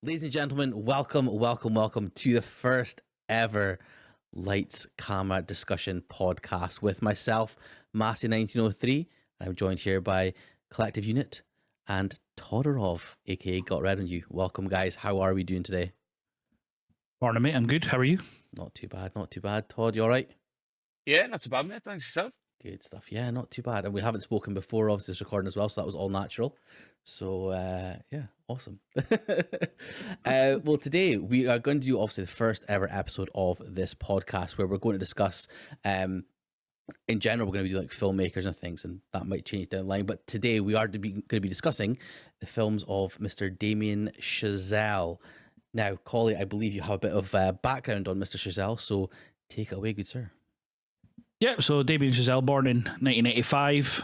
Ladies and gentlemen, welcome to the first ever Lights Camera Discussion podcast with myself, Massey1903. I'm joined here by Collective Unit and Todorov, aka Got Red on You. Welcome, guys. How are we doing today? Morning, mate. I'm good. How are you? Not too bad. Todd, you all right? Yeah, not too bad, mate. Thanks yourself. Good stuff. Yeah, not too bad. And we haven't spoken before, obviously, this recording as well, so that was all natural. So, yeah, awesome. Well, today we are going to do, obviously, the first ever episode of this podcast where we're going to discuss, in general, we're going to be doing like filmmakers and things, and that might change down the line. But today we are going to be discussing the films of Mr. Damien Chazelle. Now, Collie, I believe you have a bit of background on Mr. Chazelle, so take it away, good sir. Yeah, so Damien Chazelle, born in 1985.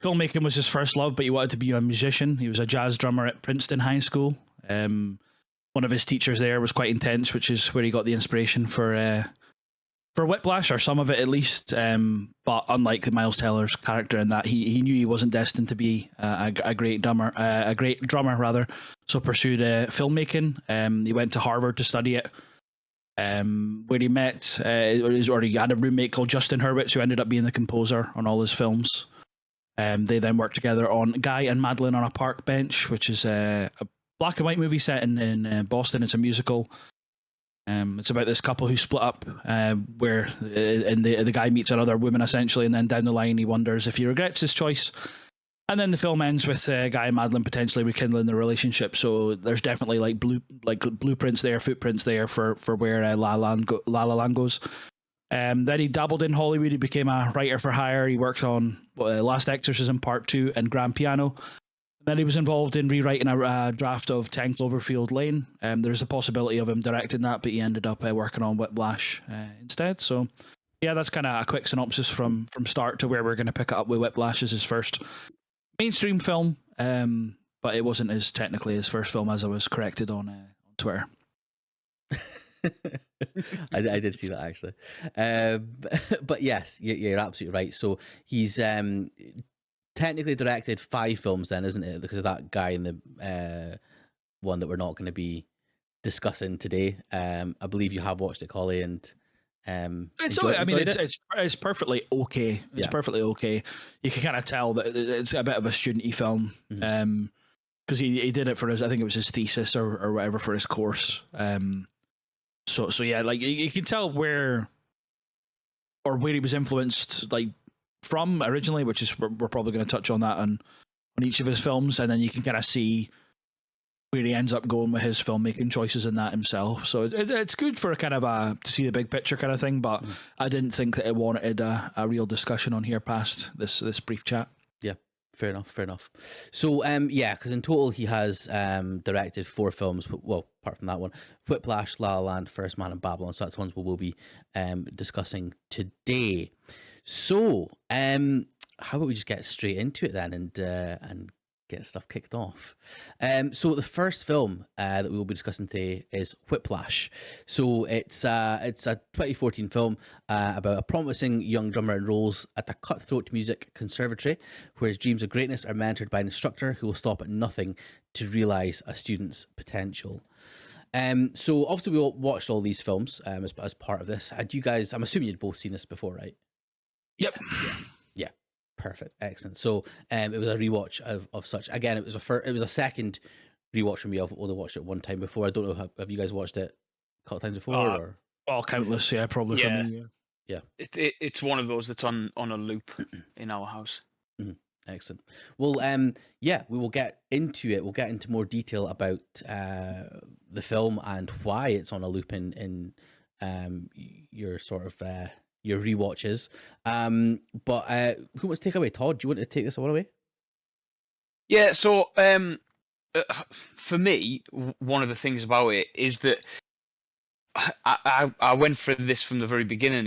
Filmmaking was his first love, but he wanted to be a musician. He was a jazz drummer at Princeton High School. One of his teachers there was quite intense, which is where he got the inspiration for Whiplash, or some of it at least. But unlike Miles Teller's character in that, he knew he wasn't destined to be a great drummer, so pursued filmmaking. He went to Harvard to study it. Where he met, or he had a roommate called Justin Hurwitz, who ended up being the composer on all his films. They then worked together on Guy and Madeline on a Park Bench, which is a black and white movie set in Boston. It's a musical. It's about this couple who split up, where the guy meets another woman essentially, and then down the line he wonders if he regrets his choice. And then the film ends with Guy and Madeline potentially rekindling their relationship. So there's definitely like blueprints there, footprints there for where La La Land goes. Then he dabbled in Hollywood. He became a writer for hire. He worked on Last Exorcism Part 2 and Grand Piano. Then he was involved in rewriting a draft of 10 Cloverfield Lane. There's a possibility of him directing that, but he ended up working on Whiplash instead. So yeah, that's kind of a quick synopsis from start to where we're going to pick it up with Whiplash as his first mainstream film, but it wasn't technically his first film, as I was corrected on Twitter. I did see that actually, but yes, you're absolutely right. So he's technically directed 5 films, then, isn't it? Because of that guy in the one that we're not going to be discussing today. I believe you have watched it, Collie, and it's perfectly okay. It's perfectly okay. You can kind of tell that it's a bit of a student-y film, because he did it for his, I think it was his thesis or whatever for his course. So yeah, like you can tell where he was influenced like from originally, which is we're probably going to touch on that on each of his films, and then you can kind of see where he ends up going with his filmmaking choices in that himself. So it's good for a kind of to see the big picture kind of thing, but I didn't think that it warranted a real discussion on here past this brief chat. Yeah, fair enough. So yeah, because in total he has directed 4 films, well, apart from that one, Whiplash, La La Land, First Man, and Babylon. So that's the ones we will be discussing today. So how about we just get straight into it then and get stuff kicked off. So the first film that we will be discussing today is Whiplash. So it's a 2014 film about a promising young drummer enrolls at a cutthroat music conservatory where his dreams of greatness are mentored by an instructor who will stop at nothing to realize a student's potential. So obviously we all watched all these films as part of this. Had you guys, I'm assuming you'd both seen this before, right? Yep. Yeah. Perfect, excellent. So it was a rewatch of such. Again, it was a second rewatch from me. I've only watched it one time before. I don't know, have you guys watched it a couple times before? Or? Well, countless, yeah, probably for me. Yeah. It's one of those that's on a loop in our house. Mm-hmm. Excellent. Well, yeah, we will get into it. We'll get into more detail about the film and why it's on a loop in your sort of your rewatches. But who wants to take away? Todd, do you want to take this one away? Yeah. So for me, one of the things about it is that I went for this from the very beginning.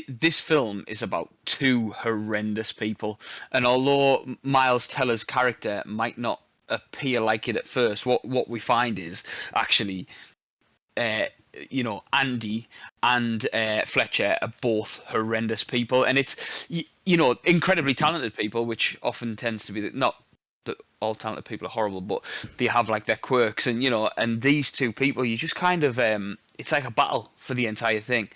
This film is about 2 horrendous people, and although Miles Teller's character might not appear like it at first, what we find is actually Andy and Fletcher are both horrendous people, and it's incredibly talented people, which often tends to be not that all talented people are horrible, but they have like their quirks, and and these two people, you just kind of it's like a battle for the entire thing.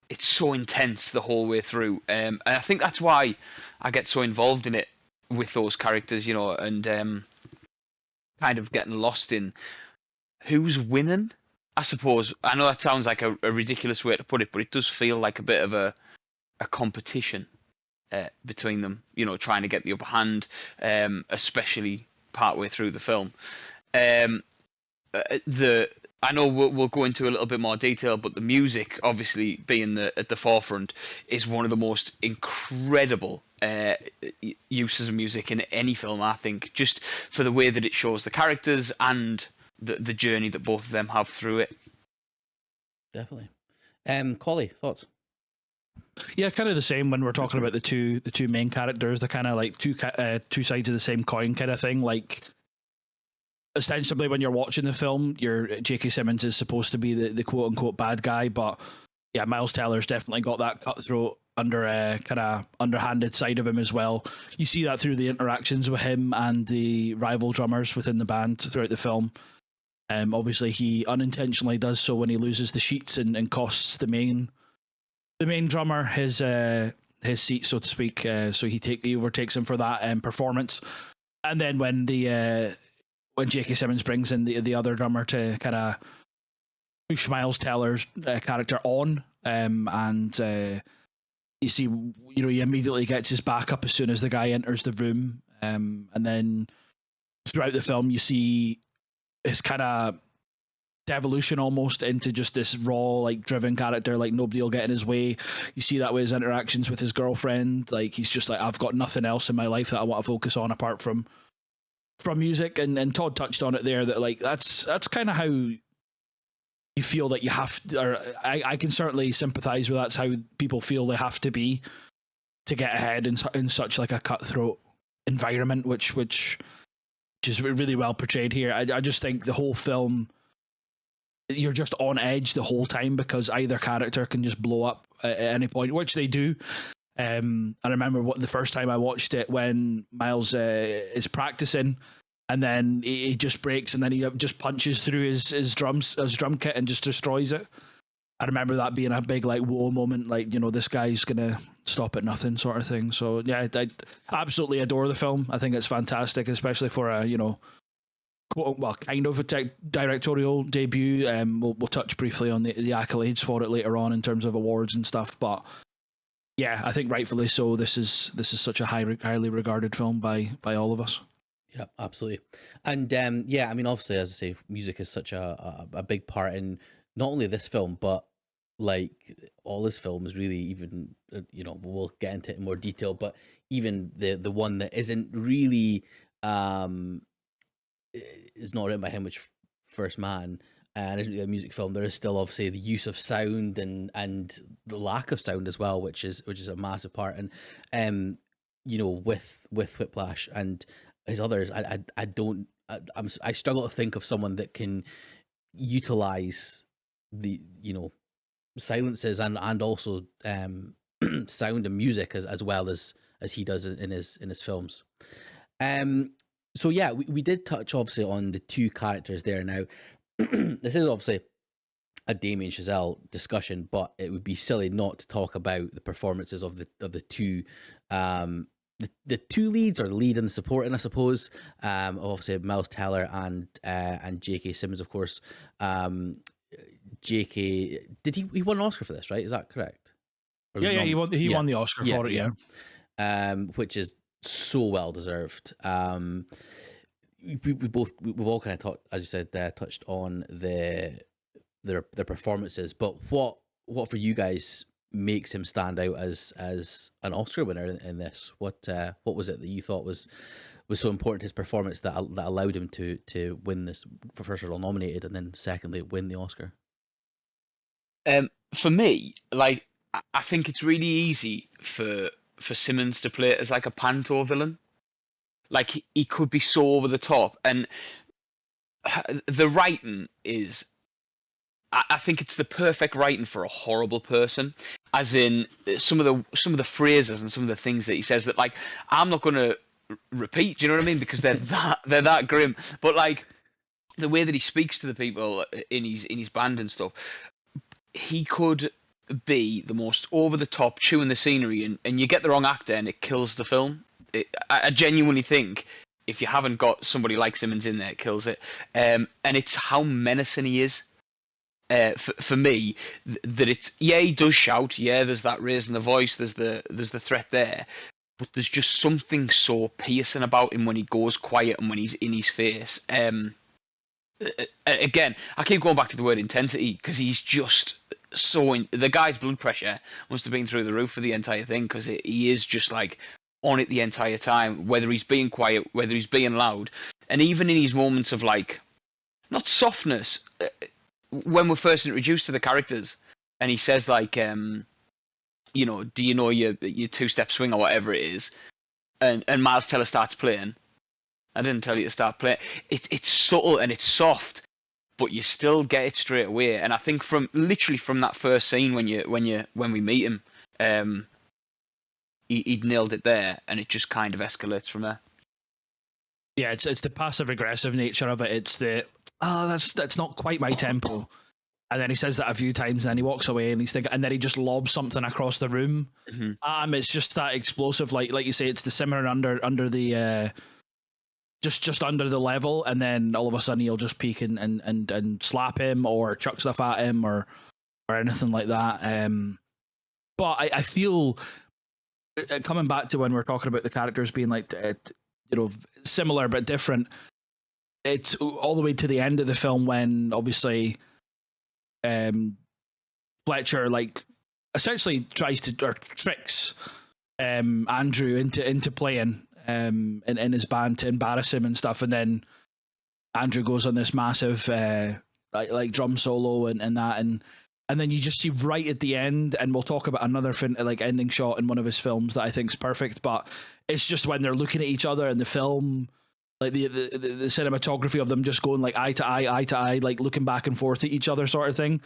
It's so intense the whole way through, and I think that's why I get so involved in it with those characters, and kind of getting lost in who's winning. I suppose I know that sounds like a ridiculous way to put it, but it does feel like a bit of a competition between them. Trying to get the upper hand, especially partway through the film. The I know we'll go into a little bit more detail, but the music, obviously being at the forefront, is one of the most incredible uses of music in any film. I think, just for the way that it shows the characters and the journey that both of them have through it. Definitely. Collie, thoughts? Yeah, kind of the same when we're talking about the two main characters. They're kind of like two sides of the same coin kind of thing. Like, ostensibly, when you're watching the film, J.K. Simmons is supposed to be the quote unquote bad guy, but yeah, Miles Teller's definitely got that cutthroat kind of underhanded side of him as well. You see that through the interactions with him and the rival drummers within the band throughout the film. Obviously, he unintentionally does so when he loses the sheets and costs the main drummer his seat, so to speak. So he overtakes him for that performance. And then when J.K. Simmons brings in the other drummer to kind of push Miles Teller's character on, and you see, he immediately gets his back up as soon as the guy enters the room, and then throughout the film you see his kind of devolution almost into just this raw, like, driven character, like nobody will get in his way. You see that with his interactions with his girlfriend. Like, he's just like, I've got nothing else in my life that I want to focus on apart from music. And Todd touched on it there, that like that's kind of how you feel that you have to, or I can certainly sympathize with that's how people feel they have to be to get ahead in such like a cutthroat environment, which is really well portrayed here. I just think the whole film, you're just on edge the whole time because either character can just blow up at any point, which they do. I remember the first time I watched it, when Miles is practicing, and then he just breaks, and then he just punches through his drum kit and just destroys it. I remember that being a big like whoa moment, like, this guy's gonna stop at nothing sort of thing. So yeah, I absolutely adore the film. I think it's fantastic, especially for a kind of a directorial debut. We'll touch briefly on the accolades for it later on in terms of awards and stuff, but yeah, I think rightfully so. This is such a highly regarded film by all of us. Yeah, absolutely. And yeah, I mean, obviously, as I say, music is such a big part in not only this film, but like all his films, really. Even we'll get into it in more detail, but even the one that isn't really is not written by him, which First Man, and isn't really a music film, there is still obviously the use of sound and the lack of sound as well, which is a massive part. And with Whiplash and his others, I struggle to think of someone that can utilize the silences and also sound and music as well as he does in his films. So yeah, we did touch obviously on the two characters there. Now, this is obviously a Damien Chazelle discussion, but it would be silly not to talk about the performances of the two the two leads, or the lead and the supporting, I suppose. Obviously Miles Teller and J.K. Simmons, of course. J.K. did he won an Oscar for this, right? Is that correct? Yeah, he won the Oscar for it, yeah. Which is so well deserved. We've all kind of talked, as you said, touched on their performances, but what for you guys makes him stand out as an Oscar winner in this? What was it that you thought was so important, his performance, that allowed him to win this, first of all nominated, and then secondly win the Oscar? For me, like, I think it's really easy for Simmons to play it as like a panto villain. Like, he could be so over the top, and the writing is I think it's the perfect writing for a horrible person. As in some of the phrases and some of the things that he says that like I'm not going to repeat. Do you know what I mean? Because they're that grim. But like the way that he speaks to the people in his band and stuff, he could be the most over the top chewing the scenery, and you get the wrong actor and it kills the film. I genuinely think if you haven't got somebody like Simmons in there, it kills it. And it's how menacing he is. For me, that it's he does shout. Yeah, there's that raising the voice. There's the threat there, but there's just something so piercing about him when he goes quiet and when he's in his face. Again, I keep going back to the word intensity because he's just the guy's blood pressure must have been through the roof for the entire thing because he is just like on it the entire time, whether he's being quiet, whether he's being loud, and even in his moments of like not softness. When we're first introduced to the characters, and he says like, do you know your two-step swing or whatever it is, and Miles Teller starts playing. I didn't tell you to start playing. It's subtle and it's soft, but you still get it straight away. And I think from that first scene when we meet him, he'd nailed it there, and it just kind of escalates from there. Yeah, it's the passive aggressive nature of it. It's the that's not quite my tempo, and then he says that a few times, and then he walks away, and he's thinking, and then he just lobs something across the room. Mm-hmm. It's just that explosive, like you say, it's the simmering under the just under the level, and then all of a sudden he'll just peek and slap him or chuck stuff at him or anything like that. But I feel coming back to when we're talking about the characters being like similar but different, it's all the way to the end of the film when obviously Fletcher like essentially tries to or tricks Andrew into playing in his band to embarrass him and stuff, and then Andrew goes on this massive like drum solo and that, and then you just see right at the end, and we'll talk about another like ending shot in one of his films that I think is perfect, but it's just when they're looking at each other in the film, like the cinematography of them just going like eye to eye, like looking back and forth at each other sort of thing.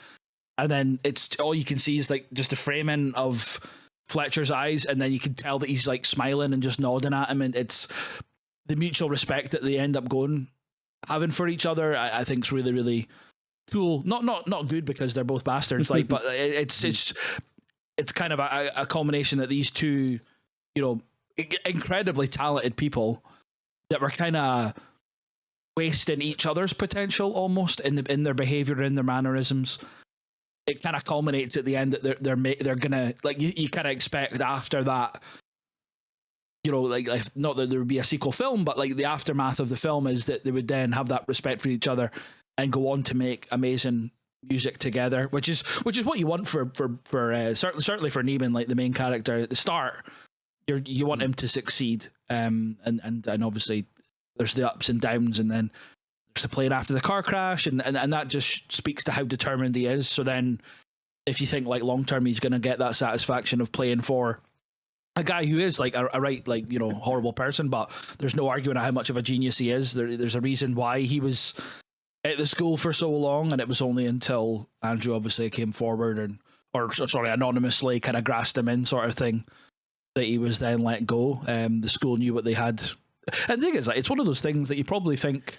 And then it's all you can see is like just a framing of Fletcher's eyes, and then you can tell that he's like smiling and just nodding at him, and it's the mutual respect that they end up having for each other. I think is really, really cool. Not good because they're both bastards, like, but it's kind of a culmination that these two, incredibly talented people that were kind of wasting each other's potential almost in their behavior, in their mannerisms. It kind of culminates at the end that they're gonna, like, you kind of expect after that, like not that there would be a sequel film, but like the aftermath of the film is that they would then have that respect for each other and go on to make amazing music together, which is what you want for certainly for Neiman, like the main character at the start. You want him to succeed, and obviously there's the ups and downs, and then there's the plane after the car crash, and that just speaks to how determined he is. So then, if you think like long term, he's going to get that satisfaction of playing for a guy who is like a right, like, horrible person, but there's no arguing how much of a genius he is. There's a reason why he was at the school for so long, and it was only until Andrew obviously came forward anonymously kind of grasped him in, sort of thing, that he was then let go. The school knew what they had, and the thing is, like, it's one of those things that you probably think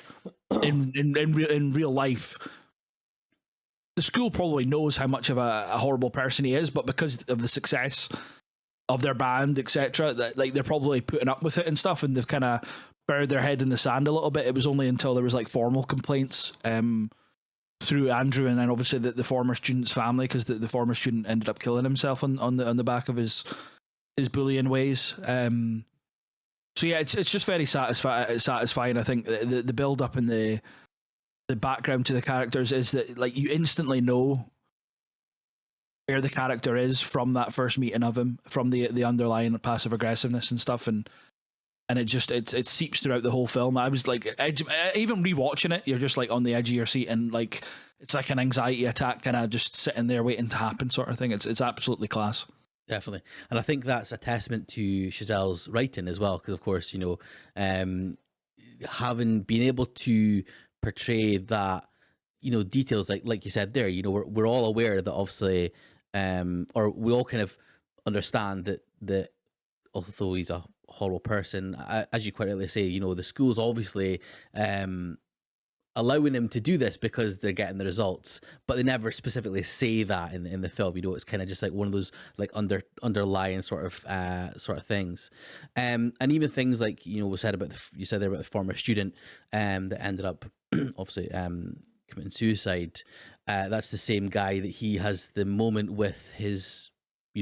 in real life, the school probably knows how much of a horrible person he is, but because of the success of their band, etc., that like they're probably putting up with it and stuff, and they've kind of buried their head in the sand a little bit. It was only until there was like formal complaints through Andrew, and then obviously the former student's family, because the former student ended up killing himself on the back of his bullying ways. So yeah, it's just very satisfying. I think the build up and the background to the characters is that like you instantly know where the character is from that first meeting of him, from the underlying passive aggressiveness and stuff, and it seeps throughout the whole film. I was like, even rewatching it, you're just like on the edge of your seat, and like it's like an anxiety attack, kind of just sitting there waiting to happen, sort of thing. It's absolutely class. Definitely. And I think that's a testament to Chazelle's writing as well, because of course, having been able to portray that details like you said there. We're all aware that obviously, or we all kind of understand that although he's a horrible person, as you quite rightly say, the school's obviously allowing him to do this because they're getting the results, but they never specifically say that in the film. It's kind of just like one of those like underlying sort of things, and even things like was said about you said there about the former student that ended up obviously committing suicide. That's the same guy that he has the moment with his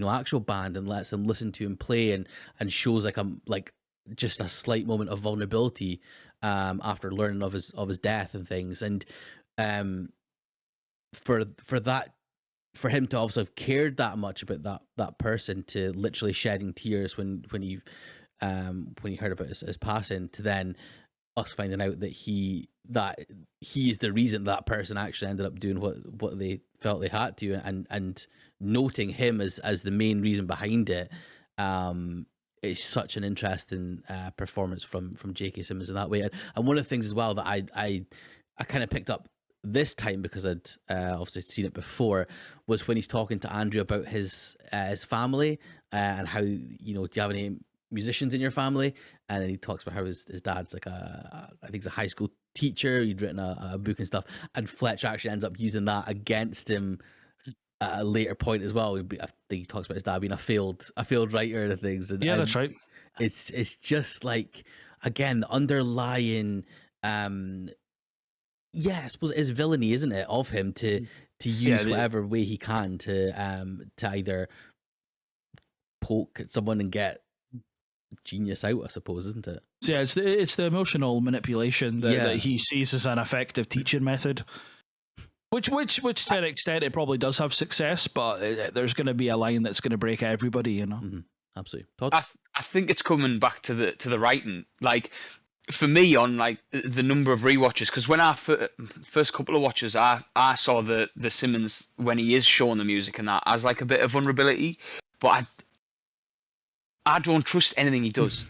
actual band and lets them listen to him play and shows like just a slight moment of vulnerability after learning of his death and things. And for him to also have cared that much about that person, to literally shedding tears when he heard about his passing, to then us finding out that he is the reason that person actually ended up doing what they felt they had to, and noting him as the main reason behind it. It's such an interesting performance from J.K. Simmons in that way. And one of the things as well that I kind of picked up this time, because I'd obviously seen it before, was when he's talking to Andrew about his family and how, do you have any musicians in your family? And then he talks about how his dad's like I think he's a high school teacher. He'd written a book and stuff, and Fletch actually ends up using that against him at a later point as well. I think he talks about his dad being a failed writer and things. And, Yeah, that's right. It's just like, again, the underlying, I suppose it is villainy, isn't it, of him to use whatever way he can to either poke at someone and get genius out, I suppose, isn't it? So yeah, it's the emotional manipulation that he sees as an effective teaching method. Which to an extent it probably does have success, but there's going to be a line that's going to break everybody, Mm-hmm. Absolutely. Todd? I think it's coming back to the writing. Like, for me, on like the number of rewatches, because when I first couple of watches, I saw the Simmons, when he is showing the music and that, as like a bit of vulnerability, but I don't trust anything he does.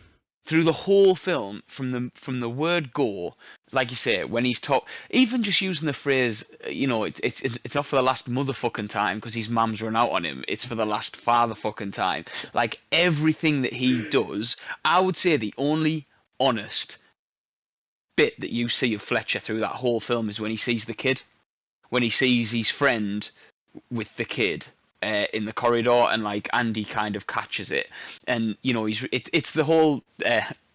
Through the whole film, from the word go, like you say, when he's even just using the phrase, it's not for the last motherfucking time because his mum's run out on him. It's for the last fatherfucking time. Like, everything that he does, I would say the only honest bit that you see of Fletcher through that whole film is when he sees the kid, when he sees his friend with the kid in the corridor, and like Andy kind of catches it, and it's the whole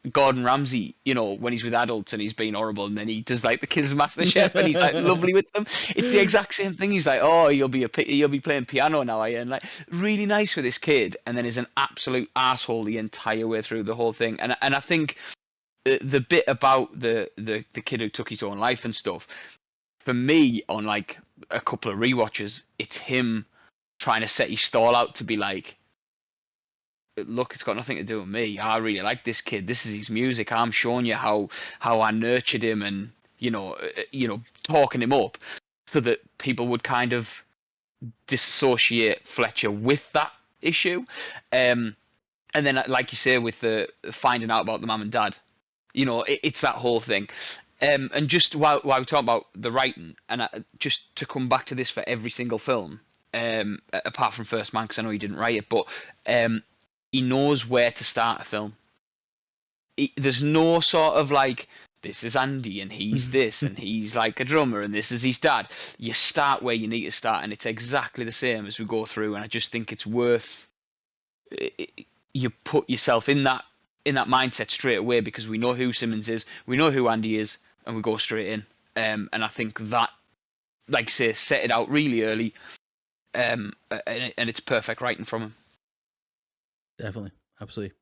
Gordon Ramsay, when he's with adults and he's being horrible, and then he does like the kids' master chef and he's like lovely with them. It's the exact same thing. He's like, oh, you'll be playing piano now, are you? And like, really nice with this kid, and then is an absolute asshole the entire way through the whole thing. And I think the bit about the kid who took his own life and stuff, for me, on like a couple of rewatches, it's him trying to set his stall out to be like, look, it's got nothing to do with me. I really like this kid. This is his music. I'm showing you how I nurtured him, and talking him up so that people would kind of dissociate Fletcher with that issue. And then, like you say, with the finding out about the mum and dad, it's that whole thing. And just while we're talking about the writing, and just to come back to this for every single film, apart from First Man, because I know he didn't write it, but he knows where to start a film. There's no sort of like, this is Andy and he's this and he's like a drummer and this is his dad. You start where you need to start, and it's exactly the same as we go through. And I just think it's worth you put yourself in that mindset straight away, because we know who Simmons is, we know who Andy is, and we go straight in. And I think that, like I say, set it out really early. And it's perfect writing from him. Definitely, absolutely.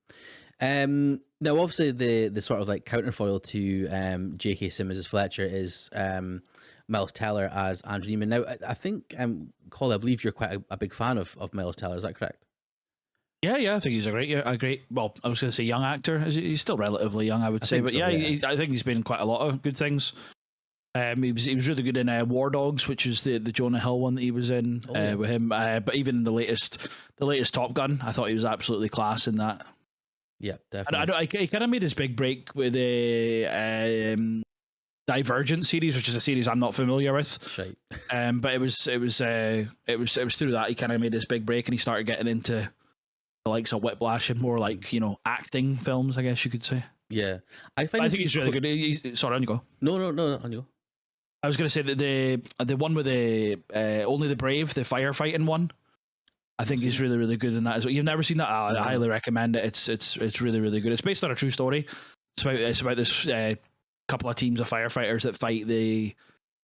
Now, obviously, the sort of like counterfoil to J.K. Simmons as Fletcher is Miles Teller as Andrew Neiman. Now, I think, Colin, I believe you're quite a big fan of Miles Teller. Is that correct? Yeah, I think he's a great. Well, I was going to say young actor. He's still relatively young, I would say, but so, yeah. I think he's been in quite a lot of good things. He was really good in War Dogs, which is the Jonah Hill one that he was in with him. But even the latest Top Gun, I thought he was absolutely class in that. Yeah, definitely. He kind of made his big break with the Divergent series, which is a series I'm not familiar with. Shite. But it was through that he kind of made this big break, and he started getting into the likes of Whiplash and more like acting films, I guess you could say. Yeah, I think he's really good. Sorry, on you go. No, on you go. I was going to say that the one with the Only the Brave, the firefighting one, I think he's really, really good in that as well. You've never seen that? I highly recommend it. It's really, really good. It's based on a true story. It's about this couple of teams of firefighters that fight I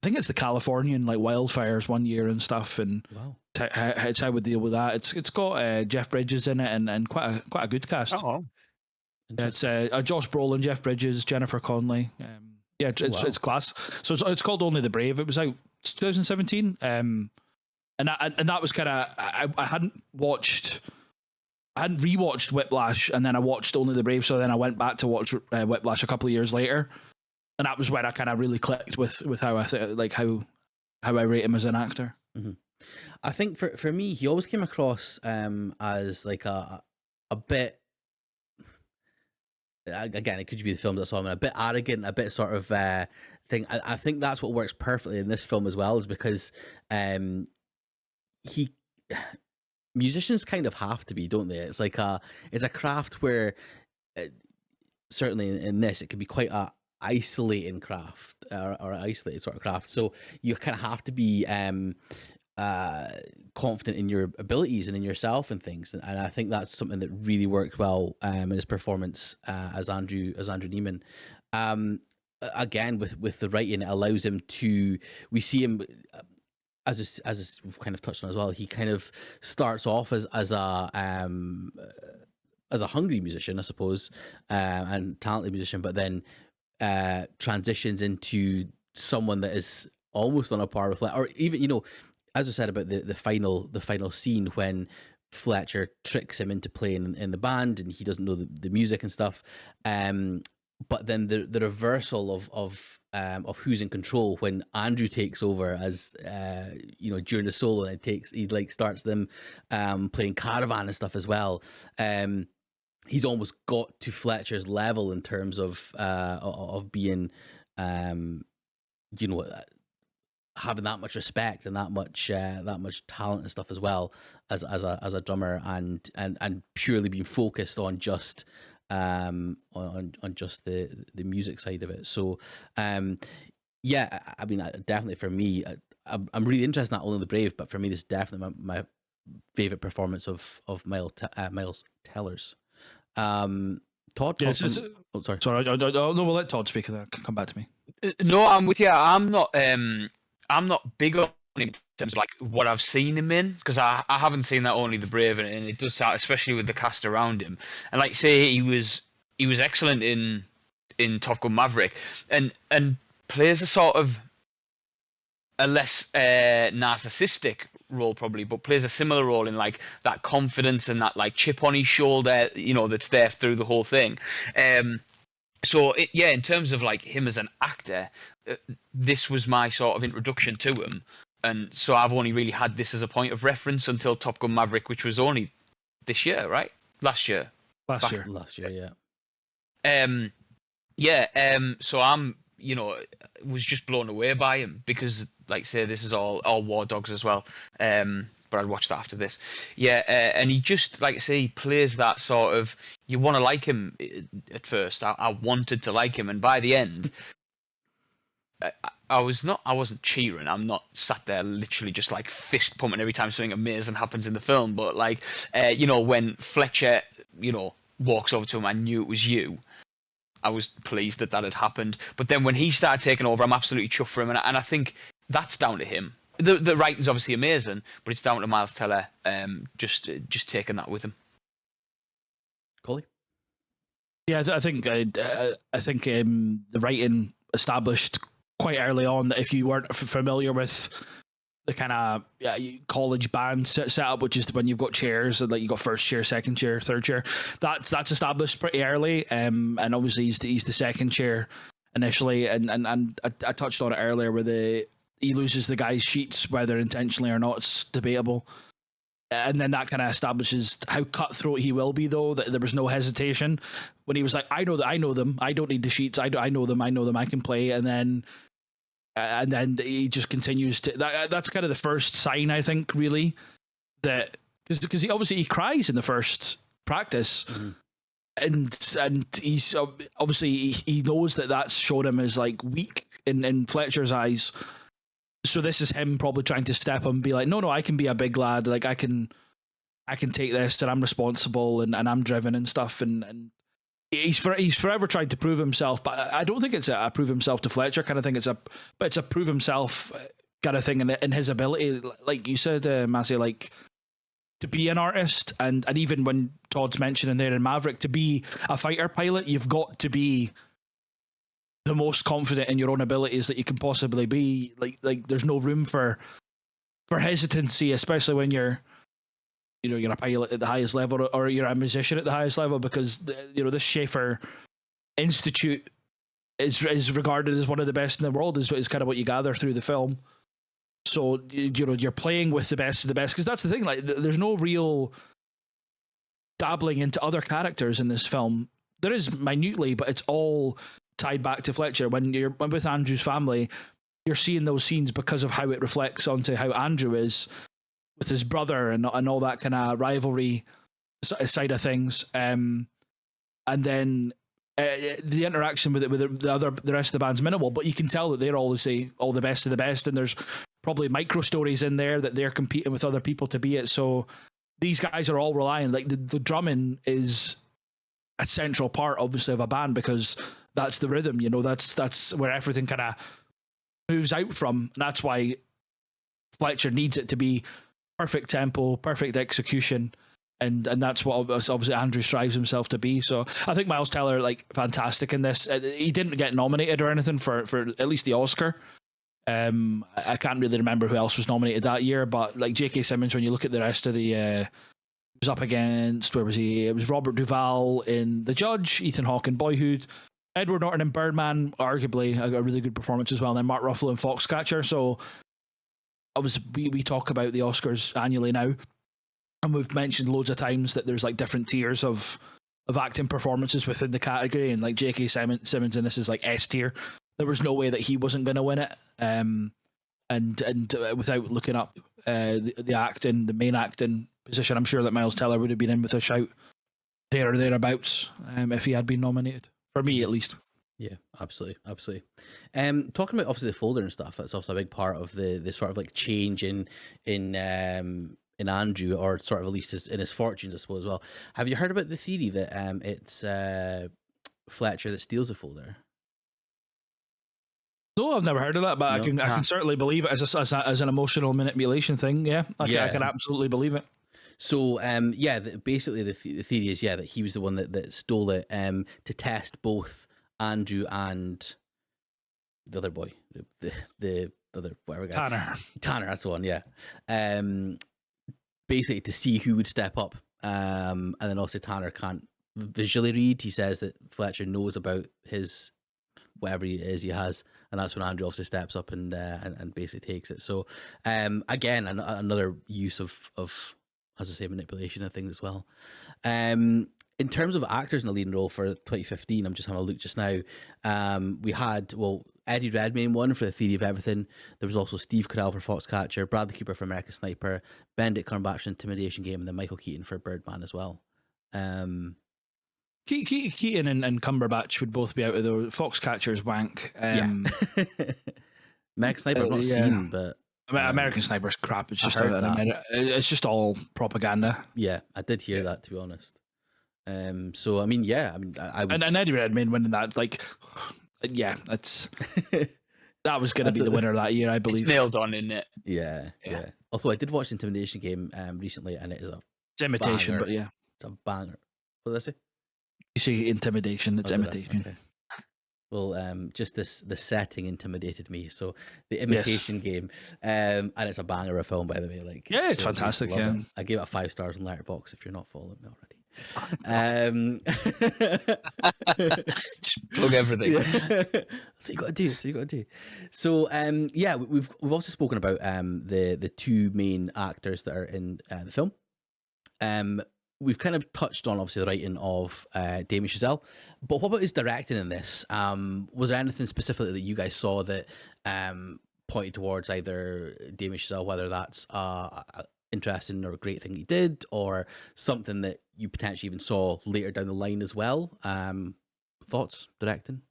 think it's the Californian like wildfires one year and stuff, and wow, it's how we deal with that. It's got Jeff Bridges in it and quite a good cast. Oh, yeah, it's Josh Brolin, Jeff Bridges, Jennifer Connelly. Yeah, it's class. So it's called Only the Brave. It was out 2017. And that was kind of I hadn't rewatched Whiplash, and then I watched Only the Brave. So then I went back to watch Whiplash a couple of years later, and that was when I kind of really clicked with how how I rate him as an actor. Mm-hmm. I think for me, he always came across as like a bit. Again, it could be the film that saw him a bit arrogant, a bit sort of thing. I think that's what works perfectly in this film as well, is because musicians kind of have to be, don't they? It's like it's a craft where certainly in this it can be quite a isolating craft or isolated sort of craft. So you kind of have to be confident in your abilities and in yourself and things, and I think that's something that really works well in his performance as Andrew Neiman. Again, with the writing, it allows him to, we see him as we've kind of touched on as well. He kind of starts off as a hungry musician, I suppose, and talented musician, but then transitions into someone that is almost on a par with, or even as I said about the final scene when Fletcher tricks him into playing in the band and he doesn't know the music and stuff. But then the reversal of who's in control when Andrew takes over as during the solo, and he starts them playing Caravan and stuff as well. He's almost got to Fletcher's level in terms of being having that much respect and that much talent and stuff as well as a drummer, and purely being focused on just just the music side of it. So yeah, I mean, definitely for me, I'm really interested in that Only the Brave, but for me this is definitely my favorite performance of Miles Teller's. Todd, Yeah, sorry. no, we'll let Todd speak and then come back to me. No, I'm with you. I'm not big on him in terms of like what I've seen him in, because I haven't seen that Only the Brave, and it does sound, especially with the cast around him. And like say, he was excellent in Top Gun Maverick, and plays a sort of a less narcissistic role probably, but plays a similar role in like that confidence and that like chip on his shoulder, that's there through the whole thing. So in terms of like him as an actor, this was my sort of introduction to him, and so I've only really had this as a point of reference until Top Gun Maverick, which was only this year, right? Last year, yeah. So I'm, was just blown away by him because, like, say, this is all War Dogs as well. But I'd watch that after this. Yeah, and he just, like I say, he plays that sort of, you want to like him at first. I wanted to like him, and by the end, I wasn't cheering. I'm not sat there literally just like fist pumping every time something amazing happens in the film. But like, when Fletcher, walks over to him, I knew it was you. I was pleased that had happened. But then when he started taking over, I'm absolutely chuffed for him, and I think that's down to him. The writing's obviously amazing, but it's down to Miles Teller just taking that with him. Coley? Yeah, I think the writing established quite early on that if you weren't familiar with the kind of college band setup, which is when you've got chairs, and like you got first chair, second chair, third chair, that's established pretty early. And obviously he's the second chair initially, and I touched on it earlier where he loses the guy's sheets, whether intentionally or not, it's debatable. And then that kind of establishes how cutthroat he will be, though, that there was no hesitation when he was like, I know them. I don't need the sheets. I know them. I can play. And then he just continues to, that's kind of the first sign, I think, really, that, because he cries in the first practice. Mm-hmm. And he's obviously, he knows that that's shown him as like weak in Fletcher's eyes. So this is him probably trying to step up and be like, no, I can be a big lad. Like I can take this, and I'm responsible, and I'm driven and stuff. And he's forever tried to prove himself. But I don't think it's a prove himself to Fletcher kind of thing. It's a prove himself kind of thing in his ability, like you said, Massey, like to be an artist, and even when Todd's mentioning there in Maverick, to be a fighter pilot, you've got to be the most confident in your own abilities that you can possibly be. Like there's no room for hesitancy, especially when you're a pilot at the highest level, or you're a musician at the highest level, because this Schaefer Institute is regarded as one of the best in the world, is kind of what you gather through the film. So you're playing with the best of the best, because that's the thing. Like there's no real dabbling into other characters in this film. There is minutely, but it's all tied back to Fletcher. When you're with Andrew's family, you're seeing those scenes because of how it reflects onto how Andrew is with his brother and all that kind of rivalry side of things. And then the interaction with the rest of the band's minimal, but you can tell that they're obviously all the best of the best, and there's probably micro stories in there that they're competing with other people to be it. So these guys are all relying, like the drumming is a central part, obviously, of a band, because that's the rhythm, that's where everything kind of moves out from. And that's why Fletcher needs it to be perfect tempo, perfect execution, and that's what obviously Andrew strives himself to be. So I think Miles Teller, like, fantastic in this. He didn't get nominated or anything for at least the Oscar. I can't really remember who else was nominated that year, but like J.K. Simmons, when you look at the rest of the he was up against, where was he? It was Robert Duvall in The Judge, Ethan Hawke in Boyhood, Edward Norton in Birdman, arguably a really good performance as well, and then Mark Ruffalo in Foxcatcher. So we talk about the Oscars annually now, and we've mentioned loads of times that there's like different tiers of acting performances within the category, and like J.K. Simmons in this is like S tier. There was no way that he wasn't going to win it, and without looking up the acting, the main acting position, I'm sure that Miles Teller would have been in with a shout there or thereabouts if he had been nominated, for me at least. Yeah, absolutely. Talking about obviously the folder and stuff, that's also a big part of the sort of like change in Andrew, or sort of at least in his fortunes, I suppose. As well, have you heard about the theory that it's Fletcher that steals the folder? No, I've never heard of that, but I can certainly believe it as an emotional manipulation thing. Yeah, I can absolutely believe it. So, basically the theory is that he was the one that stole it to test both Andrew and the other boy, the other whatever guy, Tanner. That's the one. Yeah. Basically to see who would step up, and then also Tanner can't visually read. He says that Fletcher knows about his whatever it is he has, and that's when Andrew also steps up and basically takes it. So, again, another use of as I say, manipulation of things as well. In terms of actors in the leading role for 2015, I'm just having a look just now. We had, Eddie Redmayne won for The Theory of Everything. There was also Steve Carell for Foxcatcher, Bradley Cooper for American Sniper, Benedict Cumberbatch for Intimidation Game, and then Michael Keaton for Birdman as well. Keaton and Cumberbatch would both be out of the Foxcatcher's wank. American Sniper I've not seen, but American Sniper's crap. It's just it's just all propaganda. Yeah, I did hear that, to be honest. So I mean, I would... and Eddie Redmayne winning that, like, that's that was going to be the winner that year, I believe. It's nailed on, isn't it? Yeah. Although I did watch the Intimidation Game recently, and it's imitation, banger. But yeah, it's a banger. What did I say? You say intimidation, it's imitation. Okay. Well, just the setting intimidated me. So the Imitation Game, and it's a banger of a film, by the way. Like, it's fantastic. Yeah, I gave it 5 stars on Letterboxd. If you're not following me already, Just plug everything. So you got to do. So you got to do. So yeah, we've also spoken about the two main actors that are in the film. We've kind of touched on obviously the writing of Damien Chazelle, but what about his directing in this? Was there anything specifically that you guys saw that pointed towards either Damien Chazelle, whether that's interesting or a great thing he did, or something that you potentially even saw later down the line as well? Thoughts, directing?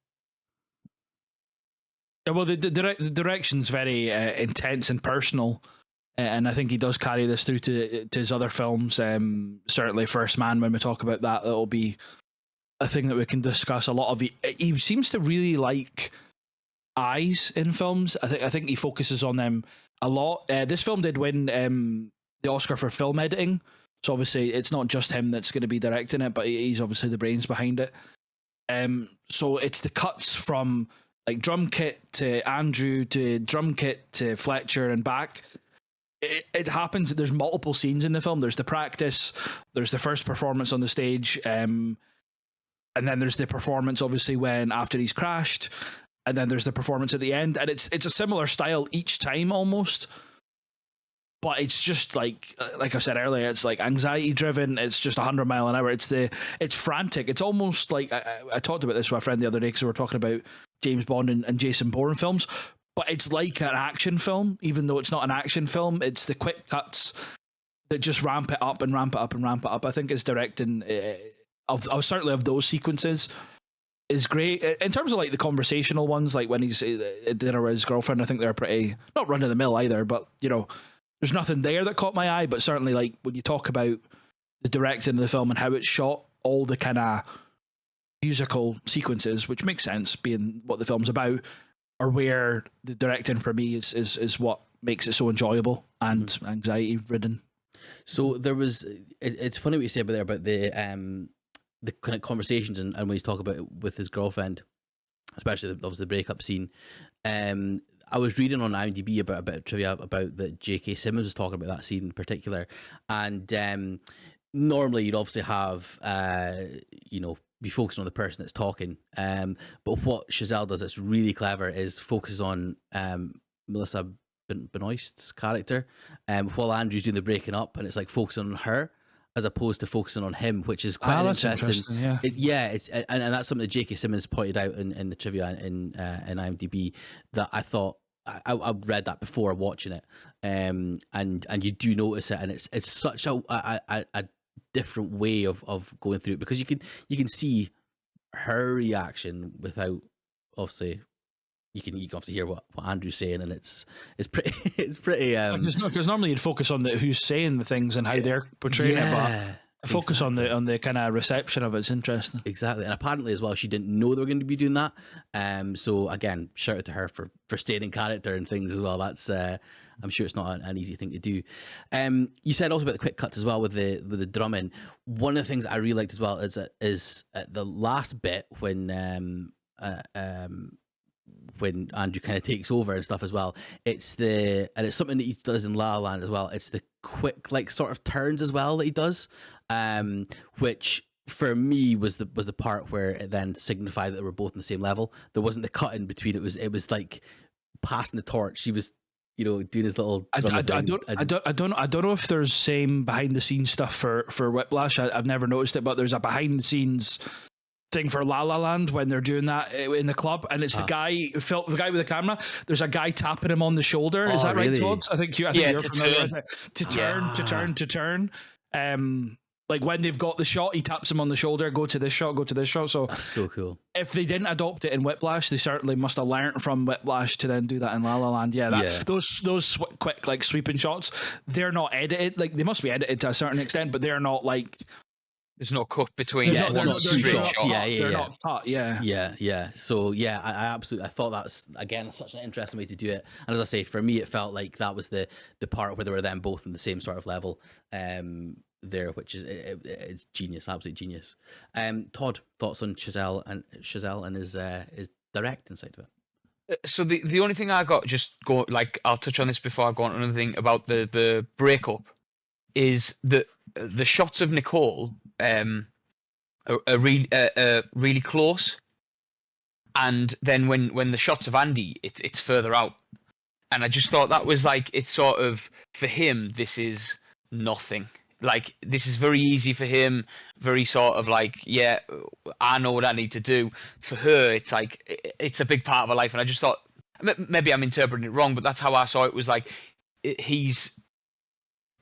Yeah, well, the direction's very intense and personal, and I think he does carry this through to his other films. Certainly, First Man. When we talk about that, it'll be a thing that we can discuss. A lot of he seems to really like eyes in films. I think he focuses on them a lot. This film did win the Oscar for film editing, so obviously it's not just him that's going to be directing it, but he's obviously the brains behind it. So it's the cuts from like drum kit to Andrew to drum kit to Fletcher and back. It happens that there's multiple scenes in the film. There's the practice, there's the first performance on the stage, and then there's the performance obviously when after he's crashed, and then there's the performance at the end, and it's a similar style each time almost. But it's just like I said earlier, it's like anxiety driven. It's just 100 mile an hour. It's frantic. It's almost like I talked about this with a friend the other day because we were talking about James Bond and Jason Bourne films. But it's like an action film, even though it's not an action film. It's the quick cuts that just ramp it up and ramp it up and ramp it up. I think his directing of certainly of those sequences is great. In terms of like the conversational ones, like when he's at dinner with his girlfriend, I think they're pretty not run of the mill either. But you know, there's nothing there that caught my eye. But certainly, like when you talk about the directing of the film and how it's shot, all the kind of musical sequences, which makes sense being what the film's about, are where the directing for me is what makes it so enjoyable and anxiety ridden. So there was. It's funny what you say about there about the kind of conversations and when he's talking about it with his girlfriend, especially obviously the breakup scene. I was reading on IMDb about a bit of trivia about that J.K. Simmons was talking about that scene in particular, and normally you'd obviously have be focusing on the person that's talking, but what Chazelle does that's really clever is focuses on Melissa Benoist's character, while Andrew's doing the breaking up, and it's like focusing on her as opposed to focusing on him, which is quite interesting. Yeah, It's and that's something that J.K. Simmons pointed out in the trivia in IMDb that I thought I read that before watching it, and you do notice it, and it's such a different way of going through it because you can see her reaction without obviously. You can obviously hear what Andrew's saying, and it's pretty because normally you'd focus on who's saying the things and how they're portraying it, but focus on the kind of reception of it. It's interesting. Exactly, and apparently as well, she didn't know they were going to be doing that. So again, shout out to her for staying in character and things as well. That's I'm sure it's not an easy thing to do. You said also about the quick cuts as well with the drumming. One of the things I really liked as well is at the last bit when Andrew kind of takes over and stuff as well. It's something that he does in La La Land as well. It's the quick like sort of turns as well that he does, which for me was the part where it then signified that they were both on the same level. There wasn't the cut in between. It was like passing the torch. He was doing his little. I don't know if there's same behind the scenes stuff for Whiplash. I've never noticed it, but there's a behind the scenes thing for La La Land when they're doing that in the club, and it's the guy with the camera. There's a guy tapping him on the shoulder. Is that right, Todd? I think you're familiar with it. To turn. Like when they've got the shot, he taps him on the shoulder. Go to this shot. So that's so cool. If they didn't adopt it in Whiplash, they certainly must have learnt from Whiplash to then do that in La La Land. Those quick like sweeping shots, they're not edited. Like they must be edited to a certain extent, but they're not like. There's no cut between they're not two shots. They're not cut. Yeah. So I thought that's again such an interesting way to do it. And as I say, for me, it felt like that was the part where they were then both on the same sort of level. There, which is it's genius, absolute genius. Todd, thoughts on Chazelle and his directing side of it? So the only thing I got I'll touch on this before I go on to another thing about the breakup is that the shots of Nicole are really close, and then when the shots of Andy, it's further out, and I just thought that was like, it's sort of, for him, this is nothing. Like, this is very easy for him, very sort of like, yeah, I know what I need to do. For her, it's like, it's a big part of her life, and I just thought, maybe I'm interpreting it wrong, but that's how I saw it. Was like, he's,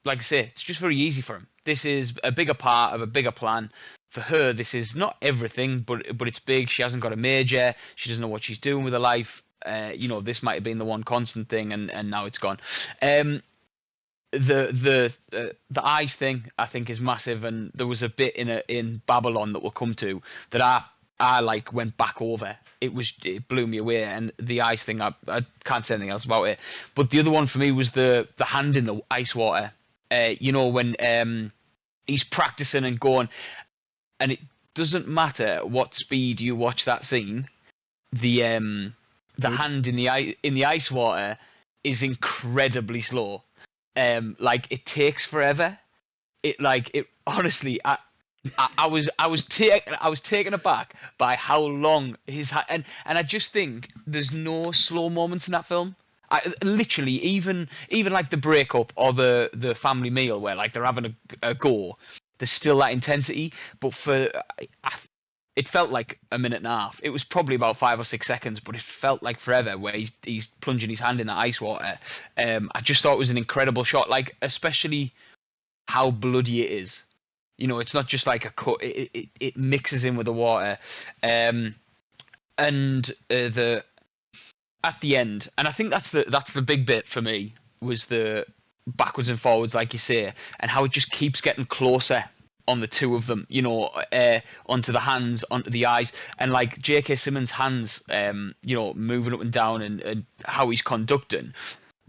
like I say, it's just very easy for him. This is a bigger part of a bigger plan. For her, this is not everything, but it's big. She hasn't got a major. She doesn't know what she's doing with her life. This might have been the one constant thing, and now it's gone. The eyes thing, I think, is massive, and there was a bit in Babylon that we'll come to that I like went back over. It blew me away, and the ice thing, I can't say anything else about it. But the other one for me was the hand in the ice water. When he's practicing and going, and it doesn't matter what speed you watch that scene, the hand in the ice water is incredibly slow. Like, it takes forever. It honestly, I was taken aback by how long and I just think there's no slow moments in that film. Literally, even like the breakup or the family meal where like they're having a go, there's still that intensity. But it felt like a minute and a half. It was probably about 5 or 6 seconds, but it felt like forever. Where he's plunging his hand in that ice water. I just thought it was an incredible shot. Like, especially how bloody it is. It's not just like a cut. It mixes in with the water, and at the end, and I think that's the big bit for me, was the backwards and forwards, like you say, and how it just keeps getting closer on the two of them, onto the hands, onto the eyes, and like J.K. Simmons' hands, moving up and down, and how he's conducting.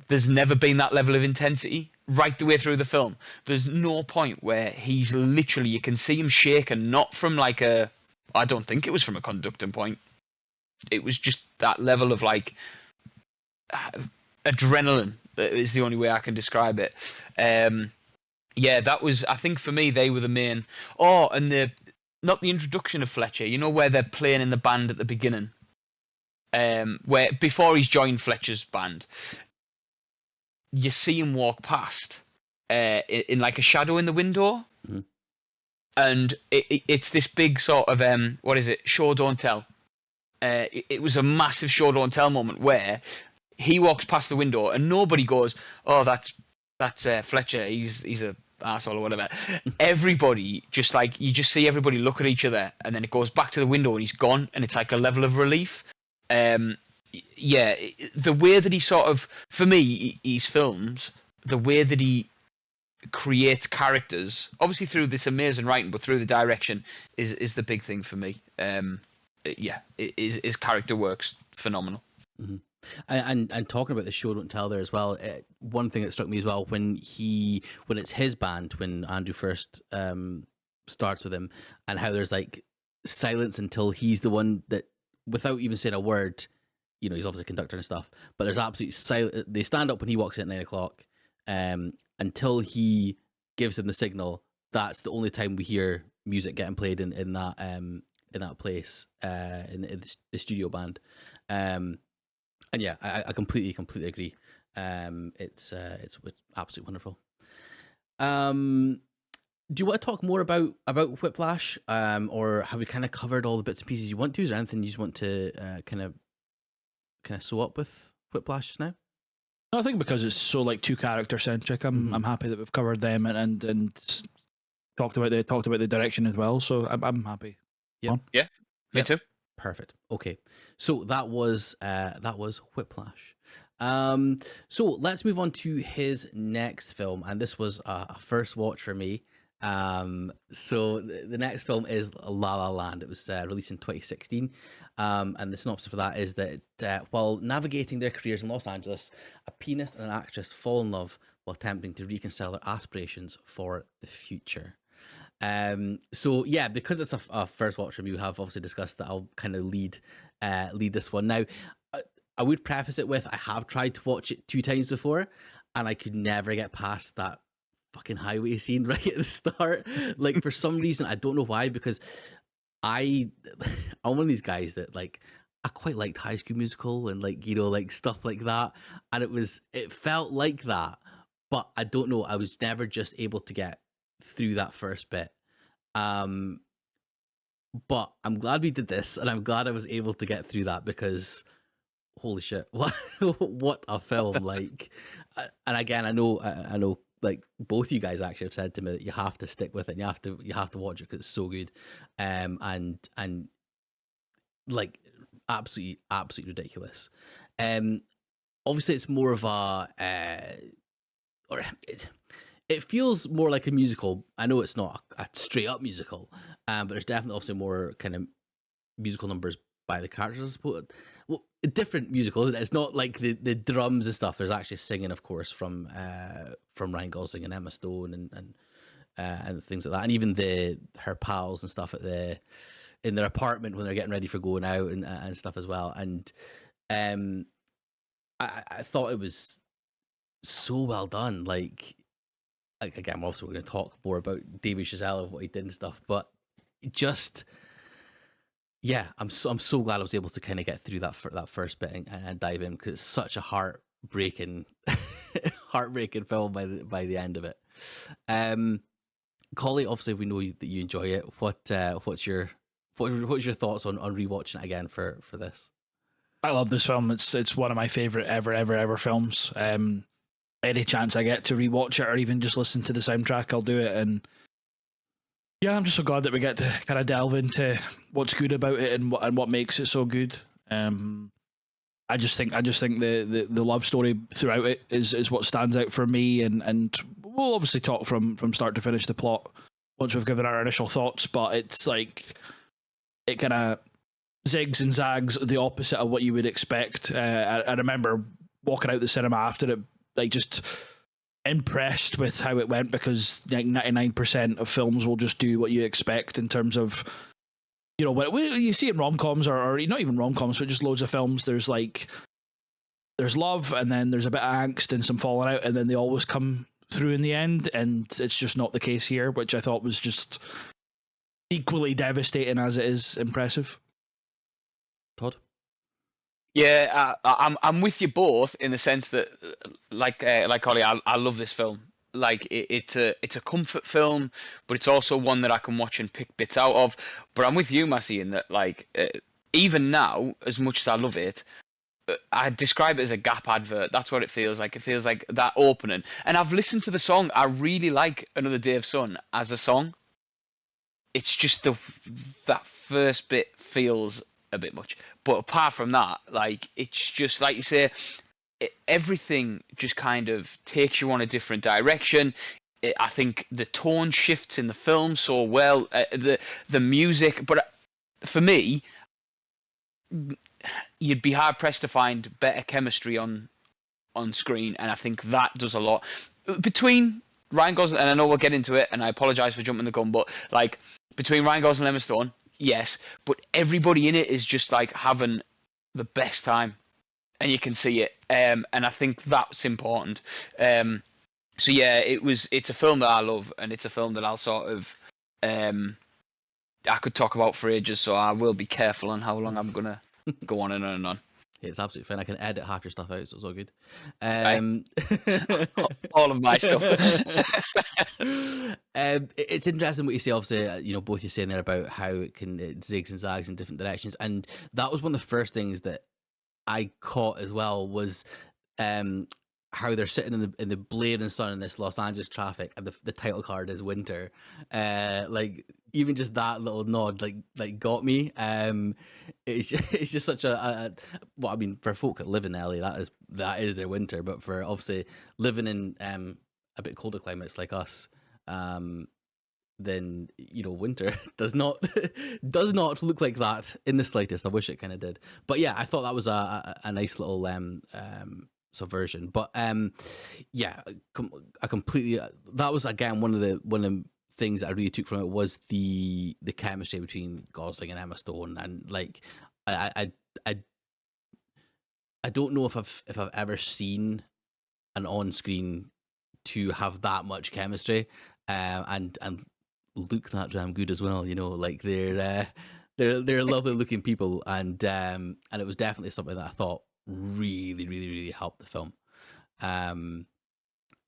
There's never been that level of intensity right the way through the film. There's no point where he's literally, you can see him shaking, not from like I don't think it was from a conducting point. It was just that level of like adrenaline is the only way I can describe it. That was, I think for me, they were the main. Oh, and not the introduction of Fletcher, where they're playing in the band at the beginning, where before he's joined Fletcher's band, you see him walk past in like a shadow in the window. Mm-hmm. And it's this big sort of what is it, show don't tell. It was a massive show don't tell moment where he walks past the window and nobody goes, oh, that's Fletcher, he's a asshole or whatever. Everybody just, like, you just see everybody look at each other, and then it goes back to the window and he's gone, and it's like a level of relief. The way that he sort of, for me, his films, the way that he creates characters, obviously through this amazing writing, but through the direction, is the big thing for me. His character works phenomenal. Mm-hmm. And talking about the show don't tell there as well, one thing that struck me as well, when it's his band, when Andrew first starts with him, and how there's like silence until he's the one that, without even saying a word, he's obviously a conductor and stuff, but there's absolute silence. They stand up when he walks in at 9:00, until he gives them the signal. That's the only time we hear music getting played in that place, in the studio band. And yeah, I completely agree. It's absolutely wonderful. Do you want to talk more about Whiplash, or have we kind of covered all the bits and pieces you want to? Is there anything you just want to kind of sew up with Whiplash just now? No, I think because it's so like two character centric, I'm happy that we've covered them and talked about the direction as well. So I'm happy. Yeah, me too. Perfect. Okay, so that was Whiplash. So let's move on to his next film, and this was a first watch for me. So the next film is La La Land. It was released in 2016, and the synopsis for that is that while navigating their careers in Los Angeles, a pianist and an actress fall in love while attempting to reconcile their aspirations for the future. So yeah, because it's a first watch from you, have obviously discussed that I'll kind of lead this one. Now, I would preface it with, I have tried to watch it 2 times before, and I could never get past that fucking highway scene right at the start. Like, for some reason, I don't know why, because I'm one of these guys that, like, I quite liked High School Musical and like like stuff like that, and it felt like that, but I don't know. I was never just able to get through that first bit. Um, but I'm glad we did this, and I'm glad I was able to get through that because holy shit, what what a film! Like, and again, I know, like both you guys actually have said to me that you have to stick with it. And you have to watch it because it's so good, and like absolutely ridiculous. Obviously, it's more of or it feels more like a musical. I know it's not a straight up musical, but there's definitely also more kind of musical numbers by the characters, I suppose. Well, a different musical, isn't it? It's not like the drums and stuff. There's actually singing, of course, from Ryan Gosling and Emma Stone and things like that, and even her pals and stuff in their apartment when they're getting ready for going out and stuff as well. And I thought it was so well done. Like again, obviously we're going to talk more about Damien Chazelle and what he did and stuff, but just yeah, I'm so glad I was able to kind of get through that first bit and dive in because it's such a heartbreaking film by the end of it. Collie, obviously we know that you enjoy it. What's your thoughts on rewatching it again for this? I love this film. It's one of my favorite ever films. Any chance I get to rewatch it or even just listen to the soundtrack, I'll do it. And yeah, I'm just so glad that we get to kind of delve into what's good about it and what makes it so good. I just think the love story throughout it is what stands out for me, and we'll obviously talk from start to finish the plot once we've given our initial thoughts. But it's like it kind of zigs and zags the opposite of what you would expect. I remember walking out the cinema after it, like just impressed with how it went because like 99% of films will just do what you expect in terms of what you see in rom-coms or not even rom-coms but just loads of films. There's love and then there's a bit of angst and some falling out and then they always come through in the end, and it's just not the case here, which I thought was just equally devastating as it is impressive. Todd? Yeah, I'm with you both in the sense that, like Ollie, I love this film. Like it's a comfort film, but it's also one that I can watch and pick bits out of. But I'm with you, Massey, in that like even now, as much as I love it, I describe it as a Gap advert. That's what it feels like. It feels like that opening. And I've listened to the song. I really like Another Day of Sun as a song. It's just that first bit feels a bit much. But apart from that, like it's just like you say, everything just kind of takes you on a different direction. I think the tone shifts in the film so well. The music, but for me, you'd be hard pressed to find better chemistry on screen, and I think that does a lot between Ryan Gosling. And I know we'll get into it, and I apologize for jumping the gun, but like between Ryan Gosling and Emma Stone, yes, but everybody in it is just like having the best time, and you can see it. And I think that's important. So yeah, it's a film that I love, and it's a film that I'll sort of I could talk about for ages, so I will be careful on how long I'm gonna go on and on and on. Yeah, it's absolutely fine. I can edit half your stuff out, so it's all good. All of my stuff. It's interesting what you say. Obviously, both you're saying there about how it zigs and zags in different directions, and that was one of the first things that I caught as well was how they're sitting in the blaring sun in this Los Angeles traffic, and the title card is winter. Like even just that little nod, like got me. It's just such a well, I mean, for folk that live in LA, that is their winter. But for obviously living in a bit colder climates like us, then winter does not look like that in the slightest. I wish it kind of did. But yeah, I thought that was a nice little subversion. But yeah, I completely. That was again one of the things that I really took from it was the chemistry between Gosling and Emma Stone, and like I don't know if I've ever seen an on-screen to have that much chemistry, and look that damn good as well. Like they're they're lovely looking people, and it was definitely something that I thought really, really, really helped the film.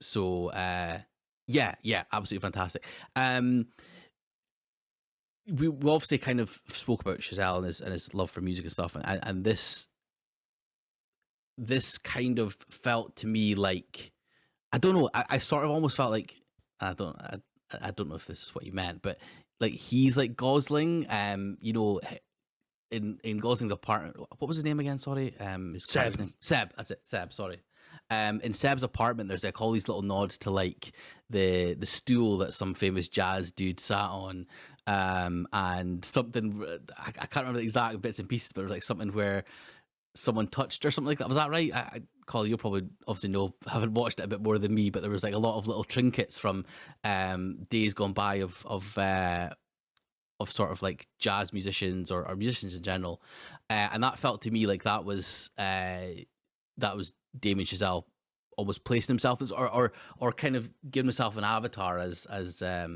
So yeah, absolutely fantastic. We obviously kind of spoke about Chazelle and his love for music and stuff, and this kind of felt to me like, I don't know, I sort of almost felt like, I don't know if this is what you meant, but like he's like Gosling, in Gosling's apartment. What was his name again? Sorry, his character's name? Seb. That's it, Seb. Sorry. In Seb's apartment, there's like all these little nods to like the stool that some famous jazz dude sat on, and something I can't remember the exact bits and pieces, but it was like something where someone touched or something like that. Was that right? Colin, you'll probably obviously know, haven't watched it a bit more than me, but there was like a lot of little trinkets from days gone by of sort of like jazz musicians or musicians in general, and that felt to me like that was Damien Chazelle almost placing himself as, or kind of giving himself an avatar as yeah,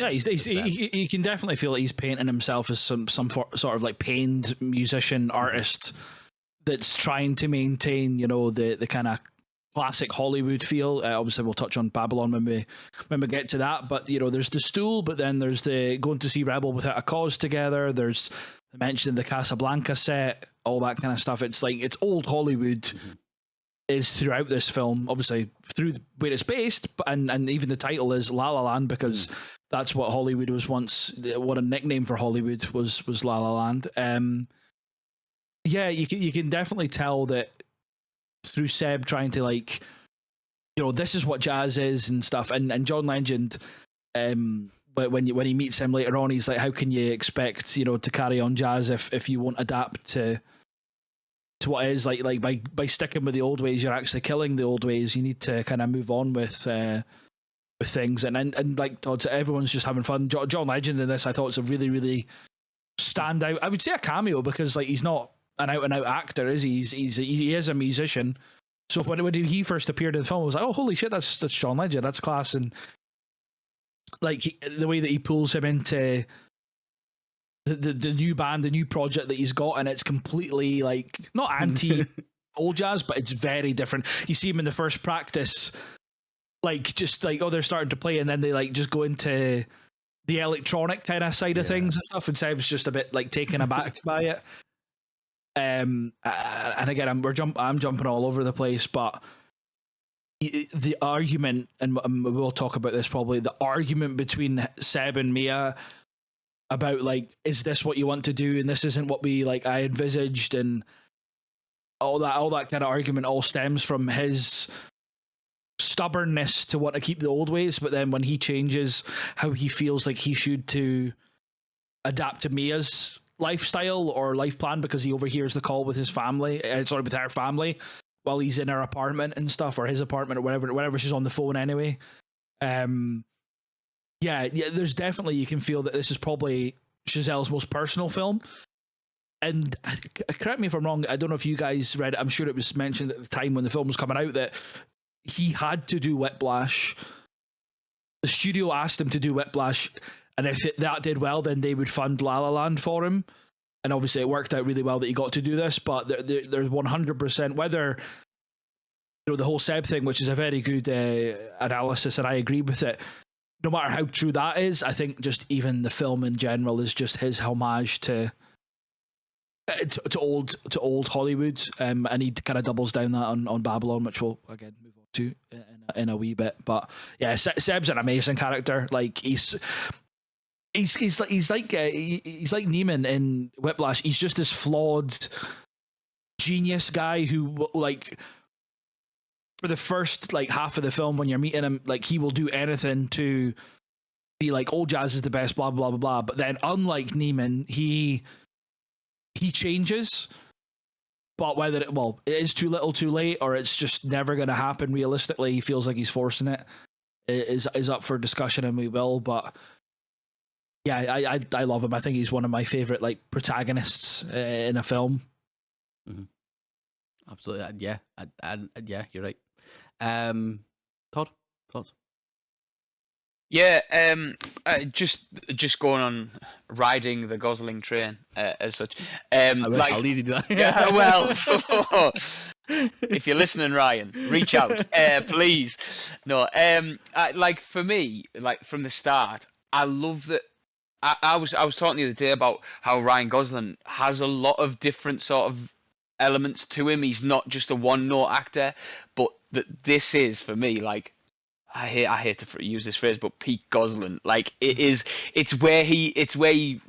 you can definitely feel that he's painting himself as some sort of like pained musician artist that's trying to maintain, the kind of classic Hollywood feel. Obviously, we'll touch on Babylon when we get to that. But there's the stool, but then there's the going to see Rebel Without a Cause together. There's the mention of the Casablanca set, all that kind of stuff. It's like it's old Hollywood is throughout this film. Obviously, through where it's based, and even the title is La La Land because that's what Hollywood was once. What a nickname for Hollywood was La La Land. Yeah, you can definitely tell that through Seb trying to like, this is what jazz is and stuff, and John Legend, but when he meets him later on, he's like, how can you expect to carry on jazz if you won't adapt to what it is like by sticking with the old ways, you're actually killing the old ways. You need to kind of move on with things, and like Todd said, everyone's just having fun. John Legend in this, I thought, it's a really, really standout. I would say a cameo because like he's not an out and out actor, is he? He is a musician. So when he first appeared in the film, I was like, oh holy shit, that's John Legend, that's class. And like the way that he pulls him into the new band, the new project that he's got, and it's completely like not anti old jazz, but it's very different. You see him in the first practice, like just like, oh, they're starting to play, and then they like just go into the electronic kind of side of things and stuff, and Seb's just a bit like taken aback by it. And again, I'm jumping all over the place, but the argument, and we'll talk about this probably, the argument between Seb and Mia about like, is this what you want to do, and this isn't what I envisaged, and all that kind of argument all stems from his stubbornness to want to keep the old ways, but then when he changes how he feels like he should to adapt to Mia's lifestyle or life plan because he overhears the call with his family, with her family, while he's in her apartment and stuff, or his apartment, or whenever she's on the phone anyway. Yeah, there's definitely, you can feel that this is probably Chazelle's most personal film. And correct me if I'm wrong, I don't know if you guys read it, I'm sure it was mentioned at the time when the film was coming out that he had to do Whiplash. The studio asked him to do Whiplash, and if that did well, then they would fund La La Land for him. And obviously, it worked out really well that he got to do this. But there's 100% whether the whole Seb thing, which is a very good analysis, and I agree with it. No matter how true that is, I think just even the film in general is just his homage to old Hollywood, and he kind of doubles down that on Babylon, which we'll again move on to in a wee bit. But yeah, Seb's an amazing character. Like he's like Neiman in Whiplash. He's just this flawed genius guy who, like, for the first half of the film when you're meeting him, like he will do anything to be like, old jazz is the best, blah blah blah blah. But then, unlike Neiman, he changes. But whether it is too little, too late, or it's just never going to happen realistically, he feels like he's forcing it. Is up for discussion, and we will. But yeah, I love him. I think he's one of my favorite protagonists in a film. Mm-hmm. Absolutely, yeah, yeah, you're right. Todd, thoughts? Yeah, just going on riding the Gosling train as such. I wish Like, I'll easy do that. yeah, well, if you're listening, Ryan, reach out, please. No, like for me, like from the start, I love that. I was talking the other day about how Ryan Gosling has a lot of different sort of elements to him. He's not just a one-note actor, but that this is for me like I hate to use this phrase, but peak Gosling. Like it's where he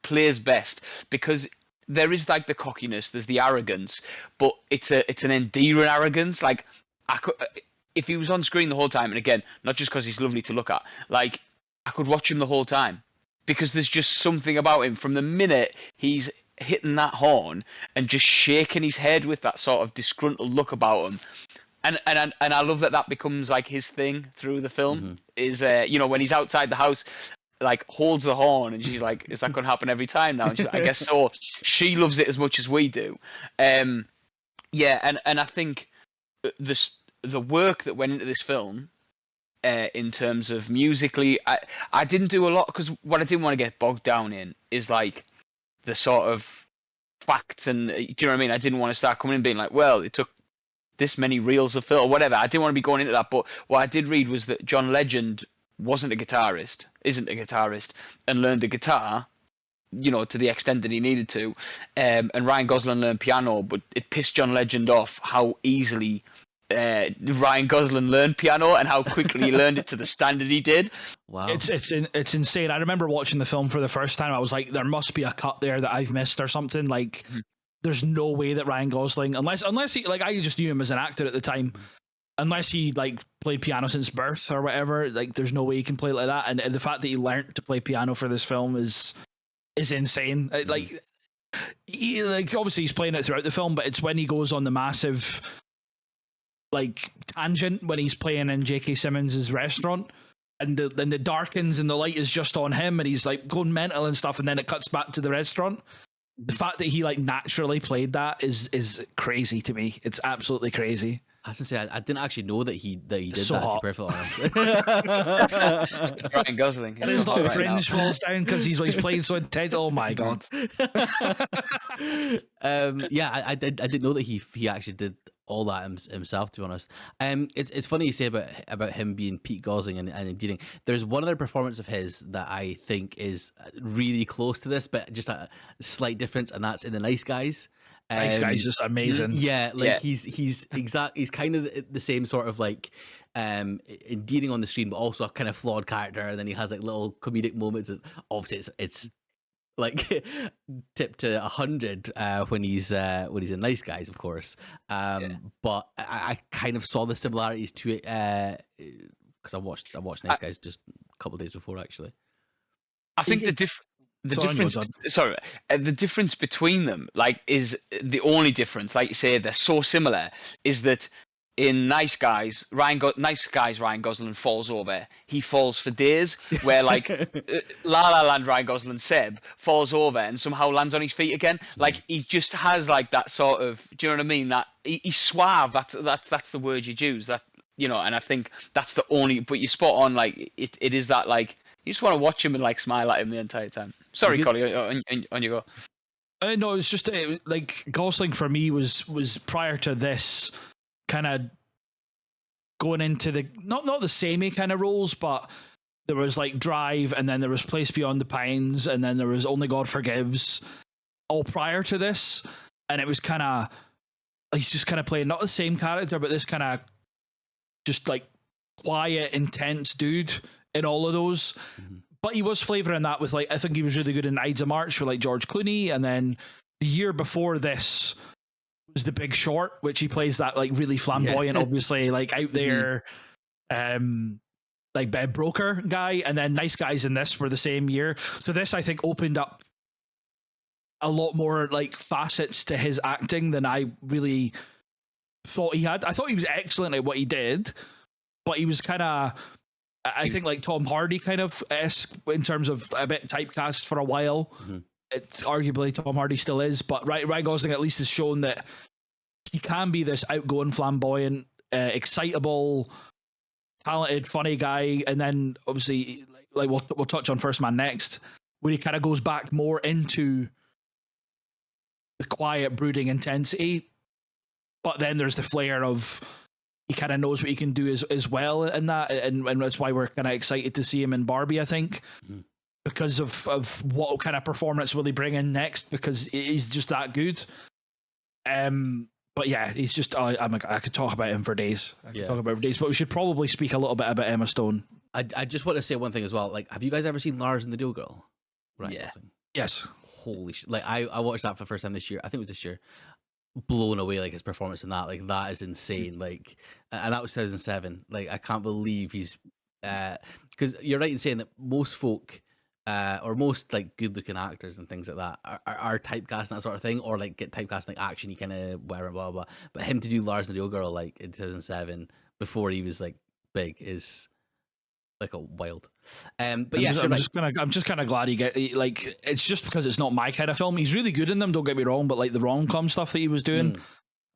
plays best because there is like the cockiness, there's the arrogance, but it's an endearing arrogance. Like I could, if he was on screen the whole time, and again, not just because he's lovely to look at, like I could watch him the whole time because there's just something about him from the minute he's hitting that horn and just shaking his head with that sort of disgruntled look about him. And I love that that becomes like his thing through the film is when he's outside the house like holds the horn and she's like, is that going to happen every time now? And she's like, I guess so. She loves it as much as we do. Yeah, and I think the work that went into this film in terms of musically, I didn't do a lot because what I didn't want to get bogged down in is like the sort of facts and do you know what I mean? I didn't want to start coming in being like, well, it took this many reels of film or whatever. I didn't want to be going into that, but what I did read was that John Legend isn't a guitarist, and learned the guitar, to the extent that he needed to. And Ryan Gosling learned piano, but it pissed John Legend off how easily Ryan Gosling learned piano and how quickly he learned it to the standard he did. Wow. It's insane. I remember watching the film for the first time. I was like, there must be a cut there that I've missed or something. Like, there's no way that Ryan Gosling, unless he, like, I just knew him as an actor at the time, unless he like played piano since birth or whatever. Like, there's no way he can play like that. And the fact that he learned to play piano for this film is insane. Like, obviously he's playing it throughout the film, but it's when he goes on the massive like tangent when he's playing in J.K. Simmons' restaurant. And then the darkens and the light is just on him and he's like going mental and stuff, and then it cuts back to the restaurant. The fact that he like naturally played that is crazy to me. It's absolutely crazy. I was gonna say I didn't actually know that he did So that. To hot. be perfectly honest. Ryan Gosling. And his little fringe falls down because he's playing so intense. Oh my god. Yeah, I didn't know that he actually did all that himself. To be honest, it's funny you say about him being Pete Gosling and endearing. There's one other performance of his that I think is really close to this, but just a slight difference, and that's in The Nice Guys. Nice Guy's just amazing. Yeah, like Yeah. he's kind of the same sort of like endearing on the screen, but also a kind of flawed character. And then he has like little comedic moments. Obviously, it's like tip to 100 when he's in Nice Guys, of course. But I kind of saw the similarities to it because I watched Nice Guys just a couple of days before, actually. I think the difference. Sorry, the difference between them, like, is the only difference. Like you say, they're so similar. Is that in Nice Guys, Ryan Gosling falls over. He falls for days. Where like La La Land, Ryan Gosling Seb falls over and somehow lands on his feet again. Like he just has like that sort of. Do you know what I mean? That he's suave. That's the word you use. That and I think that's the only. But you're spot on. Like it is that like. You just want to watch him and like smile at him the entire time. Sorry, Collie, on you go. No, it's just like Gosling for me was prior to this kind of going into the not the samey kind of roles, but there was like Drive, and then there was Place Beyond the Pines, and then there was Only God Forgives, all prior to this, and it was kind of he's just kind of playing not the same character, but this kind of just like quiet, intense dude in all of those. But he was flavouring that with like I think he was really good in Ides of March with like George Clooney, and then the year before this was The Big Short, which he plays that like really flamboyant, obviously like out there, like bed broker guy, and then Nice Guys in this were the same year. So this I think opened up a lot more like facets to his acting than I really thought he had. I thought he was excellent at what he did, but he was kind of. I think like Tom Hardy kind of esque in terms of a bit typecast for a while. It's arguably Tom Hardy still is, but Ryan Gosling at least has shown that he can be this outgoing, flamboyant, excitable, talented, funny guy, and then obviously, like we'll touch on First Man next, where he kind of goes back more into the quiet, brooding intensity. But then there's the flair of he kind of knows what he can do as well in that, and that's why we're kind of excited to see him in Barbie, I think, because of what kind of performance will he bring in next, because he's just that good. But yeah, he's just I could talk about him for days. But we should probably speak a little bit about Emma Stone. I just want to say one thing as well. Like, have you guys ever seen Lars and the Real Girl? Right. Yeah. Yes. Holy shit! Like, I watched that for the first time this year. I think it was this year. Blown away, like his performance in that. Like, that is insane. Like, and that was 2007. Like, I can't believe he's because you're right in saying that most folk or most like good looking actors and things like that are typecast and that sort of thing, or like get typecast like action kind of whatever, blah, blah blah. But him to do Lars and the Real Girl like in 2007 before he was like big is like a wild. But yeah, I'm just kind of glad like, it's just because it's not my kind of film. He's really good in them, don't get me wrong, but like the rom-com stuff that he was doing,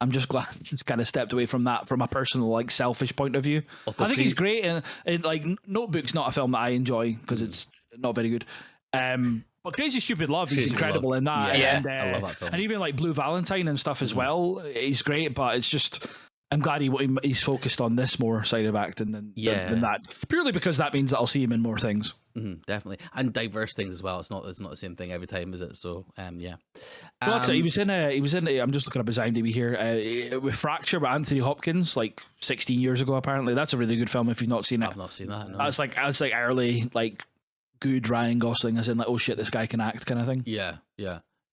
I'm just glad he's kind of stepped away from that from a personal, like, selfish point of view. I think he's great, and like Notebook's not a film that I enjoy because it's not very good. But Crazy Stupid Love, he's incredible in that. Yeah, and, I love that film. And even like Blue Valentine and stuff as well, he's great. But it's just, I'm glad he's focused on this more side of acting than that. Purely because that means that I'll see him in more things. Definitely, and diverse things as well. It's not the same thing every time, is it? So yeah. Well, like I said, he was in. I'm just looking up his IMDb here with Fracture by Anthony Hopkins, like 16 years ago. Apparently, that's a really good film. If you've not seen it, I've not seen that. No. That's like early, like, good Ryan Gosling, as in like, oh shit, this guy can act kind of thing. Yeah,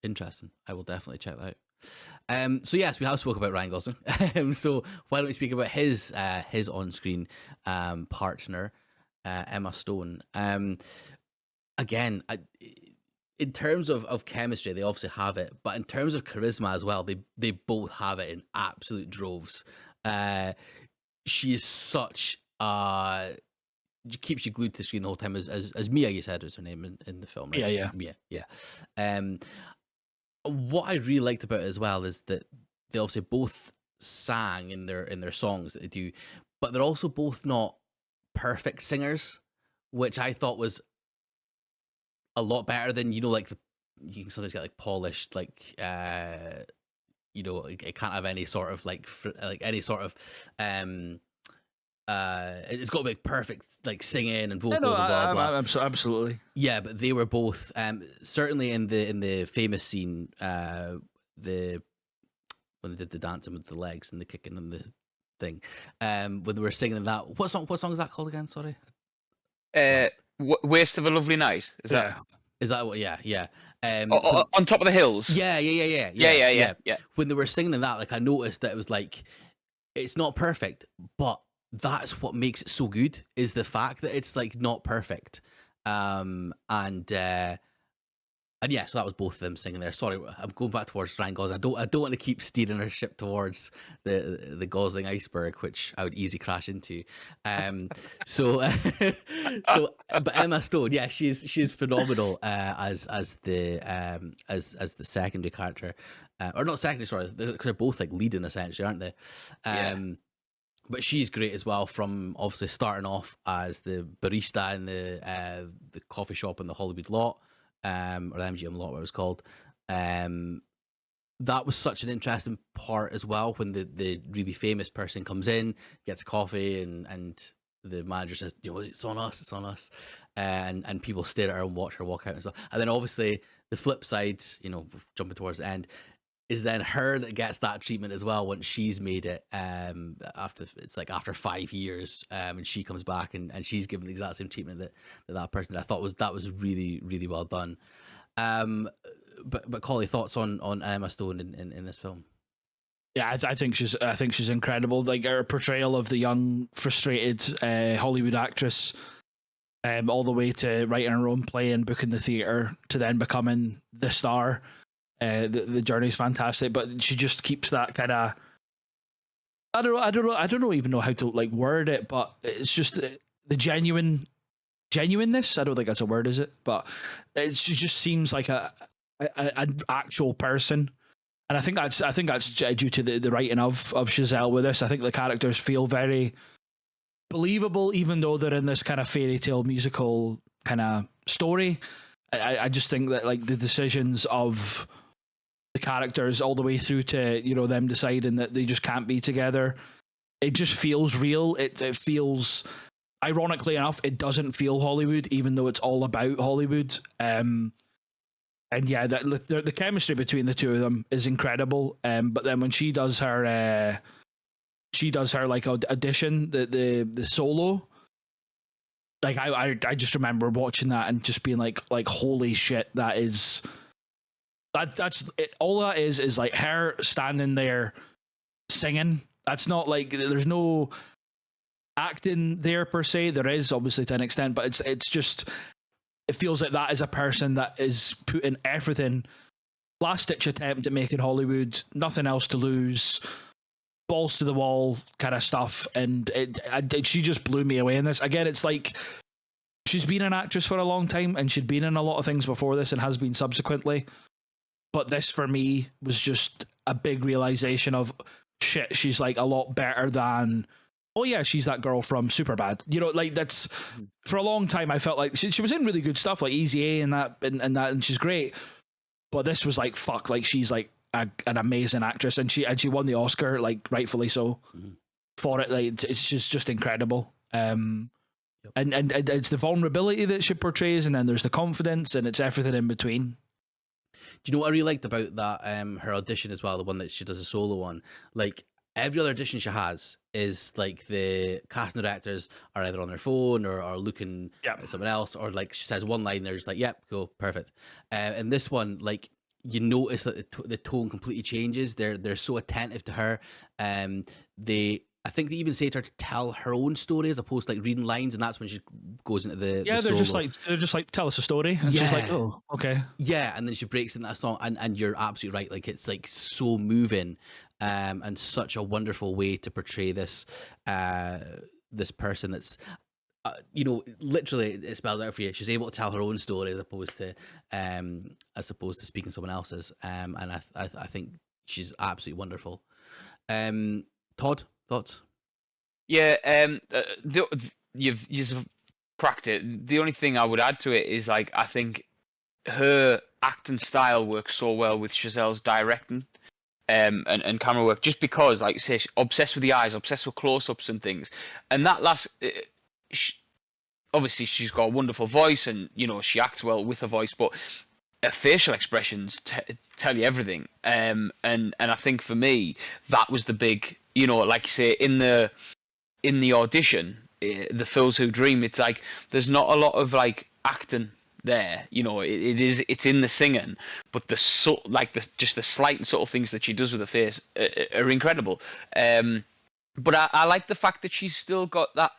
interesting. I will definitely check that out. So yes, we have spoke about Ryan Gosling. So why don't we speak about his on-screen partner, Emma Stone? Again, in terms of chemistry, they obviously have it, but in terms of charisma as well, they both have it in absolute droves. She is such keeps you glued to the screen the whole time, as Mia, you said, is her name in the film, right? Yeah. Mia. What I really liked about it as well is that they obviously both sang in their songs that they do, but they're also both not perfect singers, which I thought was a lot better than, like, you can sometimes get like polished, like it can't have any sort of any sort of it's got to be like perfect, like singing and vocals and blah blah. Absolutely. Yeah, but they were both certainly in the famous scene, when they did the dancing with the legs and the kicking and the thing, when they were singing that. What song is that called again? Sorry. Waste of a Lovely Night. Is that what? Yeah. On Top of the Hills. Yeah. When they were singing that, like, I noticed that it was like, it's not perfect, but that's what makes it so good, is the fact that it's like not perfect. And yeah, so that was both of them singing there. Sorry, I'm going back towards Ryan Gosling. I don't want to keep steering our ship towards the Gosling iceberg, which I would easily crash into. But Emma Stone, yeah, she's phenomenal as the secondary character, or not secondary, sorry, because they're both like leading essentially, aren't they? But she's great as well, from obviously starting off as the barista in the coffee shop in the Hollywood lot, or the MGM lot, what it was called. That was such an interesting part as well, when the really famous person comes in, gets coffee, and the manager says, it's on us, and people stare at her and watch her walk out and stuff. And then obviously the flip side, jumping towards the end, is then her that gets that treatment as well once she's made it, after 5 years, and she comes back and she's given the exact same treatment that person did. I thought that was really, really well done. But Collie, thoughts on Emma Stone in this film? Yeah, I think she's incredible. Like, her portrayal of the young, frustrated Hollywood actress, all the way to writing her own play and booking the theater to then becoming the star. The journey's fantastic, but she just keeps that kind of, I don't even know how to like word it, but it's just the genuineness. I don't think that's a word, is it? But she just seems like an actual person, and I think that's due to the writing of Chazelle with this. I think the characters feel very believable, even though they're in this kind of fairy tale musical kind of story. I just think that like the decisions of the characters all the way through to, you know, them deciding that they just can't be together, it just feels real. It feels, ironically enough, it doesn't feel Hollywood, even though it's all about Hollywood. And yeah, the chemistry between the two of them is incredible. But then when she does her like audition, the solo, like I just remember watching that and just being like holy shit, that's it. All that is like her standing there singing. That's not like, there's no acting there per se. There is obviously to an extent, but it's just, it feels like that is a person that is putting everything, last ditch attempt at making Hollywood, nothing else to lose, balls to the wall kind of stuff. And she just blew me away in this. Again, it's like, she's been an actress for a long time and she'd been in a lot of things before this and has been subsequently. But this for me was just a big realization of shit, she's like a lot better than, oh yeah, she's that girl from Superbad. You know, like that's, for a long time I felt like she was in really good stuff like Easy A and that and she's great. But this was like, fuck, like she's like an amazing actress, and she won the Oscar, like rightfully so, for it. Like it's just incredible. And it's the vulnerability that she portrays, and then there's the confidence, and it's everything in between. Do you know what I really liked about that? Her audition as well, the one that she does a solo on. Like every other audition she has is like the casting directors are either on their phone or are looking at someone else, or like she says one line, they're just like, "Yep, cool, perfect." And this one, like you notice that the tone completely changes. They're so attentive to her. I think they even say to her to tell her own story as opposed to like reading lines, and that's when she goes into the they're solo. just like tell us a story, and she's like, oh, okay, yeah, and then she breaks into that song, and you're absolutely right, like it's like so moving, and such a wonderful way to portray this this person that's you know, literally it spells out for you. She's able to tell her own story as opposed to speaking someone else's, and I think she's absolutely wonderful. Todd, thoughts? Yeah, you've cracked it. The only thing I would add to it is like I think her acting style works so well with Chazelle's directing, and camera work, just because, like you say, she's obsessed with the eyes, obsessed with close-ups and things. And that last, obviously she's got a wonderful voice, and you know she acts well with her voice, but her facial expressions tell you everything. And I think for me that was the big, you know, like you say in the audition, the Fools Who Dream, it's like there's not a lot of like acting there, you know. It's in the singing, but just the slight and subtle things that she does with her face are incredible. But I like the fact that she's still got that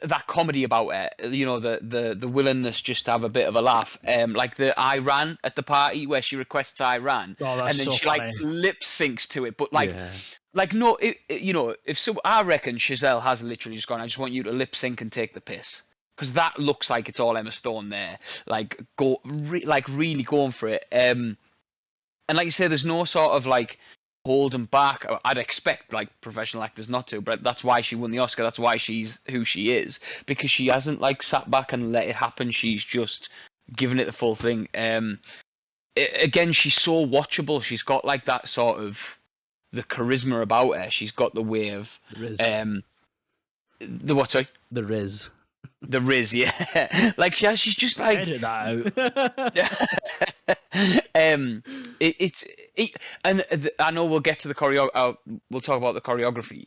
that comedy about it, you know, the willingness just to have a bit of a laugh, like the I Ran at the party where she requests I Ran, and then so she funny. like lip syncs to it, but like no, you know, I reckon Chazelle has literally just gone, I just want you to lip sync and take the piss, because that looks like it's all Emma Stone there, like really going for it, and like you say, there's no sort of like holding back. I'd expect like professional actors not to, but that's why she won the Oscar. That's why she's who she is, because she hasn't like sat back and let it happen. She's just given it the full thing. Again, she's so watchable. She's got like that sort of the charisma about her. She's got the way of the what? Sorry, The Riz. The Riz, yeah. Like she's just like edit that out. I know we'll get to the we'll talk about the choreography.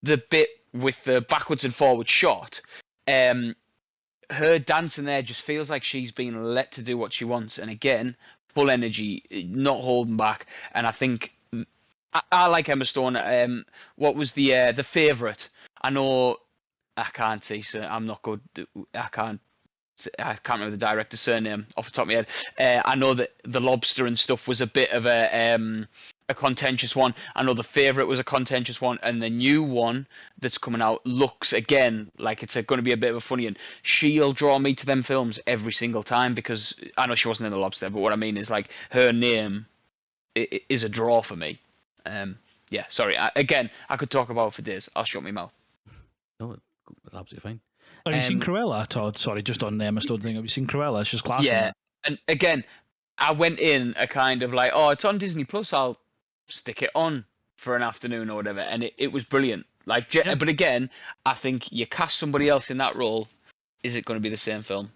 The bit with the backwards and forward shot, her dancing there just feels like she's being let to do what she wants, and again, full energy, not holding back. And I think I like Emma Stone. What was the favourite? I know I can't say, so I'm not good. I can't remember the director's surname off the top of my head. I know that The Lobster and stuff was a bit of a contentious one. I know The Favourite was a contentious one, and the new one that's coming out looks again like it's going to be a bit of a funny one. She'll draw me to them films every single time, because I know she wasn't in The Lobster, but what I mean is like her name is a draw for me. yeah, sorry. Again, I could talk about it for days. I'll shut my mouth. No, it's absolutely fine. Have you seen Cruella, Todd? Sorry, just on the Emma Stone thing. Have you seen Cruella? It's just class. Yeah, and again, I went in a kind of like, oh, it's on Disney Plus. I'll stick it on for an afternoon or whatever, and it was brilliant. Like, but again, I think you cast somebody else in that role. Is it going to be the same film?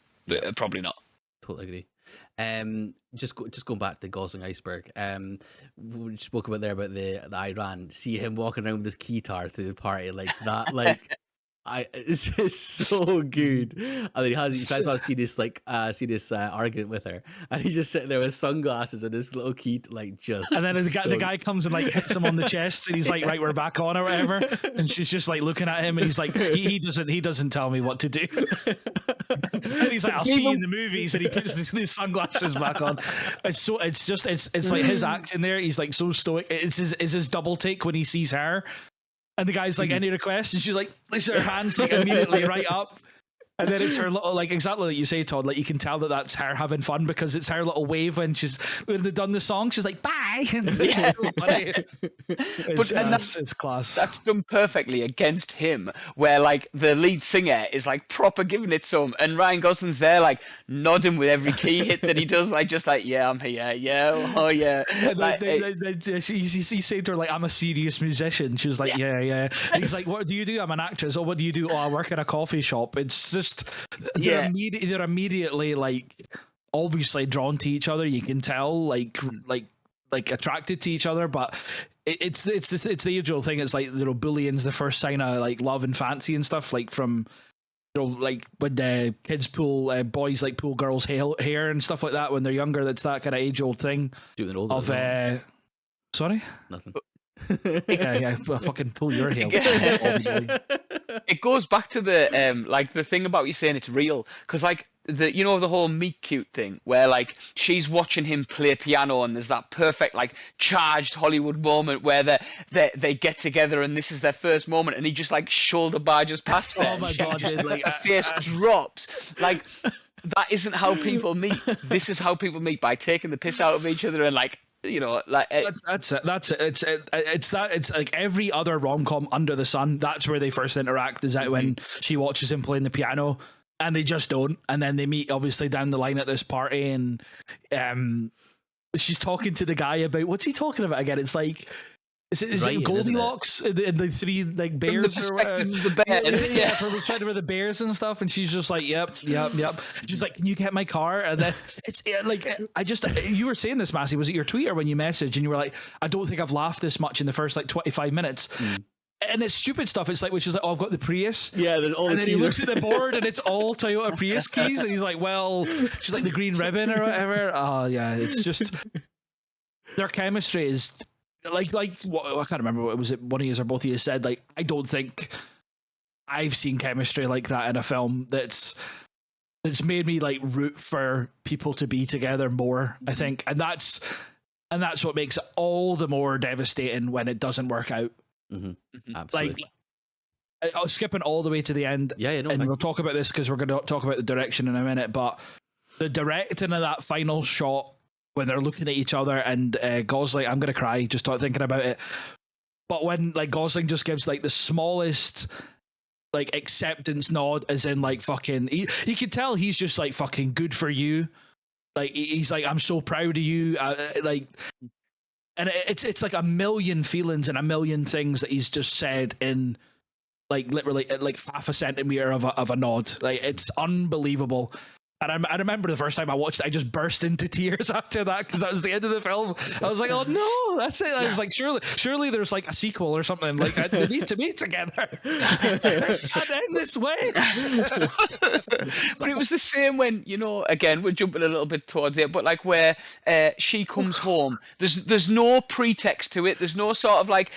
Probably not. Totally agree. Just going back to Gosling Iceberg. We spoke about there about the Iran. See him walking around with his keytar to the party like that, like. It's just so good. And then he tries to see this argument with her, and he's just sitting there with sunglasses and this little key, like just. And then the guy comes and like hits him on the chest, and he's like, "Right, we're back on or whatever." And she's just like looking at him, and he's like, "He doesn't tell me what to do." And he's like, "I'll see you in the movies," and he puts his sunglasses back on. It's like his acting there. He's like so stoic. It's his double take when he sees her. And the guy's like, "Any requests?" And she's like, lifts her hands like immediately right up. And then it's her little, like exactly like you say, Todd. Like you can tell that that's her having fun because it's her little wave when they've done the song. She's like, "Bye." And it's so funny. It's class. That's done perfectly against him, where like the lead singer is like proper giving it some, and Ryan Gosling's there like nodding with every key hit that he does, like just like, "Yeah, I'm here, yeah, oh yeah." Like, he said to her like, "I'm a serious musician." She was like, "Yeah." And he's like, "What do you do?" "I'm an actress." "Oh, what do you do?" "Oh, I work at a coffee shop." It's just they're immediately like obviously drawn to each other. You can tell like attracted to each other, but it's the usual thing. It's like, you know, bullying's the first sign of like love and fancy and stuff. Like from, you know, like when the kids pull boys like pull girls' hair and stuff like that when they're younger. That's that kind of age old thing of sorry, nothing. Yeah, fucking pull your hair. It goes back to the like the thing about you saying it's real, because like the whole meet cute thing where like she's watching him play piano and there's that perfect like charged Hollywood moment where they get together and this is their first moment and he just like shoulder barges past her. Oh my god, dude, like her face drops. Like that isn't how people meet. This is how people meet, by taking the piss out of each other and like, you know, like that's it. It's like every other rom-com under the sun. That's where they first interact. Is that when she watches him playing the piano, and they just don't, and then they meet obviously down the line at this party, and she's talking to the guy about what's he talking about again? It's like. Is it Goldilocks and the three like bears or whatever? The bears, yeah, from the perspective of the bears and stuff, and she's just like, yep. She's like, "Can you get my car?" And then it's like, you were saying this, Massey, was it your tweet or when you messaged, and you were like, "I don't think I've laughed this much in the first like 25 minutes." And it's stupid stuff. It's like, which is like, "Oh, I've got the Prius." Yeah, and then he looks at the board and it's all Toyota Prius keys, and he's like, "Well," she's like, "the green ribbon or whatever." Oh yeah, it's just their chemistry is. Like what, I can't remember what was it. One of you or both of you said, like, I don't think I've seen chemistry like that in a film that's made me like root for people to be together more. I think, and that's what makes it all the more devastating when it doesn't work out. Absolutely. Like, skipping all the way to the end. And we'll talk about this because we're going to talk about the direction in a minute. But the directing of that final shot, when they're looking at each other and Gosling, I'm going to cry just thinking about it. But when like Gosling just gives like the smallest like acceptance nod, as in like fucking, you can tell he's just like fucking good for you. Like he's like, "I'm so proud of you." Like, and it's like a million feelings and a million things that he's just said in like literally like half a centimeter of a nod. Like it's unbelievable. And I remember the first time I watched it, I just burst into tears after that because that was the end of the film. I was like, "Oh no, that's it." I was like, surely there's like a sequel or something. Like they need to be together. It can't end this way. But it was the same when, you know, again, we're jumping a little bit towards it, but like where she comes home. There's no pretext to it. There's no sort of like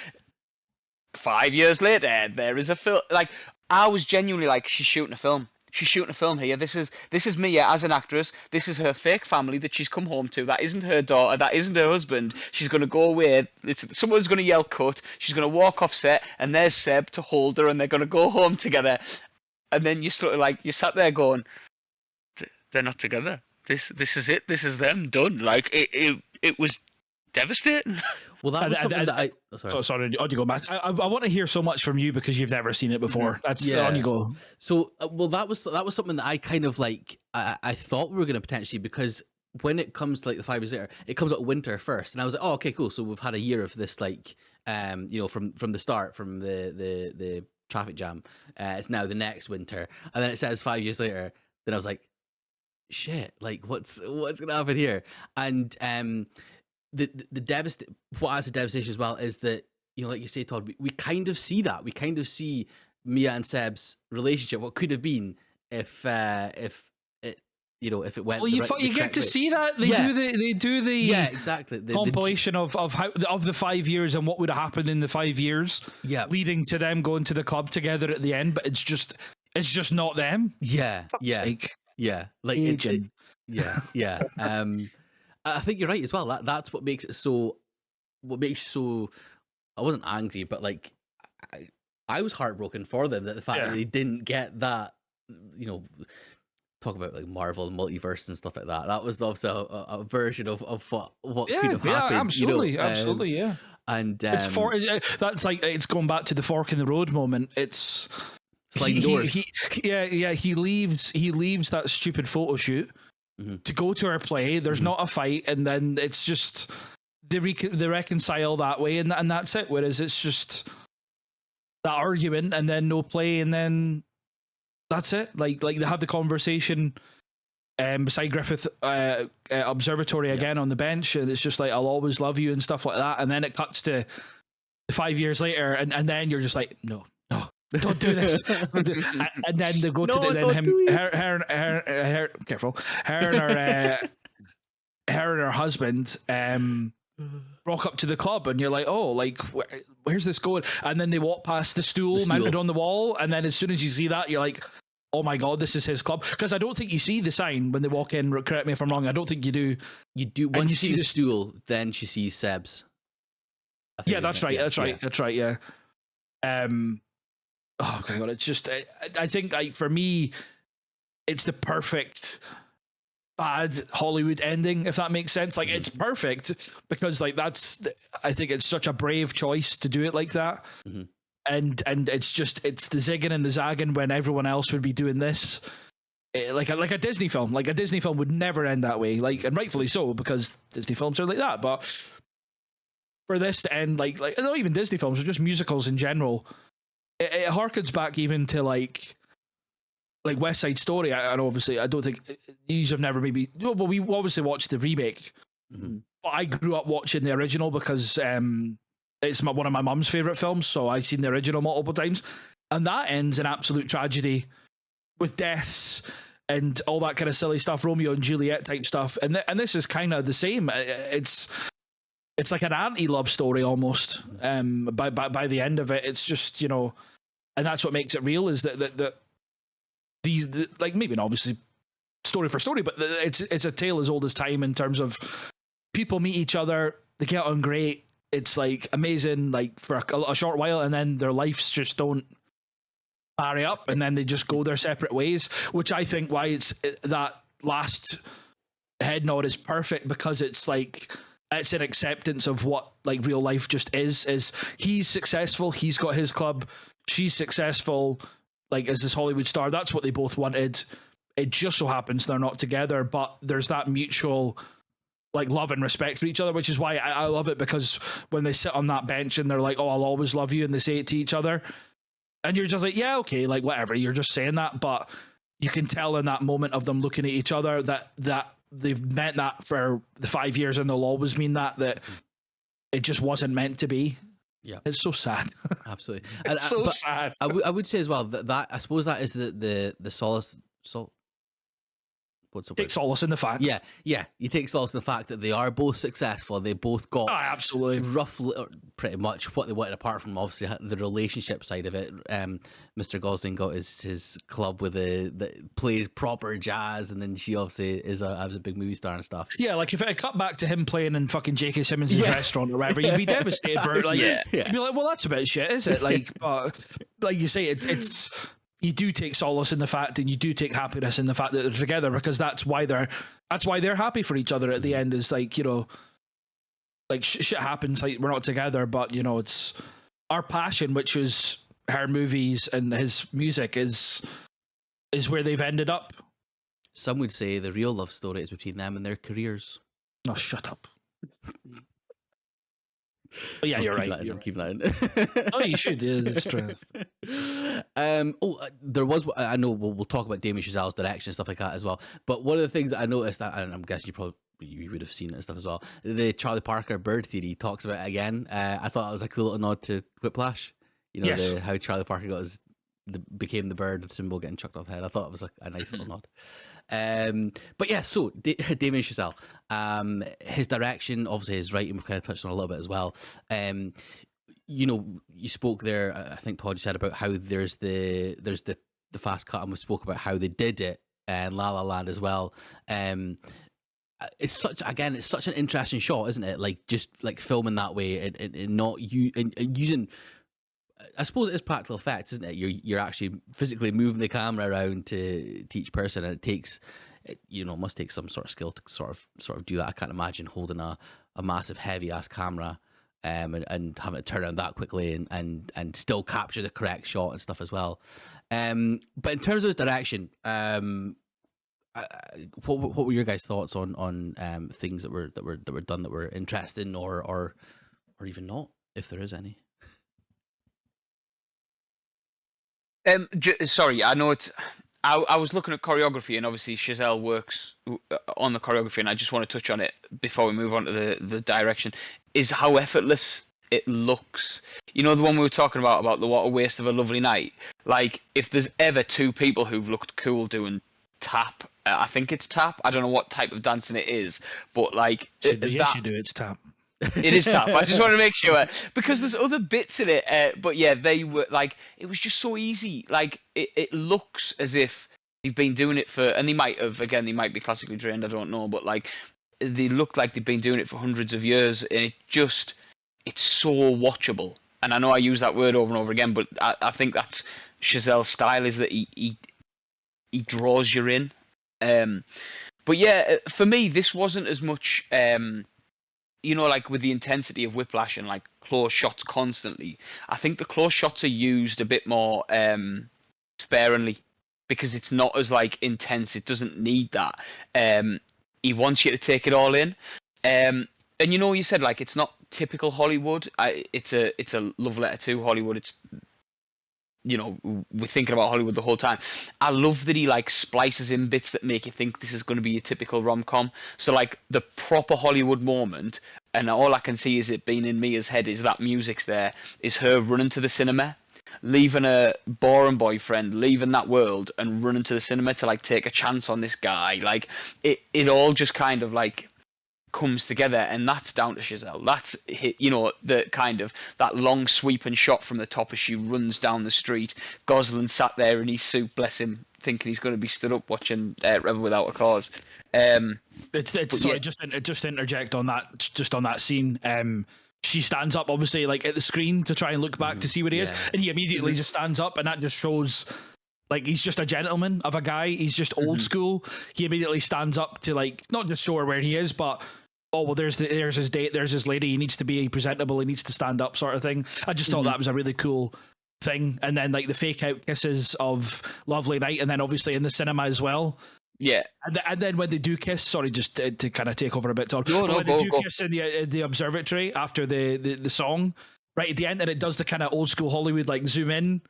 5 years later there is a film. Like I was genuinely like, she's shooting a film. She's shooting a film here. This is Mia as an actress. This is her fake family that she's come home to. That isn't her daughter. That isn't her husband. She's going to go away. Someone's going to yell cut. She's going to walk off set, and there's Seb to hold her, and they're going to go home together. And then you sort of like, you sat there going, they're not together. This is it. This is them done. Like it was devastating. Well, that was something that I. Oh, sorry. Sorry, on you go, Matt. I want to hear so much from you because you've never seen it before. That's on you go. So, well, that was something that I kind of like. I thought we were going to potentially, because when it comes to like the 5 years later, it comes out winter first, and I was like, oh, okay, cool. So we've had a year of this, like, from the start, from the traffic jam. It's now the next winter, and then it says 5 years later. Then I was like, shit, like what's gonna happen here? And what adds to devastation as well is that, like you say, Todd, we kind of see that. We kind of see Mia and Seb's relationship, what could have been if it went. Well, you get to see that they do the exactly compilation of the 5 years and what would have happened in the 5 years, leading to them going to the club together at the end. But it's just not them. I think you're right as well. That's what makes it so. What makes you so? I wasn't angry, but like I was heartbroken for them, that the fact that they didn't get that. Talk about like Marvel multiverse and stuff like that. That was also a version of what could have happened. Absolutely, yeah. And that's like, it's going back to the fork in the road moment. It's sliding doors. He leaves that stupid photo shoot to go to our play. There's not a fight, and then it's just they reconcile that way, and that's it. Whereas it's just that argument, and then no play, and then that's it. Like they have the conversation beside Griffith Observatory again on the bench, and it's just like, I'll always love you and stuff like that. And then it cuts to 5 years later, and then you're just like, no, don't do this. And then they go to her and her husband rock up to the club, and you're like, oh, like where's this going? And then they walk past the stool mounted on the wall, and then as soon as you see that, you're like, oh my god, this is his club. Because I don't think you see the sign when they walk in. Correct me if I'm wrong. I don't think you do. You do. Once you see the stool, then she sees Seb's. That's right. Yeah. Oh my god, it's just. I think, like, for me, it's the perfect bad Hollywood ending, if that makes sense. Like, it's perfect because, like, I think it's such a brave choice to do it like that. And it's the zigging and the zagging when everyone else would be doing this. Like a Disney film. Like, a Disney film would never end that way. Like, and rightfully so, because Disney films are like that. But for this to end like not even Disney films, or just musicals in general, it harkens back even to like West Side Story. And obviously, I don't think these have never maybe. Well, we obviously watched the remake, but I grew up watching the original because it's one of my mum's favorite films. So I've seen the original multiple times, and that ends in absolute tragedy with deaths and all that kind of silly stuff, Romeo and Juliet type stuff. And this is kind of the same. It's like an anti-love story almost. By the end of it, it's just, and that's what makes it real, is that these, like, maybe not obviously story for story, but it's a tale as old as time in terms of people meet each other, they get on great, it's like amazing, like for a short while, and then their lives just don't marry up, and then they just go their separate ways, which I think why it's that last head nod is perfect, because it's like, it's an acceptance of what like real life just is he's successful, he's got his club, she's successful, like as this Hollywood star. That's what they both wanted. It just so happens they're not together, but there's that mutual like love and respect for each other, which is why I love it, because when they sit on that bench and they're like, oh, I'll always love you, and they say it to each other, and you're just like, yeah, okay, like whatever, you're just saying that, but you can tell in that moment of them looking at each other that they've meant that for the 5 years, and they'll always mean that it just wasn't meant to be. Yeah, it's so sad. Absolutely, it's sad. I would say as well that I suppose that is the solace. What's the word? Take solace in the fact. Yeah. You take solace in the fact that they are both successful. They both got absolutely roughly, pretty much what they wanted, apart from obviously the relationship side of it. Mr. Gosling got his club with that plays proper jazz, and then she obviously is a big movie star and stuff. Yeah, like if it cut back to him playing in fucking J.K. Simmons' restaurant or whatever, you'd be devastated for it. Like, you'd be like, well, that's a bit of shit, is it? Like, but like you say, it's. You do take solace in the fact, and you do take happiness in the fact that they're together, because that's why they're happy for each other at the end, is like, like shit happens. Like we're not together, but you know, it's our passion, which was her movies and his music, is where they've ended up. Some would say the real love story is between them and their careers. Oh, shut up. But yeah, I'll you're keep right. That in, You're I'll right. keep that in. Oh, you should. Yeah, that's true. There was. I know we'll talk about Damien Chazelle's direction and stuff like that as well. But one of the things that I noticed, and I'm guessing you would have seen it and stuff as well. The Charlie Parker bird theory talks about it again. I thought it was a cool little nod to Whiplash. You know, Yes. how Charlie Parker became the bird symbol getting chucked off the head. I thought it was a nice little nod. But yeah, so Damien Chazelle, his direction, obviously his writing, we've kind of touched on a little bit as well. You know, you spoke there, I think Todd, you said about how there's the fast cut, and we spoke about how they did it and La La Land as well. It's such an interesting shot, isn't it? Like just like filming that way and not using. I suppose it is practical effects, isn't it? You're actually physically moving the camera around to each person, and it must take some sort of skill to sort of do that. I can't imagine holding a massive heavy ass camera and having to turn around that quickly and still capture the correct shot and stuff as well. But in terms of his direction, what were your guys' thoughts on things that were done that were interesting or even not, if there is any? Sorry, I know it's. I was looking at choreography, and obviously Chazelle works on the choreography, and I just want to touch on it before we move on to the direction. Is how effortless it looks. You know, the one we were talking about the what a waste of a lovely night. Like, if there's ever two people who've looked cool doing tap, I think it's tap. I don't know what type of dancing it is, but like Yes, you do. It's tap. It is tough. I just want to make sure because there's other bits in it. But yeah, they were like, it was just so easy. Like it looks as if they've been doing it for, and they might be classically trained. I don't know, but like they look like they've been doing it for hundreds of years, and it's so watchable. And I know I use that word over and over again, but I think that's Chazelle's style, is that he draws you in. But yeah, for me, this wasn't as much. You know, like with the intensity of Whiplash and like close shots constantly, I think the close shots are used a bit more sparingly because it's not as like intense. It doesn't need that. He wants you to take it all in. And you know, you said like it's not typical Hollywood. It's a love letter to Hollywood. It's, you know, we're thinking about Hollywood the whole time. I love that he like splices in bits that make you think this is going to be a typical rom-com. So like the proper Hollywood moment, and all I can see is it being in Mia's head, is that music's there, is her running to the cinema, leaving a boring boyfriend, leaving that world and running to the cinema to like take a chance on this guy. Like it all just kind of like comes together, and that's down to Chazelle. That's, you know, the kind of that long sweeping shot from the top as she runs down the street. Gosling sat there in his suit, bless him, thinking he's going to be stood up watching Rebel Without a Cause. Sorry, just to interject on that scene. She stands up, obviously, like at the screen to try and look back to see where he is, and he immediately just stands up, and that just shows. Like, he's just a gentleman of a guy. He's just old school. He immediately stands up to, like, not just show her where he is, but, oh, well, there's his date, there's his lady. He needs to be presentable. He needs to stand up, sort of thing. I just thought that was a really cool thing. And then, like, the fake out kisses of Lovely Night, and then obviously in the cinema as well. Yeah. And then when they do kiss, sorry, just to kind of take over a bit, Tom. Kiss in the observatory after the song, right at the end, and it does the kind of old school Hollywood, like, zoom in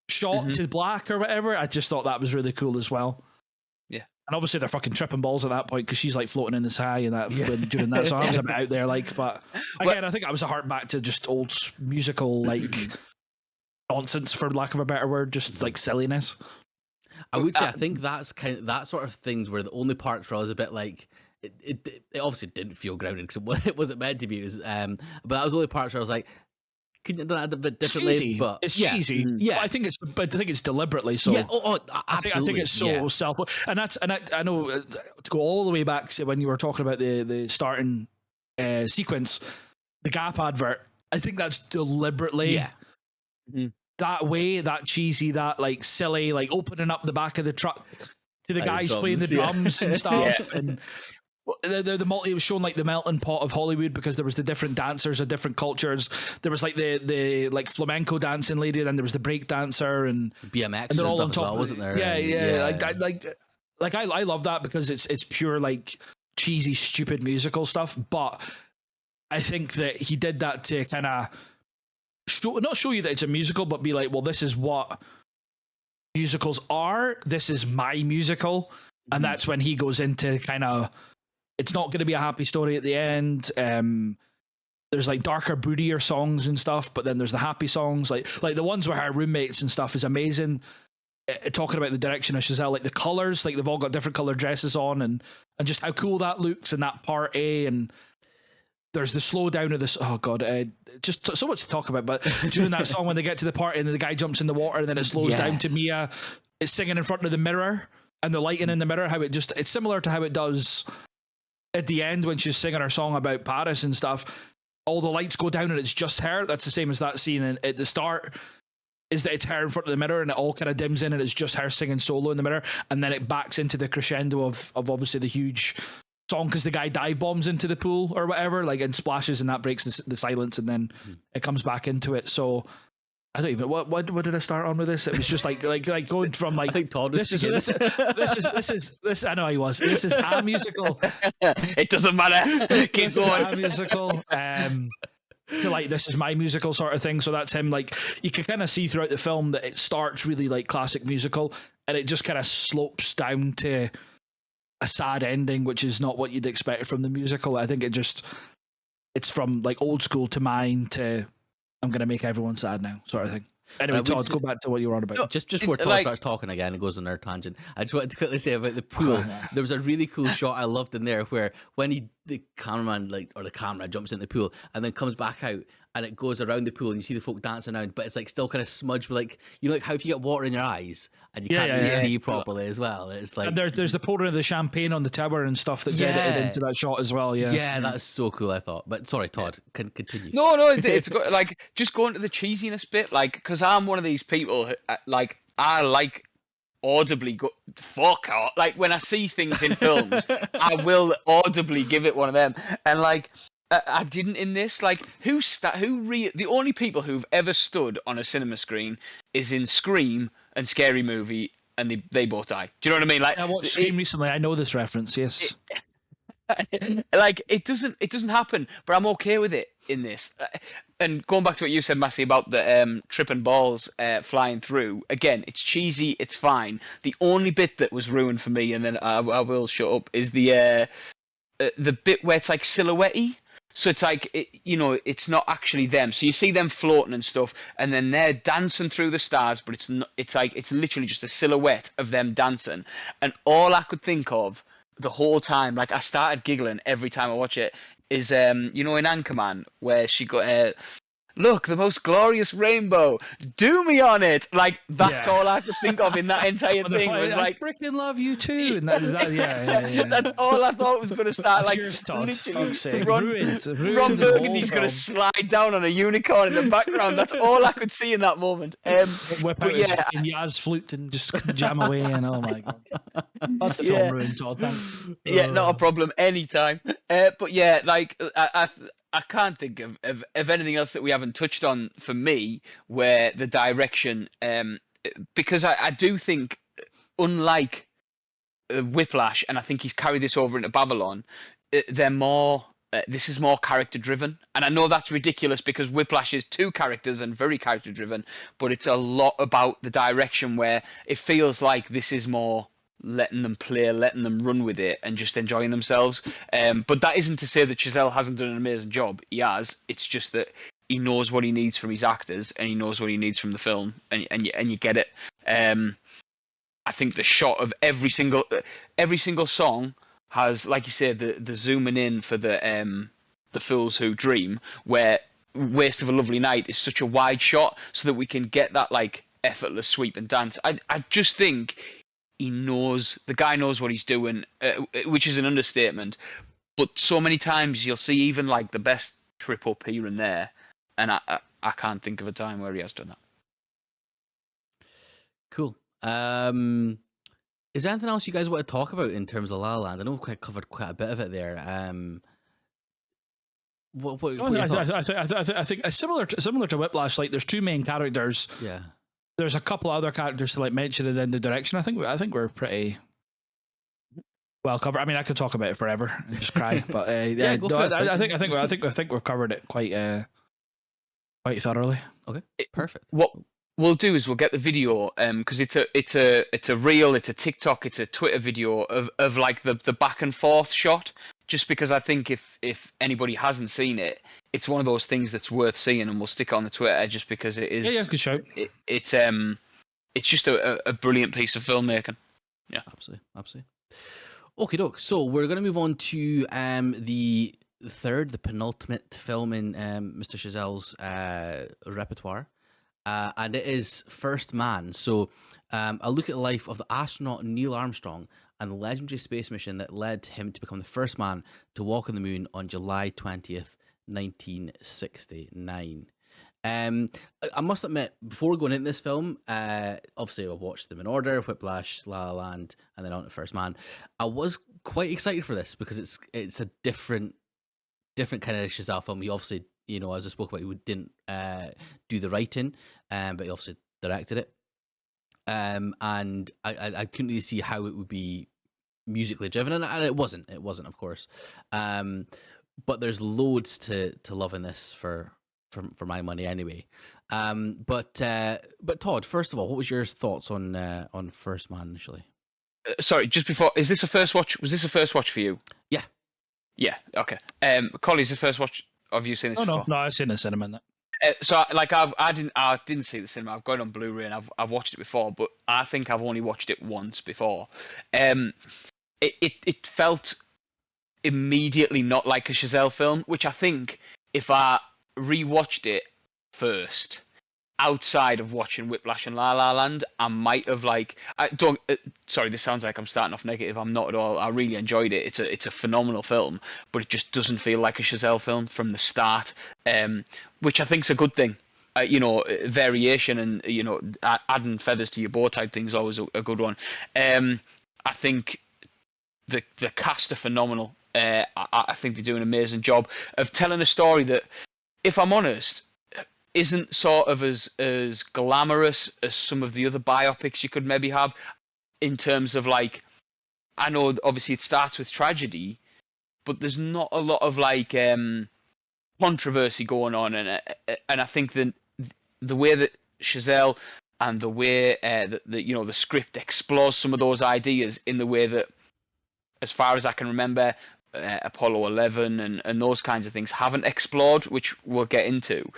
shot to black or whatever. I just thought that was really cool as well. Yeah. And obviously they're fucking tripping balls at that point because she's like floating in the sky and that during that song. I was a bit out there, like, but again, I think I was a hark back to just old musical like nonsense, for lack of a better word, just like silliness. I would say I think that's kind of that sort of things were the only parts where I was a bit like it obviously didn't feel grounded because it wasn't meant to be. It was, but that was the only parts where I was like, couldn't have done it a bit differently? Cheesy. But it's cheesy. Yeah, but I think it's deliberately so. Yeah, absolutely. I think it's so self. And I know to go all the way back to when you were talking about the starting sequence, the Gap advert. I think that's deliberately that way, that cheesy, that like silly, like opening up the back of the truck to the guys playing the drums and stuff. And the multi, it was shown like the melting pot of Hollywood, because there was the different dancers of different cultures. There was like the like flamenco dancing lady, then there was the break dancer, and BMX and they're and all stuff on as top well, of wasn't there? Yeah, And yeah. I love that, because it's pure like cheesy, stupid musical stuff. But I think that he did that to kind of not show you that it's a musical, but be like, well, this is what musicals are. This is my musical. And that's when he goes into kind of, it's not going to be a happy story at the end. There's like darker, broodier songs and stuff, but then there's the happy songs, like the ones with her roommates and stuff is amazing. Talking about the direction of Chazelle, like the colors, like they've all got different colored dresses on, and just how cool that looks in that part A. And there's the slowdown of this. Oh god, just so much to talk about. But during that song, when they get to the party and the guy jumps in the water, and then it slows down to Mia, it's singing in front of the mirror, and the lighting in the mirror. How it's similar to how it does at the end when she's singing her song about Paris and stuff. All the lights go down and it's just her. That's the same as that scene at the start. Is that it's her in front of the mirror, and it all kind of dims in, and it's just her singing solo in the mirror, and then it backs into the crescendo of obviously the huge song, because the guy dive bombs into the pool or whatever, like, and splashes, and that breaks the silence, and then it comes back into it. So I don't even what did I start on with this? It was just like going from like, I think Todd was this is I know he was. This is a musical. It doesn't matter. Keep going. A musical. To like, this is my musical sort of thing. So that's him. Like, you can kind of see throughout the film that it starts really like classic musical, and it just kind of slopes down to a sad ending, which is not what you'd expect from the musical. I think it's from like old school to mine to I'm going to make everyone sad now sort of thing. Anyway, Todd, go back to what you were on about. No, just before Todd starts talking again and goes on their tangent, I just wanted to quickly say about the pool. There was a really cool shot I loved in there where when the cameraman or the camera jumps in the pool and then comes back out, and it goes around the pool and you see the folk dancing around, but it's like still kind of smudged with like, you know, like how if you get water in your eyes and you can't really see properly as well. It's like, and there's the pouring of the champagne on the tower and stuff that's edited into that shot as well. Yeah, that is so cool, I thought. But sorry, Todd, can continue. No, it's good. Like, just going to the cheesiness bit, like, because I'm one of these people who, like, I like audibly go fuck off. Like, when I see things in films, I will audibly give it one of them. And like, I didn't in this. Like, the only people who've ever stood on a cinema screen is in Scream and Scary Movie, and they both die. Do you know what I mean? Like, I watched Scream recently. I know this reference. Yes. Like, it doesn't happen, but I'm okay with it in this. And going back to what you said, Massey, about the tripping balls flying through, again, it's cheesy, it's fine. The only bit that was ruined for me, and then I will shut up, is the bit where it's like silhouette-y. So it's like, it's not actually them. So you see them floating and stuff, and then they're dancing through the stars, but it's literally just a silhouette of them dancing. And all I could think of the whole time, like, I started giggling every time I watch it, is in Anchorman, where she got look, the most glorious rainbow, do me on it. Like, that's all I could think of in that entire thing. Was like, I freaking love you too. And yeah. That's all I thought was going to start. Like, cheers, Todd. literally, Ruined Ron Burgundy's going to slide down on a unicorn in the background. That's all I could see in that moment. Whip out his fucking Yaz flute and just jam away. And oh my god, that's the film ruined, Todd. Thanks. Yeah, not a problem. Anytime. But yeah, like, I can't think of anything else that we haven't touched on for me where the direction, because I do think, unlike Whiplash, and I think he's carried this over into Babylon, they're more. This is more character driven, and I know that's ridiculous because Whiplash is two characters and very character driven, but it's a lot about the direction where it feels like this is more letting them play, letting them run with it, and just enjoying themselves. But that isn't to say that Chazelle hasn't done an amazing job. He has. It's just that he knows what he needs from his actors, and he knows what he needs from the film, and you get it. I think the shot of every single song has, like you said, the zooming in for the Fools Who Dream, where Waste of a Lovely Night is such a wide shot, so that we can get that like effortless sweep and dance. I just think the guy knows what he's doing, which is an understatement. But so many times you'll see even like the best trip up here and there, and I can't think of a time where he has done that. Cool. Is there anything else you guys want to talk about in terms of La La Land? I know we've covered quite a bit of it there. What No, are your I, thoughts? I think similar to Whiplash. Like, there's two main characters. Yeah. There's a couple other characters to like mention, and then the direction. I think we're pretty well covered. I mean, I could talk about it forever and just cry, but Yeah, go no, for it. I think we've covered it quite thoroughly. Okay, perfect. What we'll do is we'll get the video, because it's a reel, it's a TikTok, it's a Twitter video of like the back and forth shot. Just because I think if anybody hasn't seen it, it's one of those things that's worth seeing, and we'll stick it on the Twitter just because it is. Yeah, good shout. It's just a brilliant piece of filmmaking. Yeah, absolutely. Okay, doke. So we're going to move on to the penultimate film in Mr. Chazelle's repertoire, and it is First Man. So a look at the life of the astronaut Neil Armstrong and the legendary space mission that led him to become the first man to walk on the moon on July 20th, 1969. I must admit, before going into this film, obviously I watched them in order: Whiplash, La La Land, and then on to First Man. I was quite excited for this because it's a different kind of Chazelle film. He obviously, as I spoke about, he didn't do the writing, but he obviously directed it. And I couldn't really see how it would be musically driven, and it wasn't. It wasn't, of course. But there's loads to love in this for my money anyway. But Todd, first of all, what was your thoughts on First Man initially? Sorry, just before, is this a first watch? Was this a first watch for you? Yeah. Yeah. Okay. Collie's the first watch. Have you seen this before? No, I've seen the cinema. So like I didn't see the cinema. I've got it on Blu-ray and I've watched it before, but I think I've only watched it once before. It felt immediately not like a Chazelle film, which I think if I rewatched it first, outside of watching Whiplash and La La Land, I might have sorry, this sounds like I'm starting off negative. I'm not at all. I really enjoyed it. It's a phenomenal film, but it just doesn't feel like a Chazelle film from the start, which I think's a good thing. Variation and adding feathers to your bow type thing is always a good one. I think the cast are phenomenal. I think they do an amazing job of telling a story that, if I'm honest, isn't sort of as glamorous as some of the other biopics you could maybe have, in terms of like, I know obviously it starts with tragedy, but there's not a lot of like controversy going on, and I think that the way that Chazelle and the way that the script explores some of those ideas in the way that, as far as I can remember, Apollo 11 and those kinds of things haven't explored, which we'll get into,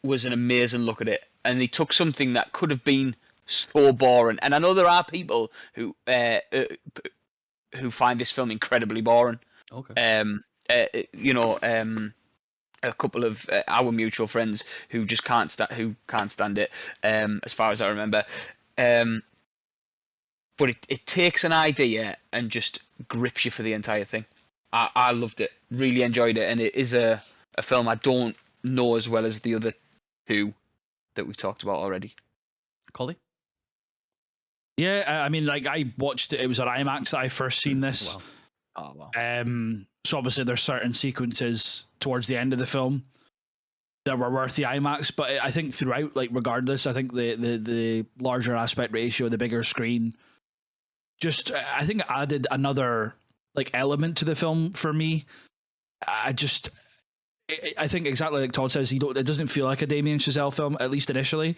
was an amazing look at it. And he took something that could have been so boring, and I know there are people who find this film incredibly boring. Okay. A couple of our mutual friends who just can't stand it, as far as I remember. But it takes an idea and just grips you for the entire thing. I loved it, really enjoyed it, and it is a film I don't know as well as the other two that we've talked about already. Collie? Yeah, I mean, like, I watched it. It was at IMAX that I first seen this. Wow. Oh wow. So obviously there's certain sequences towards the end of the film that were worth the IMAX, but I think throughout, like, regardless, I think the larger aspect ratio, the bigger screen, just, I think it added another like element to the film for me. I think exactly like Todd says, it doesn't feel like a Damien Chazelle film, at least initially,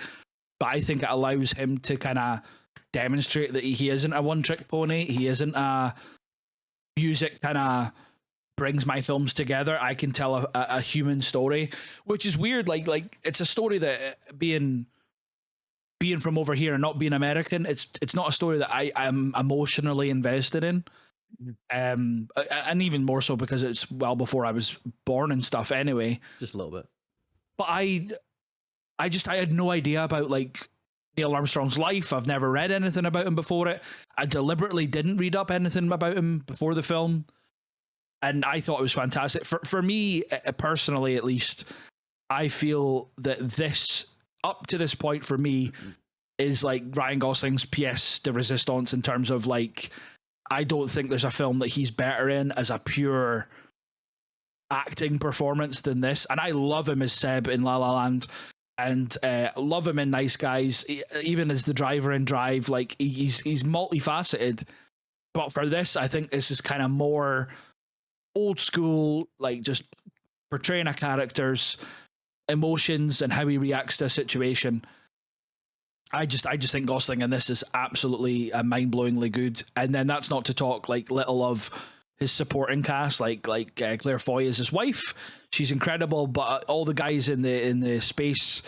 but I think it allows him to kind of demonstrate that he isn't a one-trick pony. He isn't a music kind of brings my films together. I can tell a human story, which is weird. Like it's a story that being from over here and not being American, it's not a story that I am emotionally invested in. And even more so because it's well before I was born and stuff anyway. Just a little bit. But I had no idea about like Neil Armstrong's life. I've never read anything about him before it. I deliberately didn't read up anything about him before the film. And I thought it was fantastic. For me, personally, at least, I feel that this, up to this point for me, is like Ryan Gosling's pièce de résistance in terms of like, I don't think there's a film that he's better in as a pure acting performance than this. And I love him as Seb in La La Land, and love him in Nice Guys, even as the driver in Drive. Like he's multifaceted. But for this, I think this is kind of more old school, like just portraying a character's emotions and how he reacts to a situation. I just think Gosling in this is absolutely mind-blowingly good. And then that's not to talk like little of his supporting cast, like Claire Foy is his wife. She's incredible, but all the guys in the space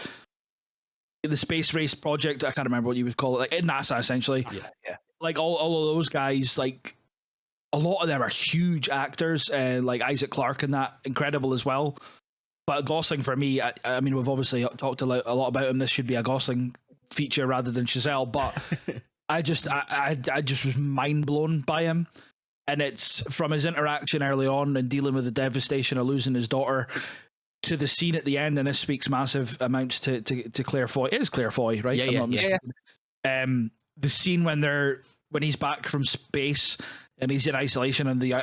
race project, I can't remember what you would call it, like in NASA essentially. Yeah. Like all of those guys, like a lot of them are huge actors, like Isaac Clarke and that, incredible as well. But Gosling for me, I mean, we've obviously talked a lot about him. This should be a Gosling feature rather than Chazelle, but I just was mind blown by him. And it's from his interaction early on and dealing with the devastation of losing his daughter to the scene at the end, and this speaks massive amounts to Claire Foy. It is Claire Foy, right? Yeah. The scene when he's back from space and he's in isolation on the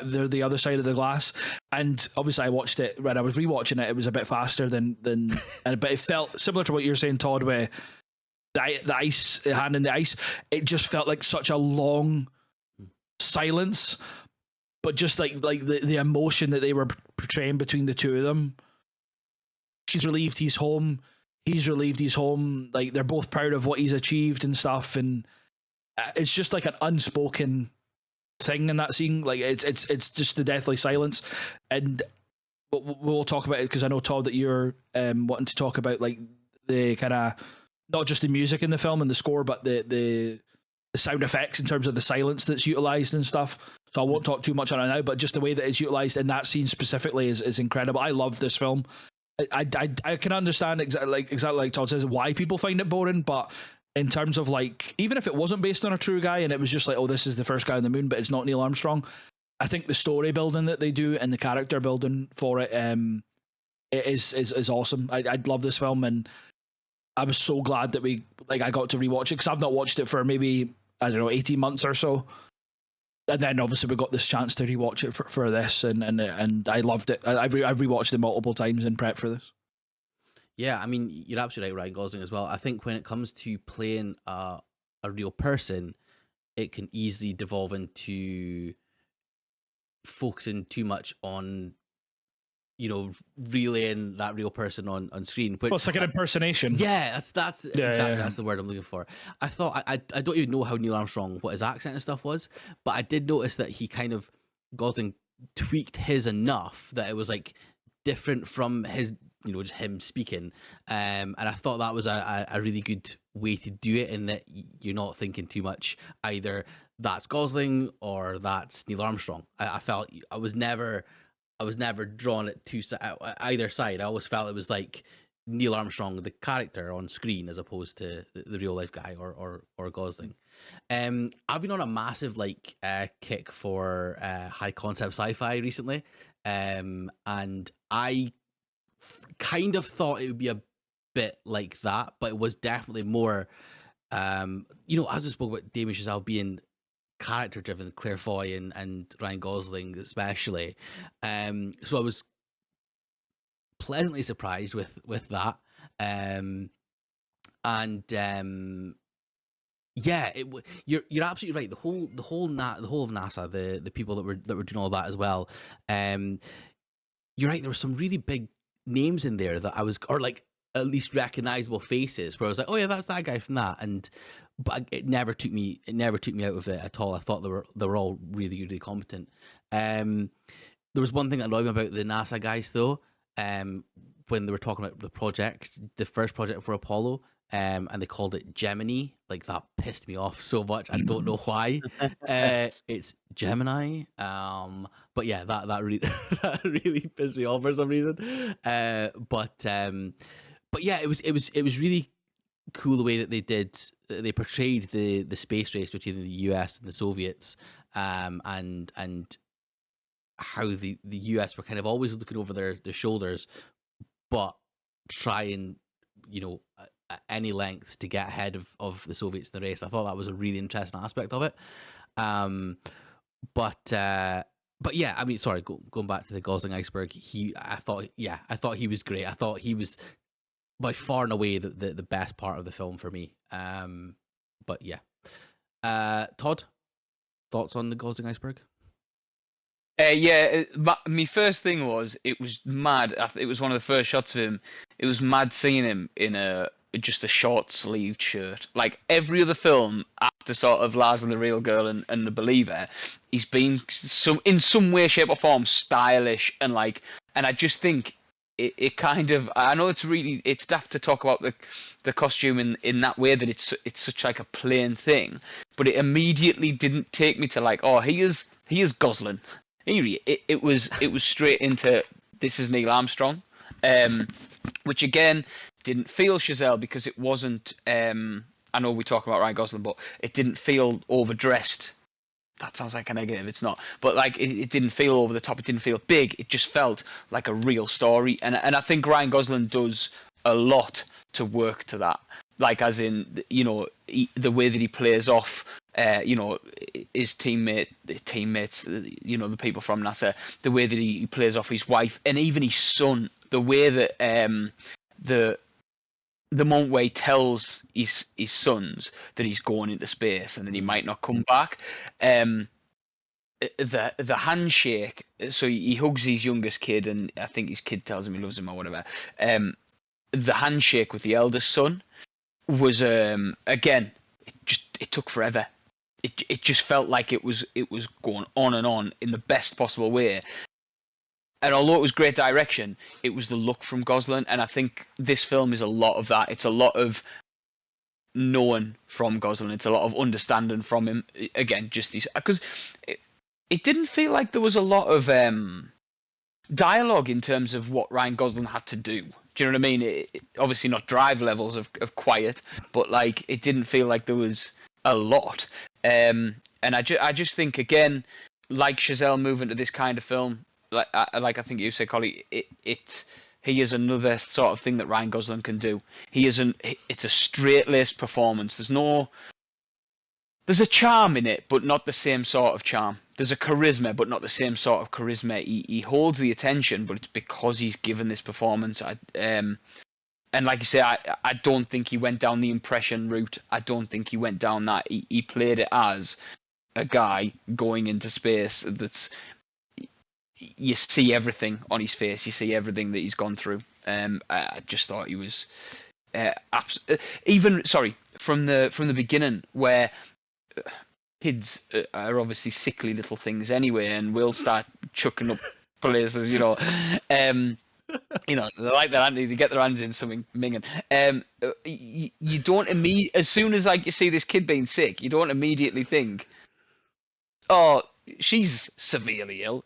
other side of the glass. And obviously I watched it when I was rewatching it. It was a bit faster than but it felt similar to what you're saying, Todd, where the ice, hand in the ice, it just felt like such a long silence, but just like the emotion that they were portraying between the two of them. She's relieved he's home. He's relieved he's home. Like they're both proud of what he's achieved and stuff. And it's just like an unspoken thing in that scene. Like it's just the deathly silence. And we'll talk about it because I know, Todd, that you're wanting to talk about like the kind of not just the music in the film and the score, but the sound effects in terms of the silence that's utilized and stuff. So I won't talk too much on it now, but just the way that it's utilized in that scene specifically is incredible. I love this film. I can understand exactly like Todd says why people find it boring, but in terms of like, even if it wasn't based on a true guy and it was just like, oh, this is the first guy on the moon, but it's not Neil Armstrong, I think the story building that they do and the character building for it, it is awesome. I love this film, and I was so glad that I got to rewatch it because I've not watched it for maybe, I don't know, 18 months or so. And then obviously we got this chance to rewatch it for this, and I loved it. I've rewatched it multiple times in prep for this. Yeah, I mean, you're absolutely right, Ryan Gosling as well. I think when it comes to playing a real person, it can easily devolve into focusing too much on, relaying that real person on screen. Which, well, it's like an impersonation. Yeah, that's the word I'm looking for. I thought I don't even know how Neil Armstrong, what his accent and stuff was, but I did notice that he kind of, Gosling tweaked his enough that it was like different from his, just him speaking. And I thought that was a really good way to do it, in that you're not thinking too much either that's Gosling or that's Neil Armstrong. I felt I was never drawn at either side. I always felt it was like Neil Armstrong, the character on screen, as opposed to the real life guy or Gosling. I've been on a massive kick for high concept sci-fi recently, and I kind of thought it would be a bit like that, but it was definitely more. As we spoke about Damien Chazelle being character driven, Claire Foy and Ryan Gosling especially, so I was pleasantly surprised with that, you're absolutely right. The whole of NASA, the people that were doing all that as well, you're right, there were some really big names in there that I was, or like at least recognizable faces, where I was like, oh yeah, that's that guy from that. But it never took me out of it at all. I thought they were all really, really competent. There was one thing that annoyed me about the NASA guys though, when they were talking about the first project for Apollo, and they called it Gemini. Like, that pissed me off so much. I don't know why. It's Gemini. But yeah, that really that really pissed me off for some reason. But yeah, it was really cool the way that they portrayed the space race between the US and the Soviets, and how the US were kind of always looking over their shoulders, but try and at any lengths to get ahead of the Soviets in the race. I thought that was a really interesting aspect of it. But yeah, I mean, sorry, going back to the Gosling iceberg, I thought he was great. I thought he was by far and away the best part of the film for me. But yeah, Todd, thoughts on the Gosling iceberg? My first thing was, it was mad. It was one of the first shots of him. It was mad seeing him in just a short sleeved shirt. Like every other film after sort of Lars and the Real Girl and The Believer, he's been in some way, shape or form stylish and I just think it kind of, I know it's daft to talk about the costume in that way, that it's such like a plain thing, but it immediately didn't take me to like, oh, he is Gosling. It was straight into, this is Neil Armstrong, which again didn't feel Chazelle because it wasn't. I know we talk about Ryan Gosling, but it didn't feel overdressed. That sounds like a negative. It's not, but like it didn't feel over the top. It didn't feel big. It just felt like a real story, and I think Ryan Gosling does a lot to work to that. Like as in, the way that he plays off, his teammates, the people from NASA, the way that he plays off his wife and even his son, the way that the moment where he tells his sons that he's going into space and then he might not come back, the handshake. So he hugs his youngest kid, and I think his kid tells him he loves him or whatever. The handshake with the eldest son was again, it took forever. It just felt like it was going on and on in the best possible way. And although it was great direction, it was the look from Gosling, and I think this film is a lot of that. It's a lot of knowing from Gosling. It's a lot of understanding from him. Again, just these, because it didn't feel like there was a lot of dialogue in terms of what Ryan Gosling had to do. Do you know what I mean? Obviously not Drive levels of quiet, but like it didn't feel like there was a lot. And I just think, again, like Chazelle moving to this kind of film, like I think you said, Collie, he is another sort of thing that Ryan Gosling can do. It's a straight-laced performance. There's a charm in it, but not the same sort of charm. There's a charisma, but not the same sort of charisma. He holds the attention, but it's because he's given this performance. And like you say, I don't think he went down the impression route. I don't think he went down that. He played it as a guy going into space. You see everything on his face. You see everything that he's gone through. I just thought he was from the beginning, where kids are obviously sickly little things anyway, and will start chucking up places, they like their auntie, they get their hands in something minging. You don't as soon as like you see this kid being sick, you don't immediately think, oh, she's severely ill.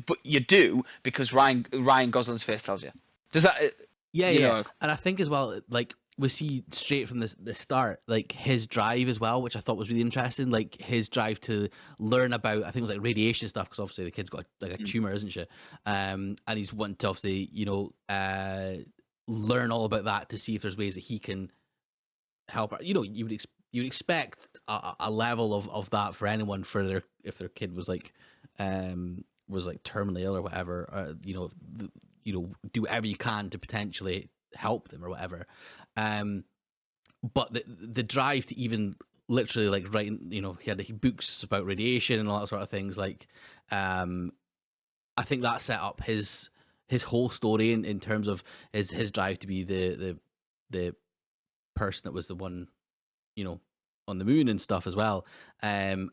But you do, because Ryan Gosling's face tells you. Does that? Yeah. And I think as well, like, we see straight from the start, like his drive as well, which I thought was really interesting. Like his drive to learn about, I think it was like radiation stuff, because obviously the kid's got like a tumor, isn't she? And he's wanting to obviously, learn all about that to see if there's ways that he can help her. You would expect a level of that for anyone, if their kid was like terminally ill or whatever. Do whatever you can to potentially help them or whatever. But the drive to even literally like writing, he had books about radiation and all that sort of things. Like, I think that set up his whole story in terms of his drive to be the person that was the one, on the moon and stuff as well. And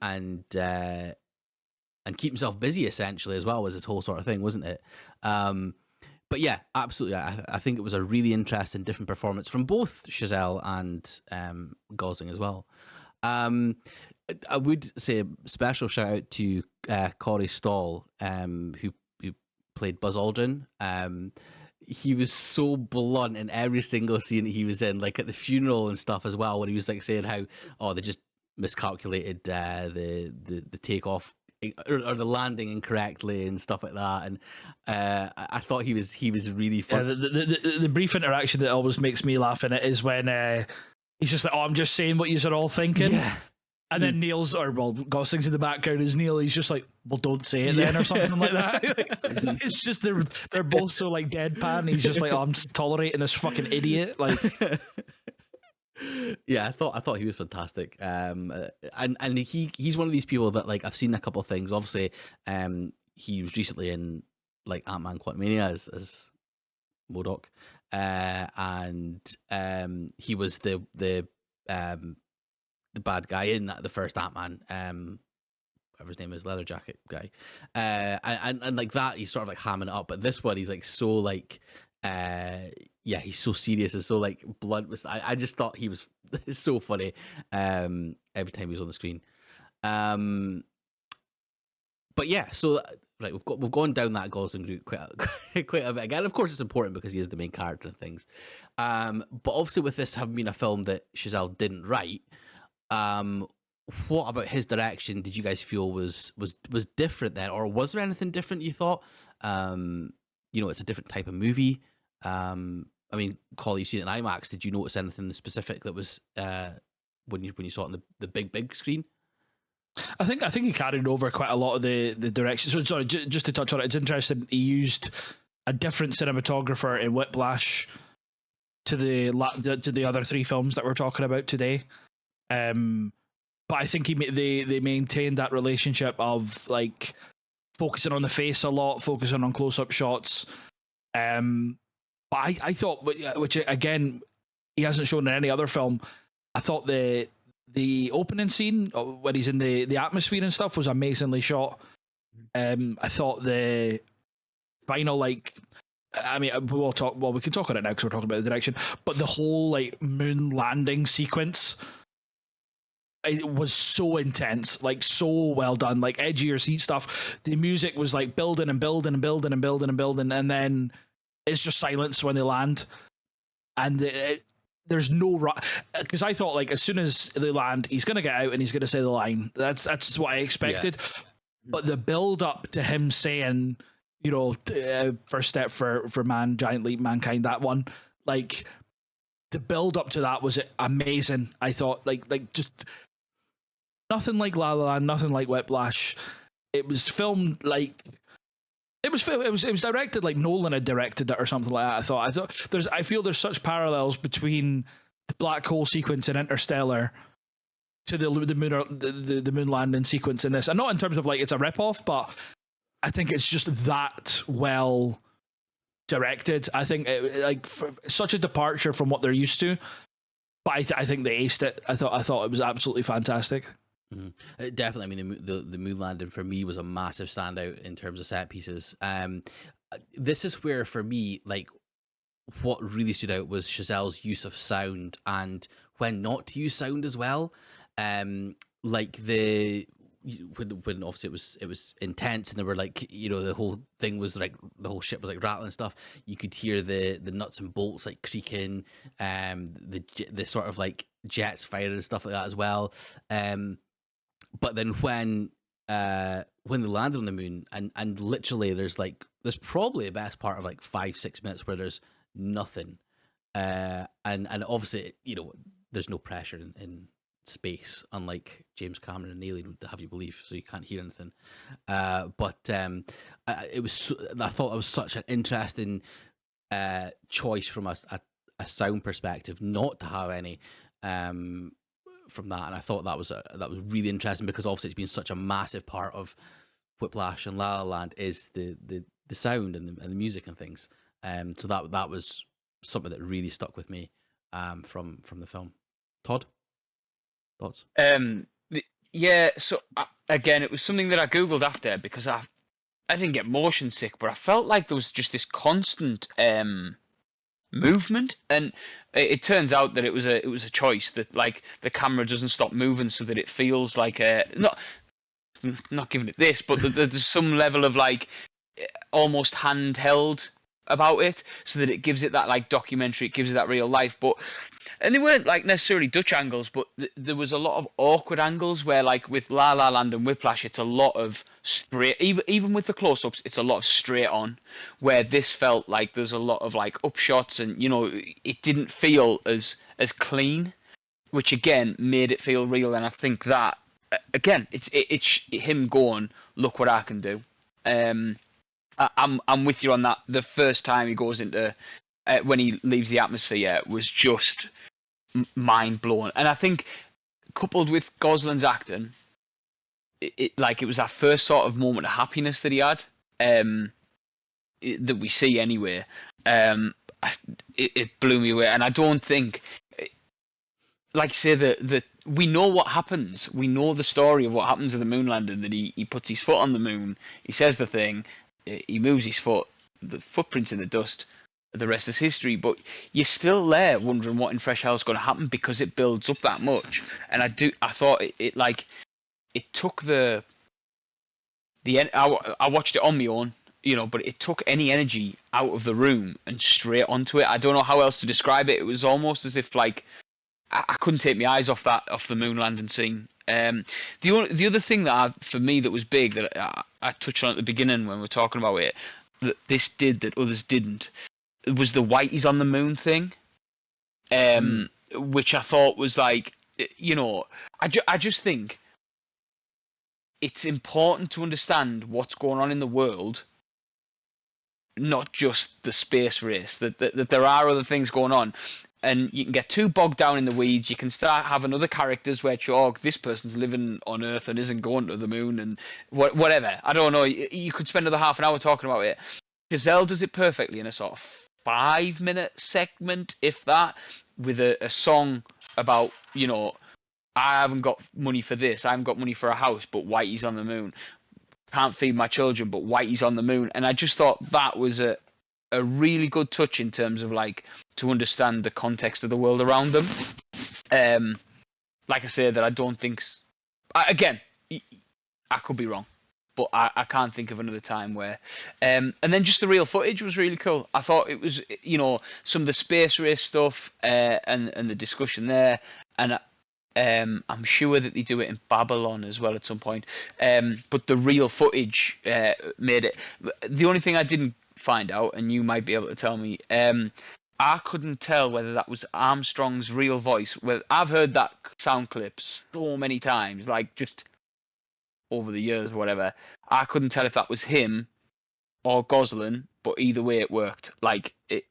keep himself busy essentially as well, was his whole sort of thing, wasn't it? But yeah, absolutely. I think it was a really interesting, different performance from both Chazelle and Gosling as well. I would say a special shout out to Corey Stoll, who played Buzz Aldrin. He was so blunt in every single scene that he was in, like at the funeral and stuff as well, when he was like saying how, they just miscalculated the takeoff or the landing incorrectly and stuff like that. And I thought he was really fun. Yeah, the brief interaction that always makes me laugh in it is when he's just like, "Oh, I'm just saying what you're all thinking." Yeah. And then Gosling's in the background as Neil. He's just like, "Well, don't say it then," or something like that. It's just they're both so like deadpan. He's just like, "Oh, I'm just tolerating this fucking idiot." Like, yeah, I thought he was fantastic. And he's one of these people that like I've seen a couple of things. Obviously, he was recently in like Ant-Man Quantumania as MODOK, and he was the bad guy in the first Ant-Man, whatever his name is, leather jacket guy, and like that he's sort of like hamming it up, but this one he's like so like he's so serious and so like blunt. I just thought he was so funny every time he was on the screen. But yeah, so right, we've gone down that Gosling route quite a bit again. Of course, it's important because he is the main character and things. But obviously, with this having been a film that Chazelle didn't write, what about his direction did you guys feel was different then, or was there anything different you thought? It's a different type of movie. I mean, Collie, you've seen it in IMAX. Did you notice anything specific that was when you saw it on the big screen? I think he carried over quite a lot of the direction. So sorry, just to touch on it, it's interesting. He used a different cinematographer in Whiplash to the other three films that we're talking about today. But I think they maintained that relationship of like focusing on the face a lot, focusing on close-up shots. But I thought, which again, he hasn't shown in any other film. I thought the opening scene when he's in the atmosphere and stuff was amazingly shot. I thought the final, like, I mean, we can talk on it now because we're talking about the direction, but the whole like moon landing sequence, it was so intense, like so well done, like edge of your seat stuff. The music was like building and building and building and building and building, and then it's just silence when they land. And there's no because I thought like as soon as they land, he's gonna get out and he's gonna say the line. That's what I expected. Yeah. But the build up to him saying, first step for man, giant leap, mankind. That one, like the build up to that was amazing. I thought like just nothing like La La Land, nothing like Whiplash. It was filmed like. It was directed like Nolan had directed it or something like that. I feel there's such parallels between the black hole sequence in Interstellar to the moon landing sequence in this, and not in terms of like it's a ripoff, but I think it's just that well directed. I think such a departure from what they're used to, but I think they aced it. I thought it was absolutely fantastic. Mm-hmm. Definitely. I mean, the moon landing for me was a massive standout in terms of set pieces. This is where, for me, like what really stood out was Chazelle's use of sound and when not to use sound as well. Like when obviously it was intense and there were like the whole thing was like the whole ship was like rattling and stuff. You could hear the nuts and bolts like creaking, the sort of like jets firing and stuff like that as well. But then when they landed on the moon and literally there's probably the best part of like 5-6 minutes where there's nothing, and obviously there's no pressure in space, unlike James Cameron and Alien would have you believe, so you can't hear anything. But it was I thought it was such an interesting choice from a sound perspective not to have any. From that, and I thought that was really interesting because obviously it's been such a massive part of Whiplash and La La Land is the sound and the music and things. So that was something that really stuck with me from the film. Todd, thoughts? Yeah. So again, it was something that I googled after because I didn't get motion sick, but I felt like there was just this constant movement, and it turns out that it was a choice that like the camera doesn't stop moving so that it feels like not giving it this, but there's some level of like almost handheld about it so that it gives it that like documentary, it gives it that real life. But and they weren't like necessarily Dutch angles, but there was a lot of awkward angles where, like with La La Land and Whiplash, it's a lot of straight. Even with the close-ups, it's a lot of straight on. Where this felt like there's a lot of like upshots, and it didn't feel as clean, which again made it feel real. And I think that again, it's him going, look what I can do. I'm with you on that. The first time he goes into when he leaves the atmosphere was just mind blowing, and I think coupled with Gosling's acting, it was that first sort of moment of happiness that he had, that we see anyway. It blew me away, and I don't think, like you say, that we know what happens. We know the story of what happens at the moon landing. That he puts his foot on the moon. He says the thing. He moves his foot. The footprints in the dust. The rest is history. But you're still there wondering what in Fresh Hell is going to happen because it builds up that much. And I thought it took I watched it on my own, but it took any energy out of the room and straight onto it. I don't know how else to describe it. It was almost as if like I couldn't take my eyes off the moon landing scene. The other thing for me that was big that I touched on at the beginning when we were talking about it, that this did that others didn't, was the Whitey's on the moon thing, which I thought was like, I just think it's important to understand what's going on in the world, not just the space race. That there are other things going on. And you can get too bogged down in the weeds. You can start having other characters where this person's living on Earth and isn't going to the moon and whatever. I don't know. You could spend another half an hour talking about it. Chazelle does it perfectly in a sort of 5-minute segment, if that, with a song about, I haven't got money for this. I haven't got money for a house, but Whitey's on the moon. Can't feed my children, but Whitey's on the moon. And I just thought that was a really good touch in terms of like to understand the context of the world around them. Like I say, that I don't think. Again, I could be wrong, but I can't think of another time where. And then just the real footage was really cool. I thought it was, some of the space race stuff and the discussion there, and I'm sure that they do it in Babylon as well at some point. But the real footage made it. The only thing I didn't find out, and you might be able to tell me, I couldn't tell whether that was Armstrong's real voice. Well, I've heard that sound clip so many times, like just over the years or whatever. I couldn't tell if that was him or Gosling, but either way it worked. Like it,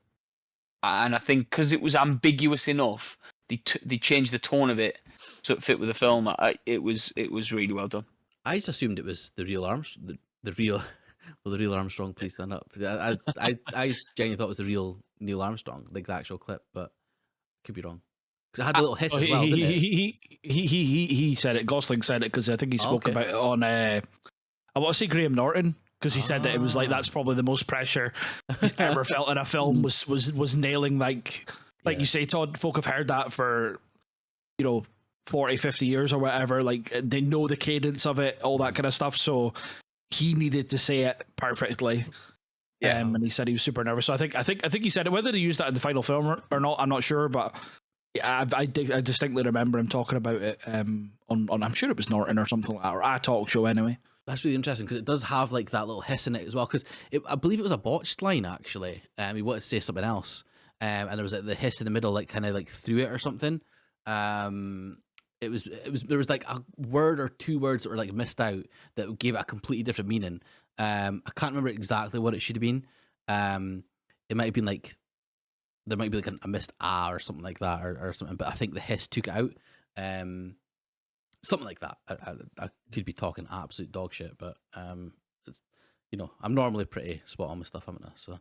and I think because it was ambiguous enough, they changed the tone of it so it fit with the film. It was really well done. I just assumed it was the real Armstrong, the real. Well, the real Armstrong, please stand up. I genuinely thought it was the real Neil Armstrong, like the actual clip, but could be wrong. Because it had a little hiss as well, didn't it? He said it. Gosling said it because I think he spoke about it on. I want to say Graham Norton because he said that it was like that's probably the most pressure he's ever felt in a film was nailing like you say, Todd. Folk have heard that for 40, 50 years or whatever. Like they know the cadence of it, all that kind of stuff. So he needed to say it perfectly. Yeah, and he said he was super nervous. So I think he said it. Whether they used that in the final film or not, I'm not sure. But yeah, I distinctly remember him talking about it on I'm sure it was Norton or something like that, or a talk show anyway. That's really interesting because it does have like that little hiss in it as well. Because I believe it was a botched line actually. He wanted to say something else, and there was like the hiss in the middle, like kind of like through it or something. It was there was like a word or two words that were like missed out that gave it a completely different meaning. I can't remember exactly what it should have been. It might have been like there might be like a missed ah or something like that or something. But I think the hiss took it out. Something like that. I could be talking absolute dog shit, but it's, I'm normally pretty spot on with stuff, haven't I? So,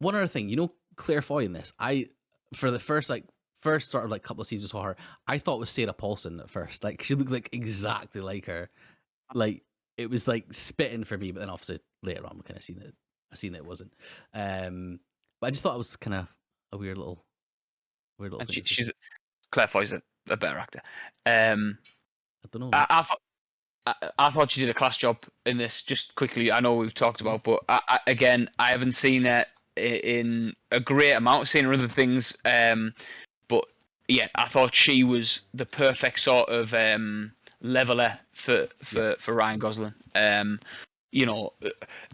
one other thing, Claire Foy in this, for the first sort of like couple of scenes I saw her, I thought was Sarah Paulson at first. Like she looked like exactly like her. Like it was like spitting for me, but then obviously later on we kind of seen it wasn't. But I just thought it was kind of a weird little And thing. she's Claire Foy's a better actor. I don't know. I thought she did a class job in this. Just quickly, I know we've talked about, but I haven't seen it in a great amount of seeing her other things. But yeah, I thought she was the perfect sort of leveler for Ryan Gosling. You know,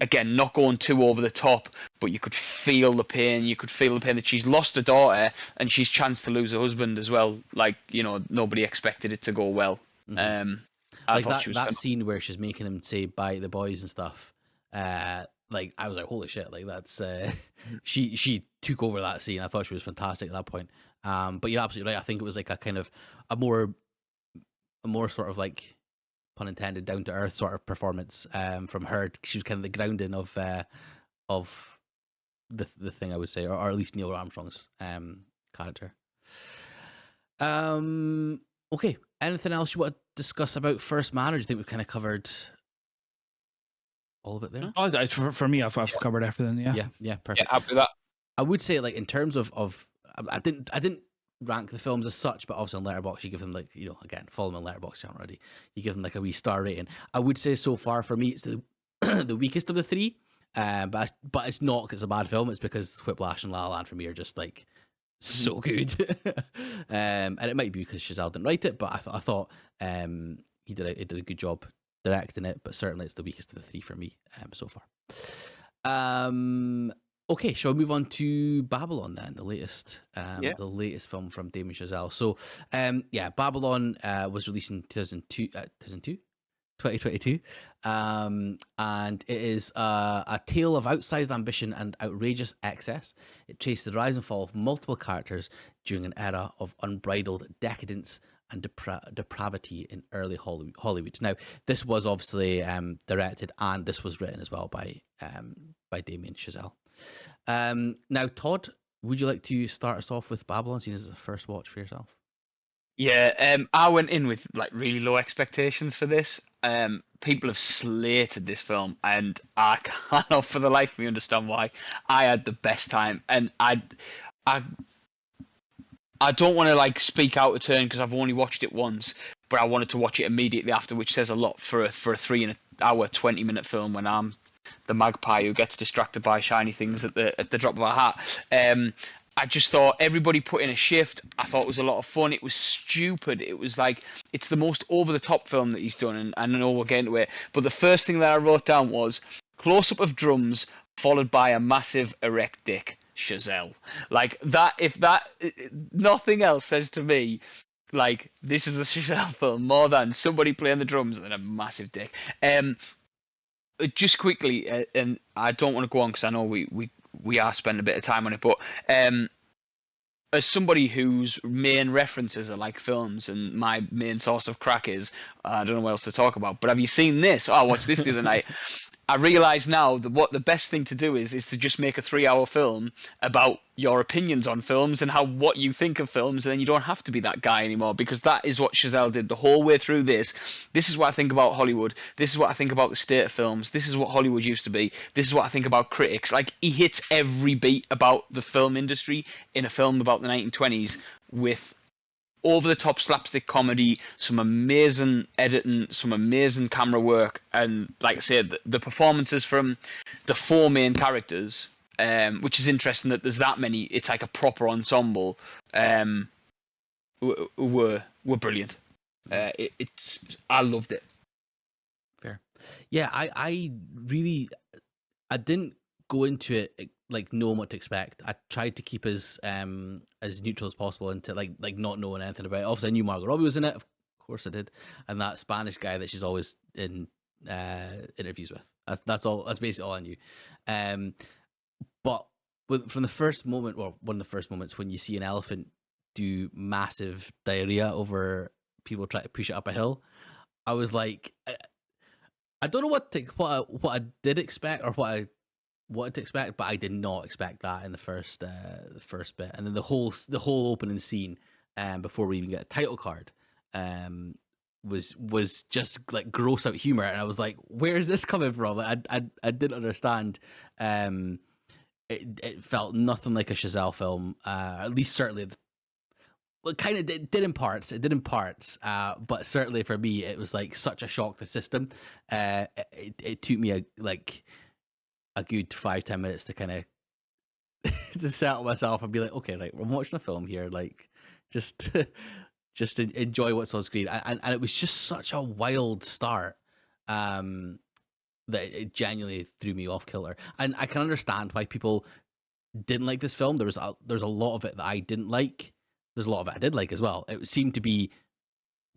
again, not going too over the top, but you could feel the pain. You could feel the pain that she's lost a daughter and she's chanced to lose her husband as well. Like, you know, nobody expected it to go well. I Like thought she was that scene where she's making him say bye to the boys and stuff. Like I was like, holy shit! Like that's she took over that scene. I thought she was fantastic at that point. But you're absolutely right. I think it was like a kind of a more sort of like, pun intended, down to earth sort of performance from her. She was kind of the grounding of the thing, I would say, or at least Neil Armstrong's character. Okay. Anything else you want to discuss about First Man, or do you think we've kind of covered all of it there? Oh, for me, I've covered everything. Yeah. Yeah, perfect. Yeah, happy with that. I would say, like, in terms of I didn't rank the films as such, but obviously on Letterboxd you give them, like, you know, again, follow me on Letterboxd channel already. You give them like a wee star rating. I would say so far for me it's the the weakest of the three. But it's not because it's a bad film. It's because Whiplash and La La Land for me are just like so good. And it might be because Chazelle didn't write it, but I thought he did a good job directing it. But certainly it's the weakest of the three for me so far. Okay, shall we move on to Babylon then, the latest film from Damien Chazelle. So, Babylon was released in 2022, and it is a tale of outsized ambition and outrageous excess. It traces the rise and fall of multiple characters during an era of unbridled decadence and depravity in early Hollywood. Now, this was obviously directed, and this was written as well by Damien Chazelle. Now, Todd, would you like to start us off with Babylon, seeing as it's a first watch for yourself? Yeah, I went in with like really low expectations for this. People have slated this film, and I cannot for the life of me understand why. I had the best time, and I don't want to like speak out of turn because I've only watched it once, but I wanted to watch it immediately after, which says a lot for a 3-hour 20-minute film when I'm the magpie who gets distracted by shiny things at the drop of a hat. I just thought everybody put in a shift. I thought it was a lot of fun. It was stupid. It was like, it's the most over-the-top film that he's done, and I know we'll get into it. But the first thing that I wrote down was close-up of drums followed by a massive erect dick. Chazelle. Like that, if that, nothing else says to me, like, this is a Chazelle film more than somebody playing the drums and a massive dick. Just quickly, and I don't want to go on because I know we are spending a bit of time on it, but as somebody whose main references are like films, and my main source of crack is, I don't know what else to talk about, but have you seen this? Oh, I watched this the other night. I realise now that what the best thing to do is to just make a 3-hour film about your opinions on films and what you think of films, and then you don't have to be that guy anymore, because that is what Chazelle did the whole way through this. This is what I think about Hollywood. This is what I think about the state of films. This is what Hollywood used to be. This is what I think about critics. Like, he hits every beat about the film industry in a film about the 1920s with over-the-top slapstick comedy, some amazing editing, some amazing camera work, and like I said, the performances from the 4 main characters, which is interesting that there's that many. It's like a proper ensemble. Were brilliant. I loved it. Fair. Yeah, I really didn't go into it like knowing what to expect. I tried to keep as neutral as possible into like not knowing anything about it. Obviously I knew Margot Robbie was in it, of course I did, and that Spanish guy that she's always in interviews with. That's all. That's basically all I knew. But from the first moment, well, one of the first moments when you see an elephant do massive diarrhea over people trying to push it up a hill, I was like, I don't know what I did expect or what I wanted to expect, but I did not expect that in the first bit, and then the whole opening scene, before we even get a title card, was just like gross out humor, and I was like, where is this coming from? Like, I didn't understand. It felt nothing like a Chazelle film, at least certainly. Well, kind of did in parts. It did in parts, but certainly for me, it was like such a shock to the system. It took me a good 5-10 minutes to kind of to settle myself and be like, okay, right, I'm watching a film here, like just just enjoy what's on screen. And it was just such a wild start. That it genuinely threw me off kilter. And I can understand why people didn't like this film. There's a lot of it that I didn't like. There's a lot of it I did like as well. It seemed to be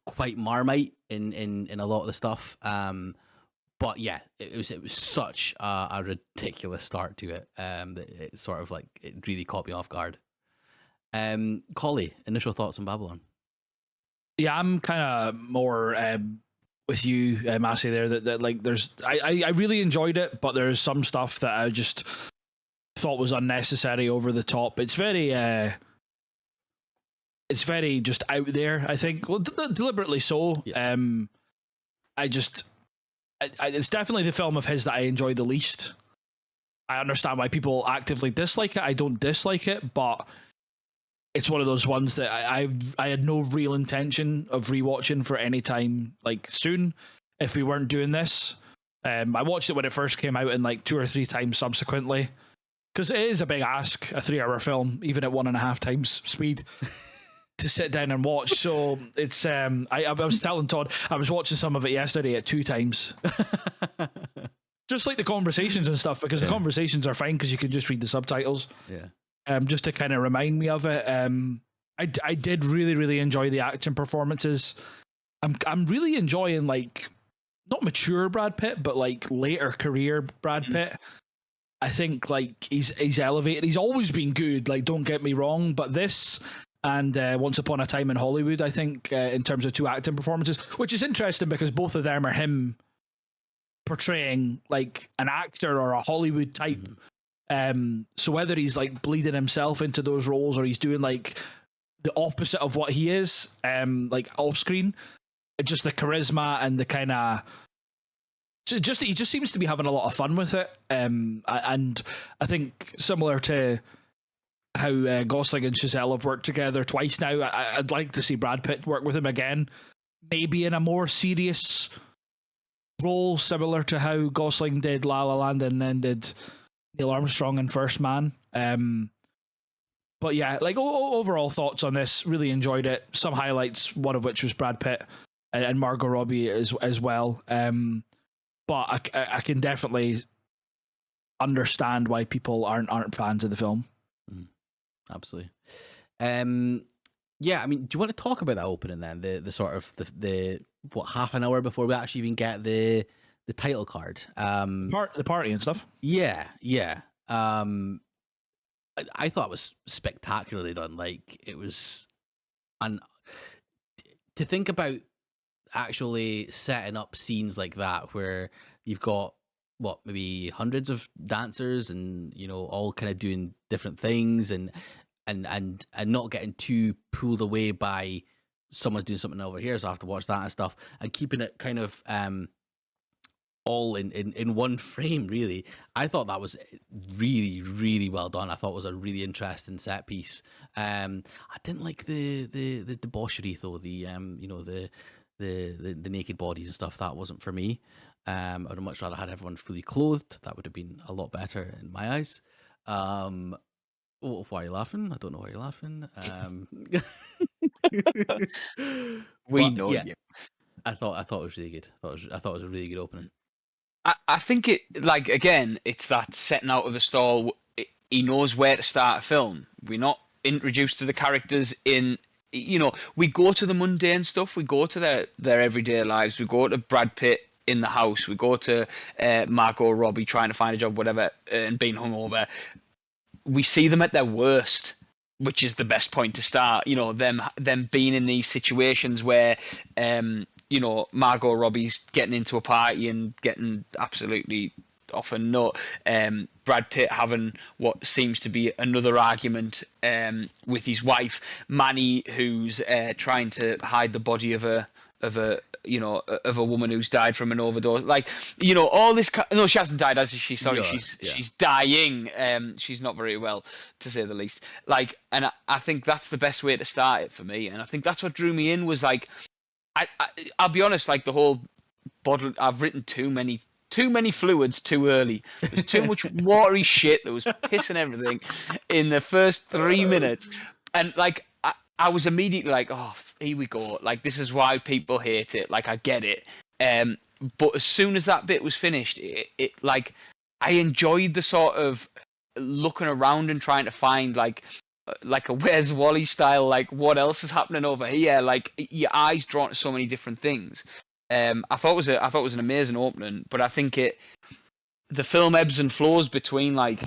quite Marmite in a lot of the stuff. But yeah, it was such a ridiculous start to it. That it sort of like it really caught me off guard. Collie, initial thoughts on Babylon? Yeah, I'm kind of more with you, Massey. There that like there's I really enjoyed it, but there's some stuff that I just thought was unnecessary, over the top. It's very just out there. I think, well, deliberately so. Yeah. It's definitely the film of his that I enjoy the least. I understand why people actively dislike it. I don't dislike it, but it's one of those ones that I had no real intention of rewatching for any time like soon if we weren't doing this. I watched it when it first came out and like 2 or 3 times subsequently, because it is a big ask, a 3-hour film, even at 1.5 times speed, to sit down and watch. So it's I was telling Todd I was watching some of it yesterday at 2 times. Just like the conversations and stuff, because the conversations are fine because you can just read the subtitles. Yeah. Just to kind of remind me of it. I did really, really enjoy the action performances. I'm really enjoying, like, not mature Brad Pitt, but like later career Brad Pitt. I think like he's elevated. He's always been good, like, don't get me wrong, but this and Once Upon a Time in Hollywood, I think, in terms of 2 acting performances, which is interesting because both of them are him portraying like an actor or a Hollywood type. So whether he's like bleeding himself into those roles or he's doing like the opposite of what he is, like off screen, just the charisma and the kind of he just seems to be having a lot of fun with it. And I think similar to how Gosling and Chazelle have worked together twice now, I'd like to see Brad Pitt work with him again, maybe in a more serious role, similar to how Gosling did La La Land and then did Neil Armstrong in First Man. But yeah, like overall thoughts on this, really enjoyed it. Some highlights, one of which was Brad Pitt and Margot Robbie as well. But I can definitely understand why people aren't fans of the film. Absolutely. Yeah, I mean, do you want to talk about that opening then? The sort of the what, half an hour before we actually even get the title card? The party and stuff. Yeah. I thought it was spectacularly done. Like, it was, and to think about actually setting up scenes like that where you've got maybe hundreds of dancers and, you know, all kind of doing different things and not getting too pulled away by someone's doing something over here, so I have to watch that and stuff, and keeping it kind of all in one frame, really. I thought that was really, really well done. I thought it was a really interesting set piece. I didn't like the debauchery though, the naked bodies and stuff. That wasn't for me. I would have much rather had everyone fully clothed. That would have been a lot better in my eyes. Why are you laughing? I don't know why you're laughing. We know yeah, you. I thought it was really good. I thought it was a really good opening. I think it, like, again, it's that setting out of the stall. He knows where to start a film. We're not introduced to the characters in, you know, we go to the mundane stuff. We go to their everyday lives. We go to Brad Pitt in the house. We go to Margot Robbie trying to find a job, whatever, and being hungover. We see them at their worst, which is the best point to start. You know, them being in these situations where, you know, Margot Robbie's getting into a party and getting absolutely off a nut. Brad Pitt having what seems to be another argument with his wife, Manny, who's trying to hide the body of a woman who's died from an overdose. Like, you know, all this. No, she hasn't died, has she? Sorry, she's dying. She's not very well, to say the least. Like, and I think that's the best way to start it for me. And I think that's what drew me in was like, I'll be honest, like the whole bottle. I've written too many too many fluids too early. There was too much watery shit. There was piss and everything in the first 3 minutes, and like I was immediately like, oh, here we go. Like this is why people hate it. Like I get it. But as soon as that bit was finished, it like I enjoyed the sort of looking around and trying to find like a Where's Wally style, like what else is happening over here? Like your eyes drawn to so many different things. I thought it was an amazing opening, but I think the film ebbs and flows between like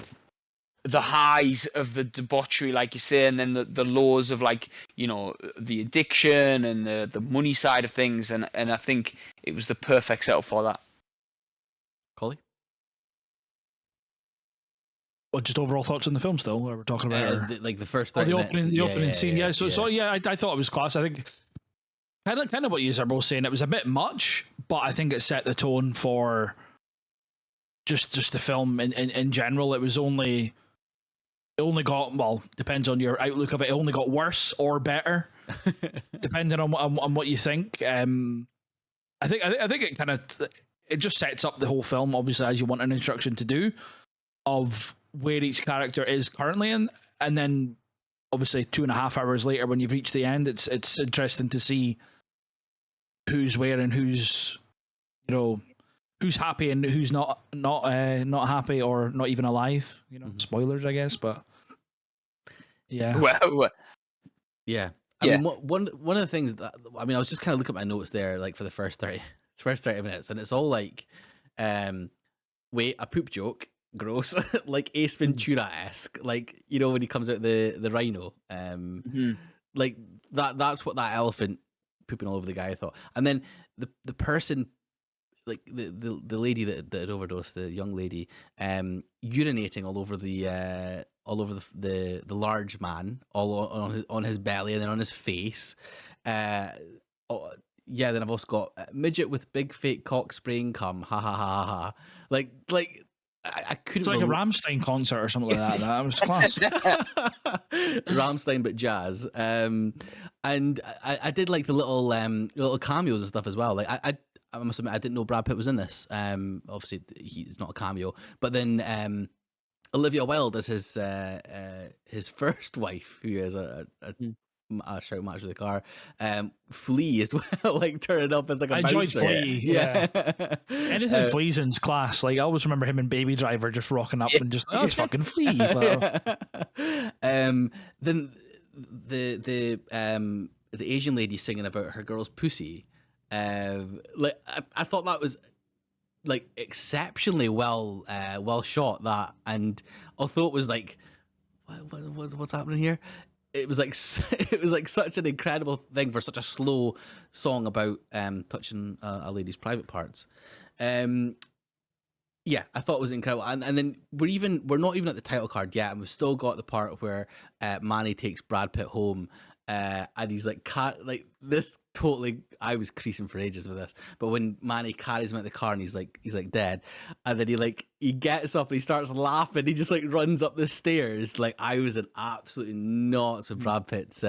the highs of the debauchery, like you say, and then the lows of like, you know, the addiction and the money side of things, and I think it was the perfect setup for that. Collie? Well, just overall thoughts on the film still, or we're talking about Like the first 30 the minutes. opening scene. Yeah, so I thought it was class. I think kind of what you are both saying. It was a bit much, but I think it set the tone for just the film in general. It only got, well, depends on your outlook of it. It only got worse or better, depending on what you think. I think it kind of it just sets up the whole film, obviously, as you want an instruction to do, of where each character is currently in, and then obviously 2.5 hours later, when you've reached the end, it's interesting to see who's where and who's happy and who's not happy or not even alive. You know, spoilers, I guess, but yeah. Well, yeah. I mean, one of the things that I was just kind of looking at my notes there, like for the first 30 minutes, and it's all like, wait, a poop joke, gross, like Ace Ventura-esque, like, you know, when he comes out the rhino, like that's what that elephant pooping all over the guy, I thought. And then the person, like the lady that had overdosed, the young lady, urinating all over the large man, all on his belly and then on his face. Yeah, then I've also got midget with big fake cock spraying cum. Ha ha ha ha. Like I couldn't. It's like a Rammstein concert or something like that. That was class. Rammstein, but jazz. And I did like the little cameos and stuff as well. Like I must admit, I didn't know Brad Pitt was in this. Obviously, he's not a cameo. But then Olivia Wilde as his first wife, who is a shout match with the car. Flea as well, like turning up as like a I enjoyed bouncer. Flea. Yeah. Anything Flea's in's class. Like I always remember him in Baby Driver just rocking up and just, oh, it's fucking Flea. But... Then the Asian lady singing about her girl's pussy. Like I thought that was like exceptionally well shot, that, and although it was like what's happening here, it was like such an incredible thing for such a slow song about touching a lady's private parts. Yeah, I thought it was incredible, and then we're not even at the title card yet, and we've still got the part where Manny takes Brad Pitt home, and he's like this. Totally, I was creasing for ages with this, but when Manny carries him out the car and he's like dead, and then he gets up and he starts laughing, he just like runs up the stairs. Like I was an absolutely nuts with Brad Pitt's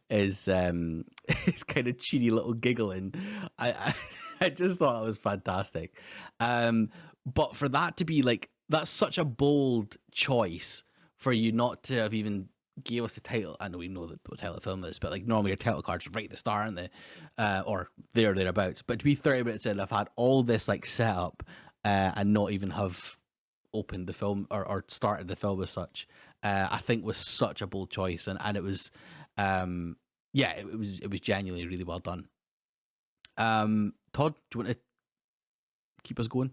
his kind of cheeky little giggling. I just thought that was fantastic. But for that to be like, that's such a bold choice for you not to have even gave us the title. I know we know what title of the film is, but like normally your title cards right at the start, aren't they? Or thereabouts. But to be 30 minutes in, I've had all this like setup and not even have opened the film or started the film as such. I think was such a bold choice, and it was, it was genuinely really well done. Todd, do you want to keep us going?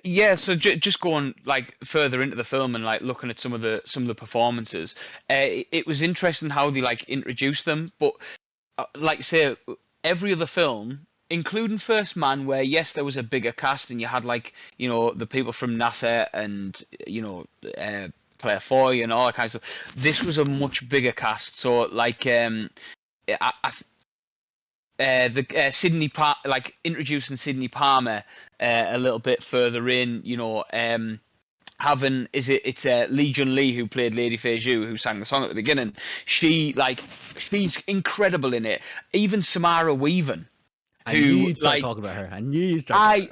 Yeah, so just going like further into the film and like looking at some of the performances, it was interesting how they like introduced them. But like say every other film, including First Man, where yes there was a bigger cast and you had like, you know, the people from NASA and, you know, Claire Foy and all that kind of stuff. This was a much bigger cast. So like Sydney like introducing Sydney Palmer a little bit further in, you know, having it's Lee Jun Lee who played Lady Fei Zhu, who sang the song at the beginning. She's incredible in it. Even Samara Weaving, I knew you'd start talking about her. I knew you'd start.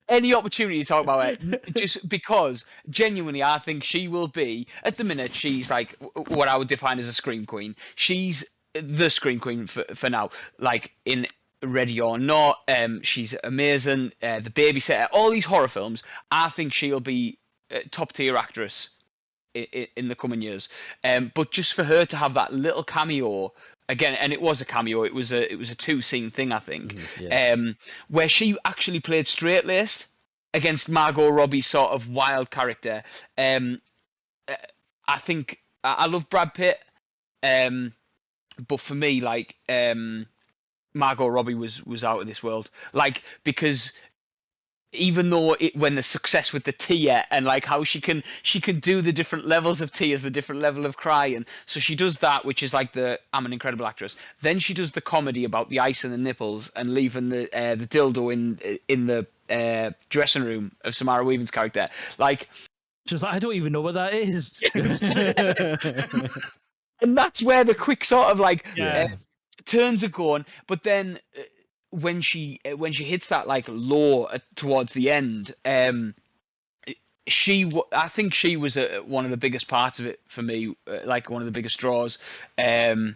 any opportunity to talk about it, just because genuinely, I think she will be. At the minute, she's like what I would define as a scream queen. She's the scream queen for now. Like in Ready or Not, she's amazing. The Babysitter, all these horror films. I think she'll be a top tier actress in the coming years. But just for her to have that little cameo again, and it was a cameo. It was a 2-scene thing, I think, where she actually played straight laced against Margot Robbie's sort of wild character. I think I love Brad Pitt, but for me, like Margot Robbie was out of this world, like because even though when the success with the tear and like how she can do the different levels of tears, the different level of crying. So she does that, which is like the I'm an incredible actress. Then she does the comedy about the ice and the nipples and leaving the dildo in the dressing room of Samara Weaving's character. Like, just like, I don't even know what that is. And that's where the quick sort of like turns are going. But then when she hits that like low towards the end, I think she was one of the biggest parts of it for me, like one of the biggest draws. I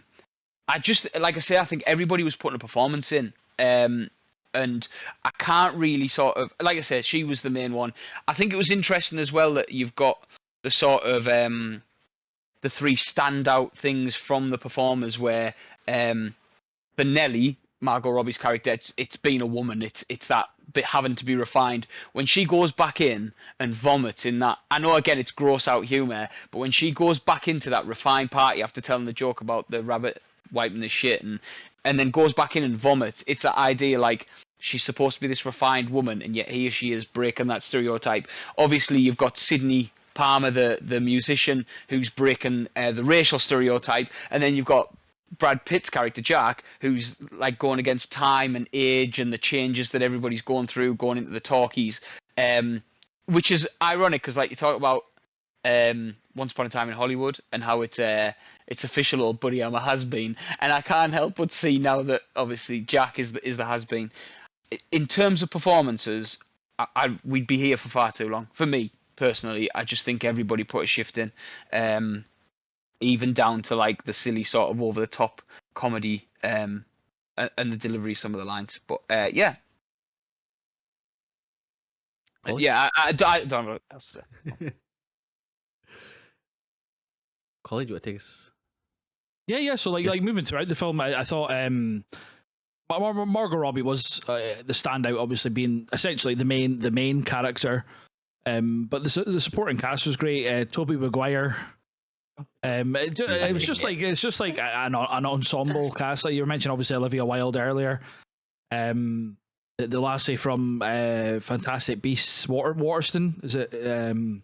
just, like I say, I think everybody was putting a performance in, and I can't really sort of, like I said, she was the main one. I think it was interesting as well that you've got the sort of the 3 standout things from the performers where for Nelly, Margot Robbie's character, it's being a woman. It's that bit having to be refined. When she goes back in and vomits in that, I know again it's gross out humor, but when she goes back into that refined party after telling the joke about the rabbit wiping the shit and then goes back in and vomits, it's that idea like she's supposed to be this refined woman, and yet here she is breaking that stereotype. Obviously, you've got Sydney Palmer, the musician, who's breaking the racial stereotype, and then you've got Brad Pitt's character Jack, who's like going against time and age and the changes that everybody's going through, going into the talkies, which is ironic because like you talk about Once Upon a Time in Hollywood and how it's official, old buddy, I'm a has-been, and I can't help but see now that obviously Jack is the has-been. In terms of performances, we'd be here for far too long. For me personally, I just think everybody put a shift in. Even down to like the silly sort of over the top comedy and the delivery of some of the lines. But yeah. Colin? Yeah, I don't know what else to say. Colin, do you want to take us? Yeah. So like moving throughout the film, I thought Margot Robbie was the standout, obviously being essentially the main character. But the supporting cast was great. Tobey Maguire. It was just like an ensemble cast. Like you were mentioning, obviously Olivia Wilde earlier. The lassie from Fantastic Beasts, Waterston, is it? Can't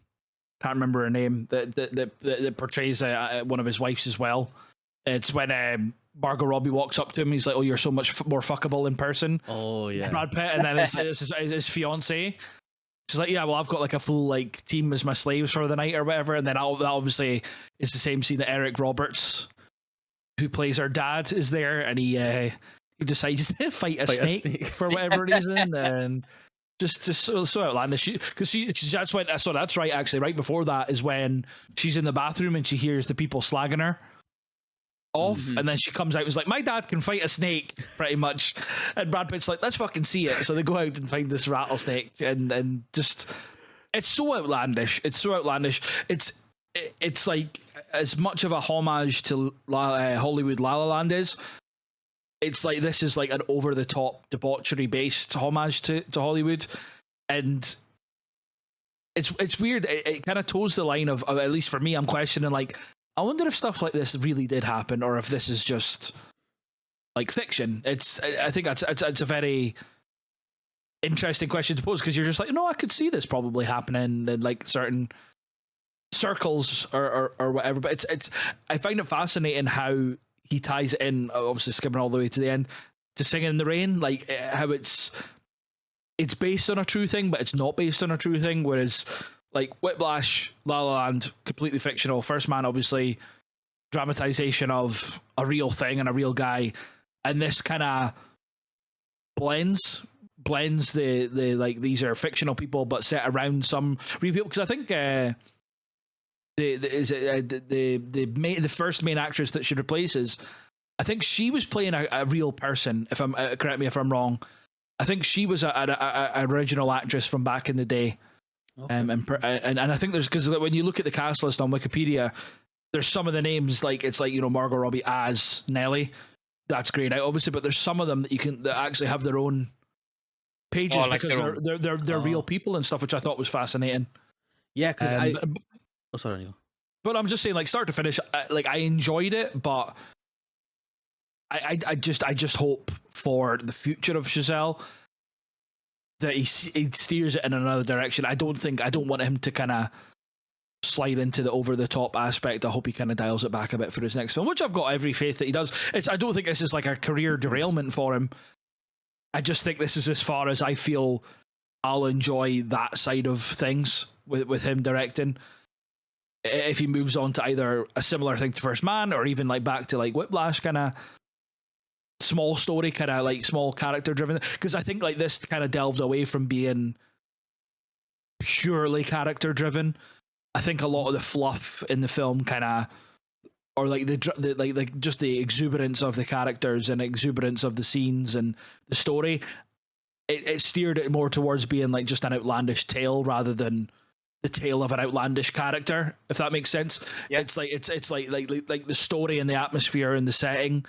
remember her name. That portrays one of his wives as well. It's when Margot Robbie walks up to him. He's like, "Oh, you're so much more fuckable in person." Oh yeah, Brad Pitt, and then his fiance. She's like, yeah, well, I've got like a full like team as my slaves for the night or whatever, and then that obviously is the same scene that Eric Roberts, who plays her dad, is there, and he decides to fight a snake for whatever reason, and just so outlandish. Because that's when that's right actually. Right before that is when she's in the bathroom and she hears the people slagging her off, and then she comes out and is like, my dad can fight a snake, pretty much. And Brad Pitt's like, let's fucking see it. So they go out and find this rattlesnake, and just it's so outlandish. It's like as much of a homage to Hollywood La La Land is. It's like this is like an over the top debauchery based homage to Hollywood, and it's weird. It kind of toes the line of, at least for me, I'm questioning like, I wonder if stuff like this really did happen, or if this is just like fiction. I think it's a very interesting question to pose, because you're just like, no, I could see this probably happening in like certain circles or whatever. But I find it fascinating how he ties it in, obviously skipping all the way to the end, to Singing in the Rain, like how it's based on a true thing, but it's not based on a true thing. Whereas like Whiplash, La La Land, completely fictional. First Man, obviously, dramatization of a real thing and a real guy. And this kind of blends blends the like these are fictional people but set around some real people, because I think the first main actress that she replaces, I think she was playing a real person. If I'm correct me if I'm wrong. I think she was a original actress from back in the day. Okay. And I think there's, because when you look at the cast list on Wikipedia, there's some of the names like it's like, you know, Margot Robbie as Nellie. That's grayed out obviously, but there's some of them that actually have their own pages, like because they're real people and stuff, which I thought was fascinating. Yeah, because sorry. But I'm just saying, like start to finish, I enjoyed it, but I just hope for the future of Chazelle that he steers it in another direction. I don't want him to kind of slide into the over the top aspect. I hope he kind of dials it back a bit for his next film, which I've got every faith that he does. I don't think this is like a career derailment for him. I just think this is as far as I feel I'll enjoy that side of things with him directing. If he moves on to either a similar thing to First Man or even like back to like Whiplash, kind of small story, kind of like small character driven, because I think like this kind of delves away from being purely character driven. I think a lot of the fluff in the film kind of, or like the like just the exuberance of the characters and exuberance of the scenes and the story, it steered it more towards being like just an outlandish tale rather than the tale of an outlandish character, if that makes sense. Yeah. It's like the story and the atmosphere and the setting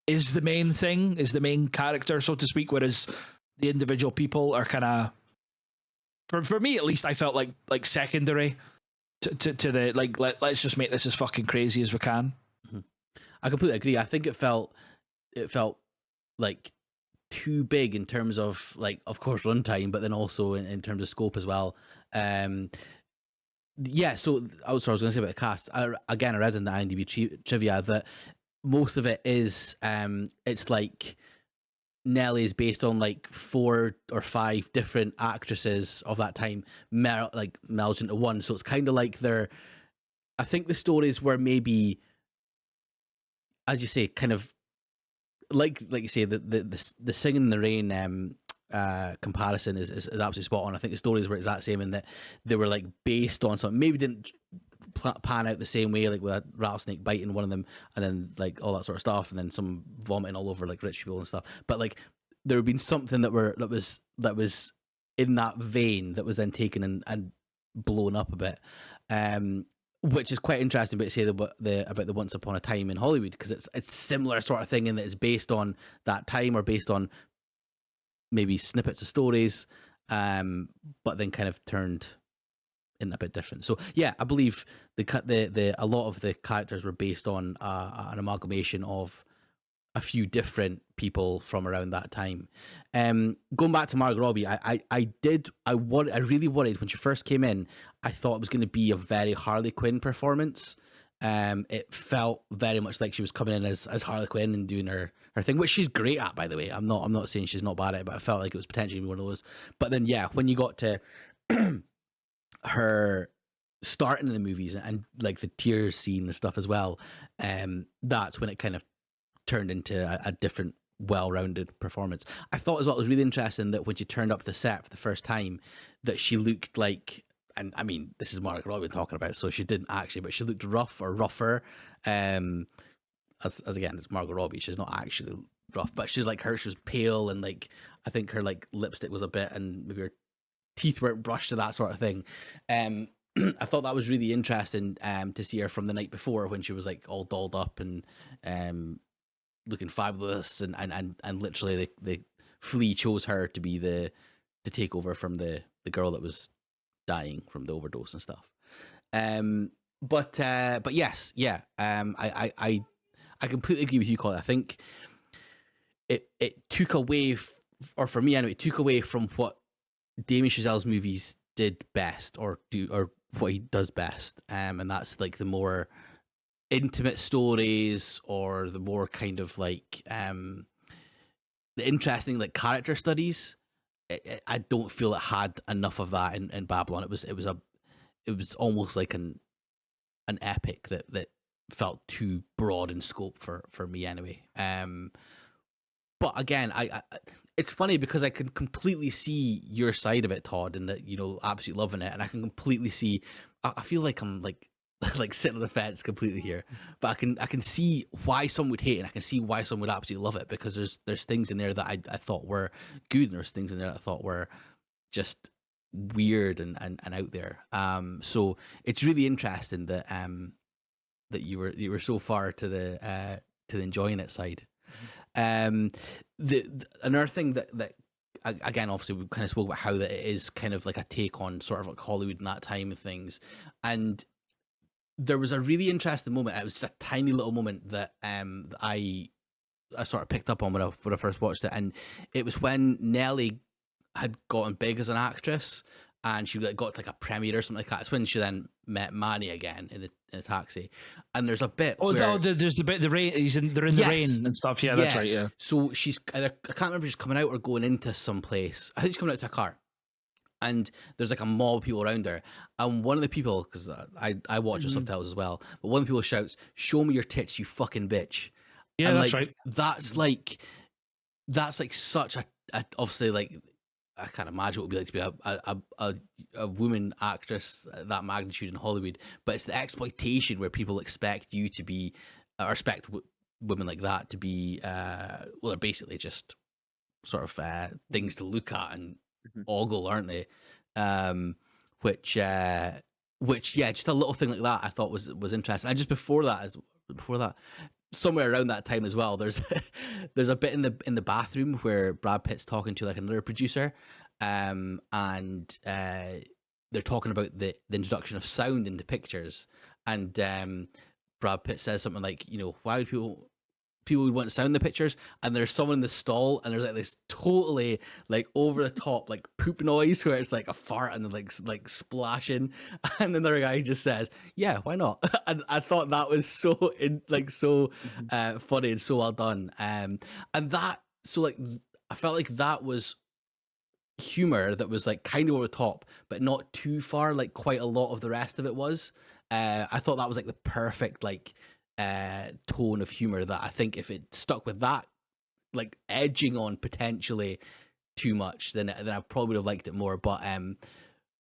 is the main thing, is the main character, so to speak, whereas the individual people are kind of, for me at least, I felt like secondary to the like let's just make this as fucking crazy as we can. Mm-hmm. I completely agree. I think it felt like too big in terms of like, of course, runtime, but then also in terms of scope as well. Yeah, so I was going to say about the cast. I read in the IMDb trivia that most of it is it's like Nellie is based on like 4 or 5 different actresses of that time merged into one. So it's kind of like I think the stories were maybe, as you say, kind of like you say, the Singing in the Rain comparison is absolutely spot on. I think the stories were exact same in that they were like based on something, maybe didn't pan out the same way, like with a rattlesnake biting one of them and then like all that sort of stuff, and then some vomiting all over like rich people and stuff, but like there had been something that was in that vein that was then taken and blown up a bit, which is quite interesting. But to say about the Once Upon a Time in Hollywood, because it's similar sort of thing in that it's based on that time or based on maybe snippets of stories, but then kind of turned in a bit different. So yeah, I believe a lot of the characters were based on an amalgamation of a few different people from around that time. Going back to Margot Robbie, I really worried when she first came in. I thought it was going to be a very Harley Quinn performance. It felt very much like she was coming in as Harley Quinn and doing her thing, which she's great at, by the way. I'm not saying she's not bad at it, but I felt like it was potentially one of those. But then yeah, when you got to her starting in the movies and like the tears scene and stuff as well, that's when it kind of turned into a different, well-rounded performance. I thought as well it was really interesting that when she turned up to the set for the first time, that she looked like, and I mean, this is Margot Robbie talking about, so she didn't actually, but she looked rough or rougher. As again, it's Margot Robbie, she's not actually rough, but she was pale, and like I think her like lipstick was a bit, and maybe her teeth weren't brushed and that sort of thing. I thought that was really interesting to see her from the night before when she was like all dolled up and looking fabulous, and literally the Flea chose her to be to take over from the girl that was dying from the overdose and stuff. But yes, yeah. I completely agree with you, Colin. I think it took away, or for me anyway, it took away from what Damien Chazelle's movies did best, or what he does best, and that's like the more intimate stories, or the more kind of like the interesting like character studies. I don't feel it had enough of that in Babylon. It was almost like an epic that felt too broad in scope for me anyway. But again, it's funny because I can completely see your side of it, Todd, and that, you know, absolutely loving it, and I can completely see. I feel like I'm like like sitting on the fence completely here, but I can see why some would hate it, and I can see why some would absolutely love it, because there's things in there that I thought were good, and there's things in there that I thought were just weird and out there. So it's really interesting that that you were so far to the enjoying it side. The another thing that again, obviously we kind of spoke about how that it is kind of like a take on sort of like Hollywood in that time of things, and there was a really interesting moment. It was just a tiny little moment that I sort of picked up on when I first watched it, and it was when Nelly had gotten big as an actress, and she like got like a premiere or something like that. It's when she then met Manny again in a taxi, and there's a bit. There's the bit the rain. They're in the rain and stuff. Yeah, that's right. Yeah. So she's I can't remember if she's coming out or going into some place. I think she's coming out to a car, and there's like a mob of people around her, and one of the people, because I watch with subtitles as well, but one of the people shouts, "Show me your tits, you fucking bitch!" Yeah, and that's like, right. That's like such a obviously like. I can't imagine what it would be like to be a woman actress that magnitude in Hollywood, but it's the exploitation where people expect you to be, or expect women like that to be, well, they're basically just sort of things to look at and ogle, aren't they? Which, yeah, just a little thing like that I thought was interesting. And just before that, somewhere around that time as well, there's there's a bit in the bathroom where Brad Pitt's talking to like another producer, and they're talking about the introduction of sound into pictures, and Brad Pitt says something like, you know, why would people would want sound in the pictures, and there's someone in the stall, and there's like this totally like over the top like poop noise where it's like a fart and like splashing, and then the other guy just says, yeah, why not? And I thought that was so funny and so well done, and that, so like I felt like that was humor that was like kind of over the top but not too far like quite a lot of the rest of it was. I thought that was like the perfect like tone of humor that I think if it stuck with that, like edging on potentially too much, then I probably would have liked it more. But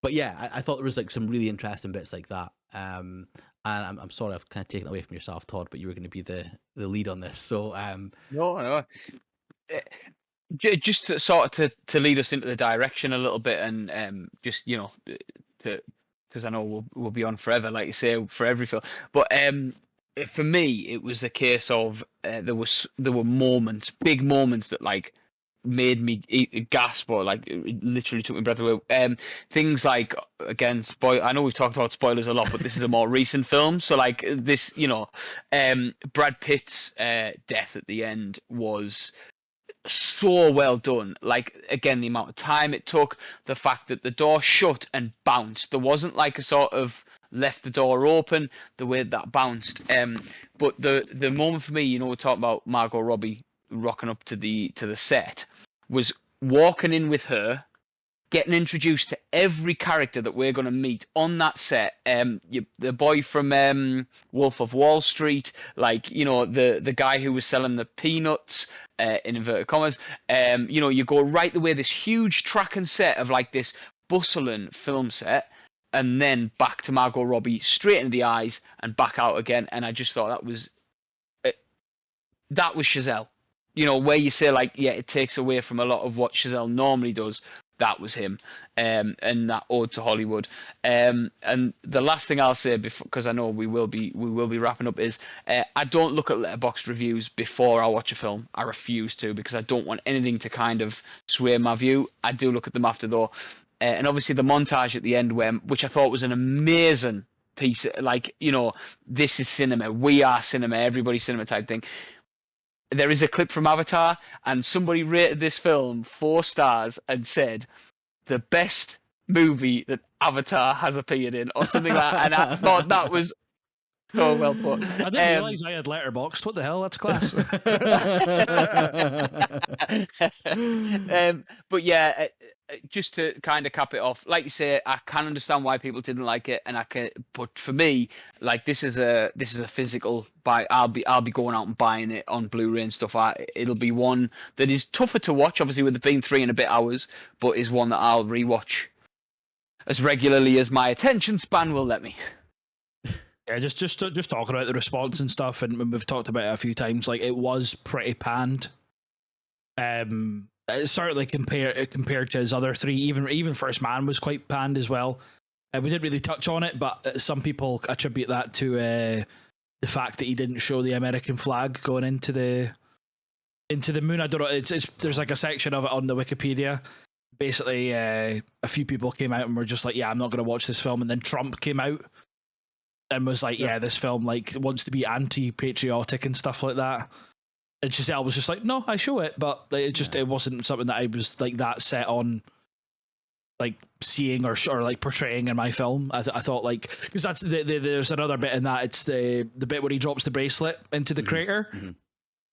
yeah, I thought there was like some really interesting bits like that. And I'm sorry I've kind of taken away from yourself, Todd, but you were going to be the lead on this. So No. Just to sort of to lead us into the direction a little bit, and just, you know, because I know we'll be on forever, like you say, for every film. But for me, it was a case of there were moments, big moments that like made me gasp, or like it literally took my breath away. Things like, again, I know we've talked about spoilers a lot, but this is a more recent film, so like this, you know, Brad Pitt's death at the end was so well done. Like, again, the amount of time it took, the fact that the door shut and bounced. There wasn't like a sort of left the door open, the way that bounced. But the moment for me, you know, we're talking about Margot Robbie rocking up to the set, was walking in with her, getting introduced to every character that we're going to meet on that set. The boy from Wolf of Wall Street, like, you know, the guy who was selling the peanuts, in inverted commas. You know, you go right the way, this huge track and set of like this bustling film set, and then back to Margot Robbie, straight in the eyes and back out again. And I just thought that was Chazelle. You know, where you say like, yeah, it takes away from a lot of what Chazelle normally does. That was him, and that ode to Hollywood. And the last thing I'll say, because I know we will be wrapping up, is I don't look at Letterboxd reviews before I watch a film. I refuse to, because I don't want anything to kind of sway my view. I do look at them after though, and obviously the montage at the end, which I thought was an amazing piece. Like, you know, this is cinema. We are cinema. Everybody's cinema type thing. There is a clip from Avatar, and somebody rated this film 4 stars and said the best movie that Avatar has appeared in, or something like that. And I thought that was so well put. I didn't realise I had Letterboxd. What the hell? That's class. But yeah, just to kind of cap it off, like you say, I can understand why people didn't like it, and but for me, like this is a physical buy. I'll be going out and buying it on Blu-ray and stuff. It'll be one that is tougher to watch, obviously, with it being 3 and a bit hours, but is one that I'll rewatch as regularly as my attention span will let me. Yeah, just talking about the response and stuff, and we've talked about it a few times. Like, it was pretty panned. Certainly compared to his other three, even First Man was quite panned as well. We didn't really touch on it, but some people attribute that to the fact that he didn't show the American flag going into the moon. I don't know. There's like a section of it on the Wikipedia. Basically, a few people came out and were just like, "Yeah, I'm not going to watch this film." And then Trump came out and was like, "Yeah, this film like wants to be anti-patriotic and stuff like that." And Chazelle was just like, "No, I show it," but it wasn't something that I was like that set on, like seeing or like portraying in my film. I thought like, because that's there's another bit in that. It's the bit where he drops the bracelet into the crater. Mm-hmm.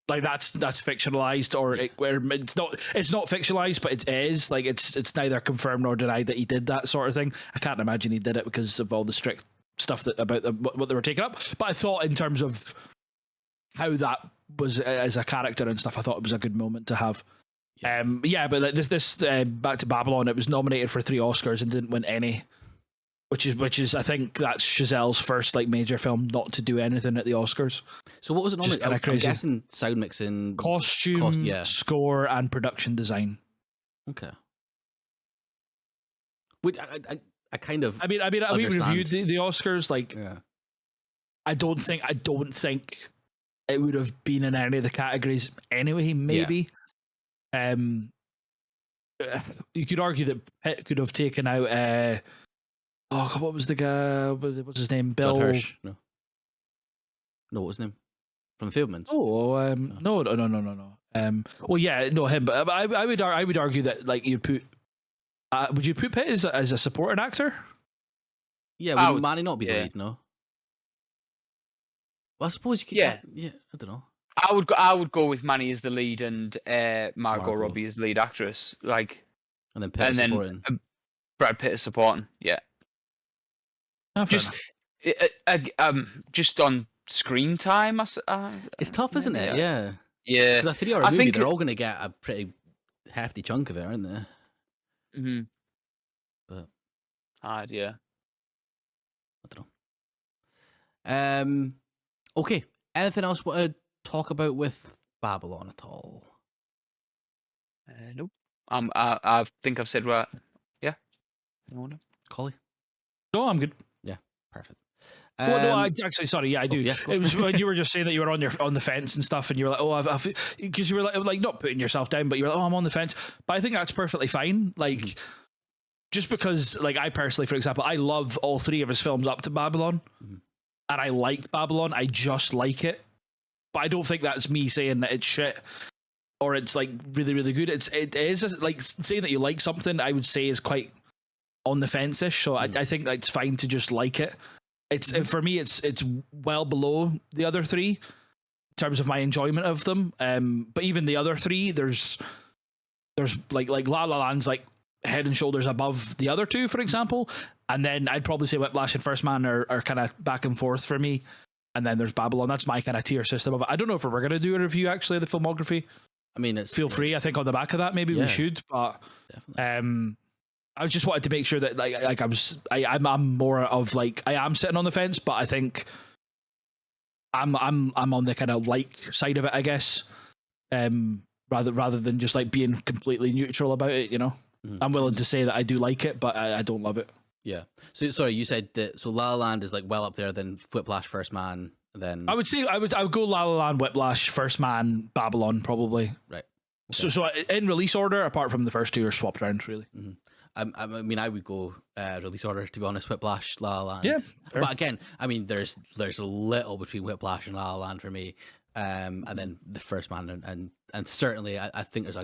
Like that's fictionalized, or it's not fictionalized, but it is like it's neither confirmed nor denied that he did that sort of thing. I can't imagine he did it because of all the strict stuff about what they were taking up. But I thought in terms of how that was as a character and stuff, I thought it was a good moment to have. But like this Back to Babylon, it was nominated for 3 Oscars and didn't win any, which is I think that's Chazelle's first like major film not to do anything at the Oscars. So what was it nominated? I'm guessing sound mixing, costume, score, and production design. Okay. Which I kind of. I mean, we reviewed the Oscars. Like, yeah. I don't think it would have been in any of the categories anyway. Maybe. Yeah. You could argue that Pitt could have taken out. What was the guy? What's his name? Bill. John Hirsch. No, what was his name? From the Fablemans. No. Well, yeah, no, him. But I would argue that like you'd put. Would you put Pitt as a supporting actor? Yeah, would Manny not be the lead? No. Well, I suppose you could. Yeah, I don't know. I would go with Manny as the lead and Margot Robbie as lead actress, like, and then Pitt supporting. Brad Pitt is supporting. Yeah. Just on screen time. It's tough, isn't it? Yeah. Yeah. Because a 3-hour movie, they're all going to get a pretty hefty chunk of it, aren't they? Mm-hmm. But hard, yeah. I don't know. Okay. Anything else you want to talk about with Babylon at all? Nope. I think I've said right. Yeah. Collie? No, I'm good. Yeah, perfect. Sorry, yeah, I do. It was when you were just saying that you were on the fence and stuff, and you were like, because you were like not putting yourself down, but you were like, I'm on the fence. But I think that's perfectly fine. Like, just because, like, I personally, for example, I love all 3 of his films up to Babylon, and I like Babylon. I just like it, but I don't think that's me saying that it's shit or it's like really, really good. It is like saying that you like something. I would say is quite on the fence-ish. So I think it's fine to just like it. It's for me, it's well below the other 3 in terms of my enjoyment of them. But even the other 3, there's like La La Land's like head and shoulders above the other 2, for example. And then I'd probably say Whiplash and First Man are kind of back and forth for me. And then there's Babylon. That's my kind of tier system of it. I don't know if we're going to do a review actually of the filmography. I mean, feel free. I think on the back of that, maybe we should. But definitely. I just wanted to make sure that like I'm more of like I am sitting on the fence, but I think I'm on the kind of like side of it, I guess. Rather than just like being completely neutral about it, you know. I'm willing to say that I do like it, but I don't love it. Yeah. So sorry, you said that. So La La Land is like well up there, then Whiplash, First Man, then. I would say I would go La La Land, Whiplash, First Man, Babylon, probably. Right. Okay. So in release order, apart from the first 2 are swapped around, really. Mm-hmm. I mean, I would go release order, to be honest. Whiplash, La La Land. Yeah, fair. But again, I mean, there's a little between Whiplash and La La Land for me, and then the First Man, and certainly I think there's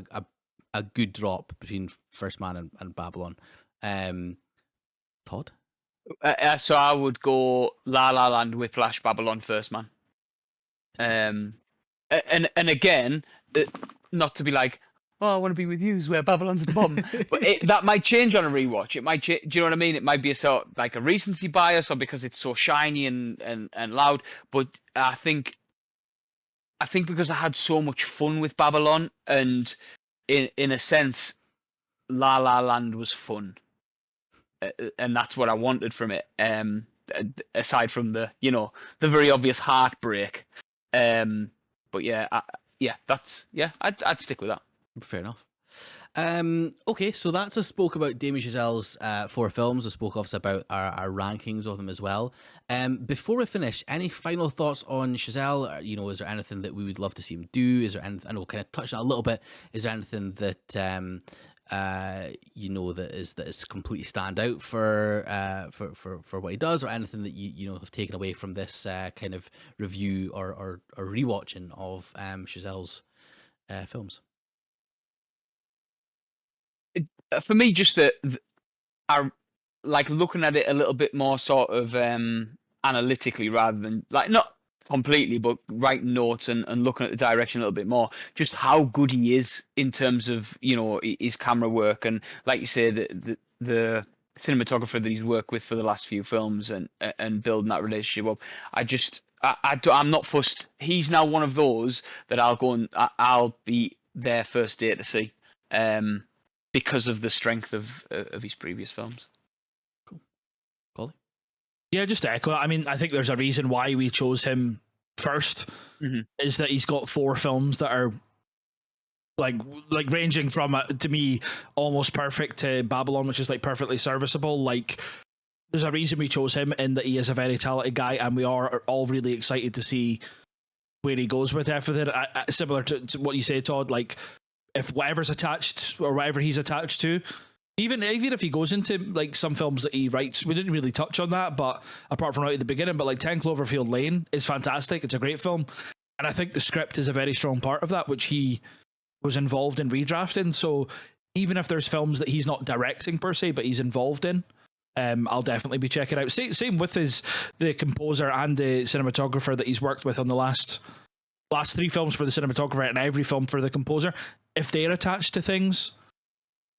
a good drop between First Man and Babylon. Todd? So I would go La La Land, Whiplash, Babylon, First Man. And again, not to be like, I want to be with you is where Babylon's at the bottom. But that might change on a rewatch. It might change. Do you know what I mean? It might be a sort of like a recency bias, or because it's so shiny and loud. But I think because I had so much fun with Babylon, and in a sense, La La Land was fun, and that's what I wanted from it. Aside from the very obvious heartbreak. But I'd stick with that. Fair enough. Okay, so that's a spoke about Damien Chazelle's 4 films. I spoke obviously about our rankings of them as well. Before we finish, any final thoughts on Chazelle? Is there anything that we would love to see him do? Is there anything, I know kind of touched on it a little bit, is there anything that that is completely stand out for what he does, or anything that you have taken away from this kind of review or rewatching of Chazelle's films? For me, just that I like looking at it a little bit more sort of analytically, rather than like not completely, but writing notes and looking at the direction a little bit more. Just how good he is in terms of his camera work, and like you say, the cinematographer that he's worked with for the last few films, and building that relationship up. I'm not fussed. He's now one of those that I'll be there first day to see. Because of the strength of his previous films. Cool. Colin? Yeah, just to echo. I mean, I think there's a reason why we chose him first. Is that he's got 4 films that are like ranging from to me almost perfect to Babylon, which is like perfectly serviceable. Like, there's a reason we chose him, in that he is a very talented guy, and we are all really excited to see where he goes with everything. Similar to what you say, Todd. Like, if whatever's attached or whatever he's attached to, even if he goes into like some films that he writes, we didn't really touch on that, but apart from right at the beginning, but like 10 Cloverfield Lane is fantastic. It's a great film, and I think the script is a very strong part of that, which he was involved in redrafting. So even if there's films that he's not directing per se, but he's involved in, I'll definitely be checking out. Same with the composer and the cinematographer that he's worked with on the last 3 films for the cinematographer and every film for the composer. If they're attached to things,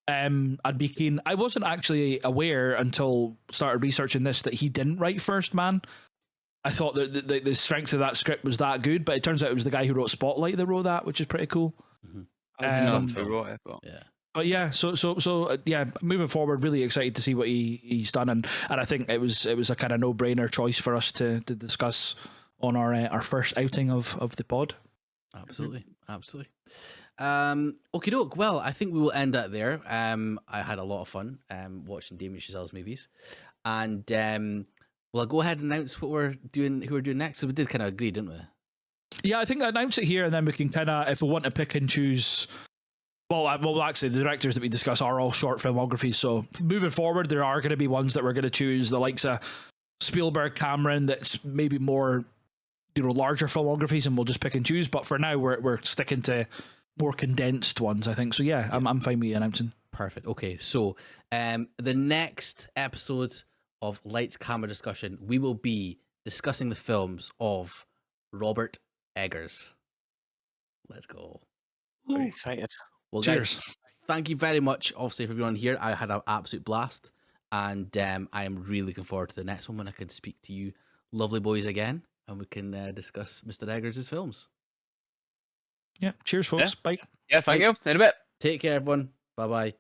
I'd be keen. I wasn't actually aware until started researching this that he didn't write First Man. I thought that the strength of that script was that good, but it turns out it was the guy who wrote Spotlight that wrote that, which is pretty cool. Who wrote it, but yeah. But yeah, so moving forward, really excited to see what he's done, and I think it was a kind of no-brainer choice for us to discuss on our first outing of the pod. Absolutely. Okie doke. Well, I think we will end that there. I had a lot of fun watching Damien Chazelle's movies, and I'll go ahead and announce who we're doing next. So we did kind of agree, didn't we? Yeah, I think I announce it here, and then we can kind of, if we want to pick and choose. Well, actually, the directors that we discuss are all short filmographies. So moving forward, there are going to be ones that we're going to choose, the likes of Spielberg, Cameron, that's maybe more, larger filmographies, and we'll just pick and choose. But for now, we're sticking to more condensed ones, I think. So yeah, I'm fine with you announcing. Perfect. Okay, so the next episode of Lights Camera Discussion, we will be discussing the films of Robert Eggers. Let's go. Very excited. Well, Cheers. guys, thank you very much, obviously, for being on here. I had an absolute blast, and I am really looking forward to the next one when I can speak to you lovely boys again, and we can discuss Mr. Eggers' films. Yeah, cheers, folks. Yeah. Bye. Yeah, thank you. In a bit. Take care, everyone. Bye-bye.